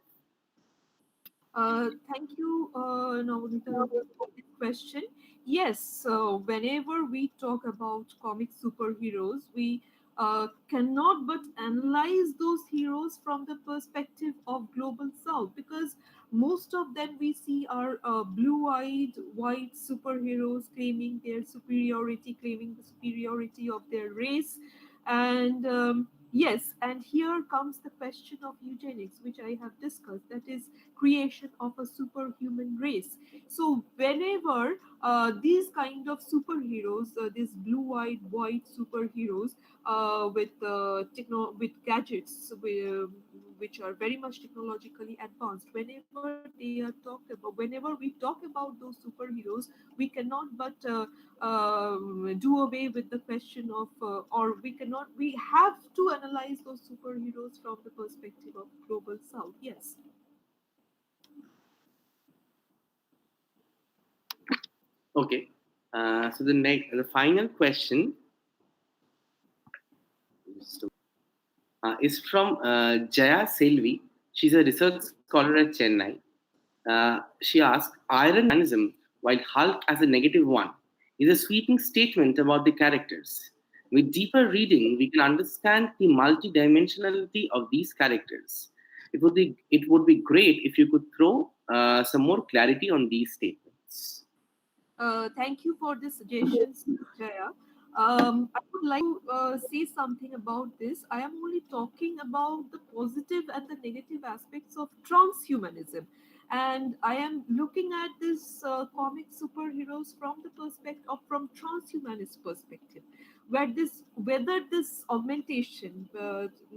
Thank you, Navnita, for this question. Yes, so whenever we talk about comic superheroes, we cannot but analyze those heroes from the perspective of Global South, because most of them we see are blue-eyed, white superheroes claiming their superiority, claiming the superiority of their race. And yes, and here comes the question of eugenics, which I have discussed, that is creation of a superhuman race. So whenever these kind of superheroes, these blue-eyed white superheroes with gadgets which are very much technologically advanced, whenever we talk about those superheroes, we cannot but do away with the question of we have to analyze those superheroes from the perspective of Global South. Yes. Okay, so the final question is from Jaya Selvi. She's a research scholar at Chennai. She asks, Iron Manism, while Hulk as a negative one, is a sweeping statement about the characters. With deeper reading, we can understand the multidimensionality of these characters. It would be great if you could throw some more clarity on these statements. Thank you for the suggestions, Jaya. I would like to say something about this. I am only talking about the positive and the negative aspects of transhumanism. And I am looking at this comic superheroes from the perspective of from transhumanist perspective, whether this augmentation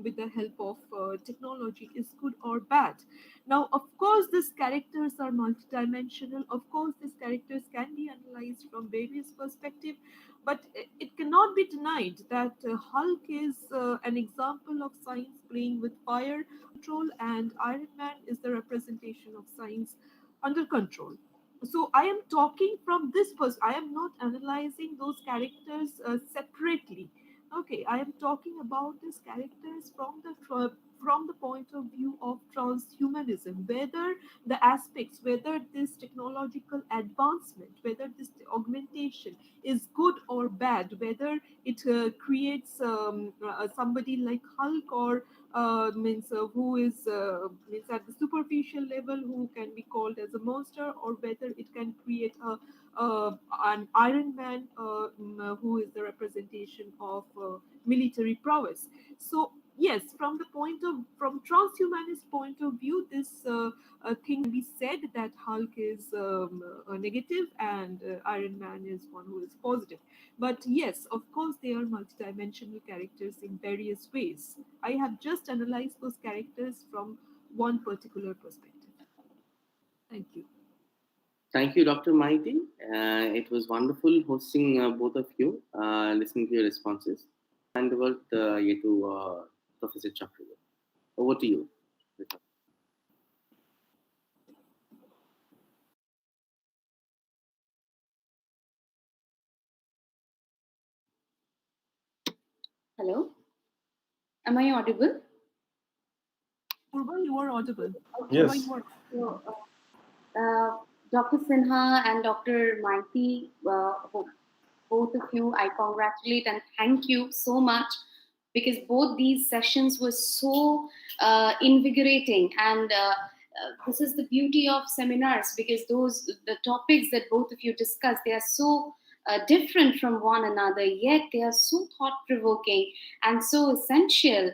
with the help of technology is good or bad. Now, of course, these characters are multidimensional. Of course, these characters can be analyzed from various perspectives, but it cannot be denied that Hulk is an example of science playing with fire control, and Iron Man is the representation of science under control. So I am talking from this person. I am not analyzing those characters separately. Okay, I am talking about these characters from the point of view of transhumanism, whether the aspects, whether this technological advancement, whether this augmentation is good or bad, whether it creates somebody like Hulk, or means who is means at the superficial level who can be called as a monster, or whether it can create an Iron Man who is the representation of military prowess. So yes, from transhumanist point of view, this thing can be said that Hulk is a negative and Iron Man is one who is positive. But yes, of course, they are multidimensional characters in various ways. I have just analyzed those characters from one particular perspective. Thank you. Thank you, Dr. Maiti. It was wonderful hosting both of you, listening to your responses. And the word to Professor Chakra. Over to you. Hello, am I audible? Purva, you are audible. Yes. Purva, you are. So, Dr. Sinha and Dr. Maiti, both of you, I congratulate and thank you so much, because both these sessions were so invigorating, and this is the beauty of seminars, because the topics that both of you discussed, they are so different from one another, yet they are so thought provoking and so essential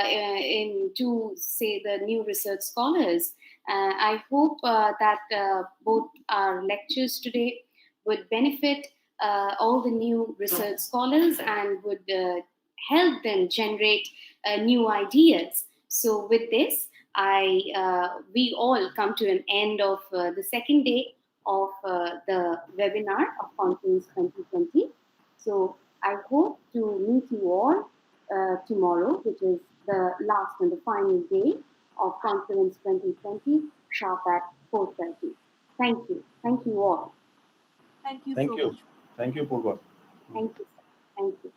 in to say the new research scholars. I hope that both our lectures today would benefit all the new research scholars and would help them generate new ideas. So, with this, we all come to an end of the second day of the webinar of Confluence 2020. So, I hope to meet you all tomorrow, which is the last and the final day of Confluence 2020, sharp at 4:30. Thank you. Thank you all. Thank you Thank so you. much. Thank you, Purva. Thank you, sir. Thank you.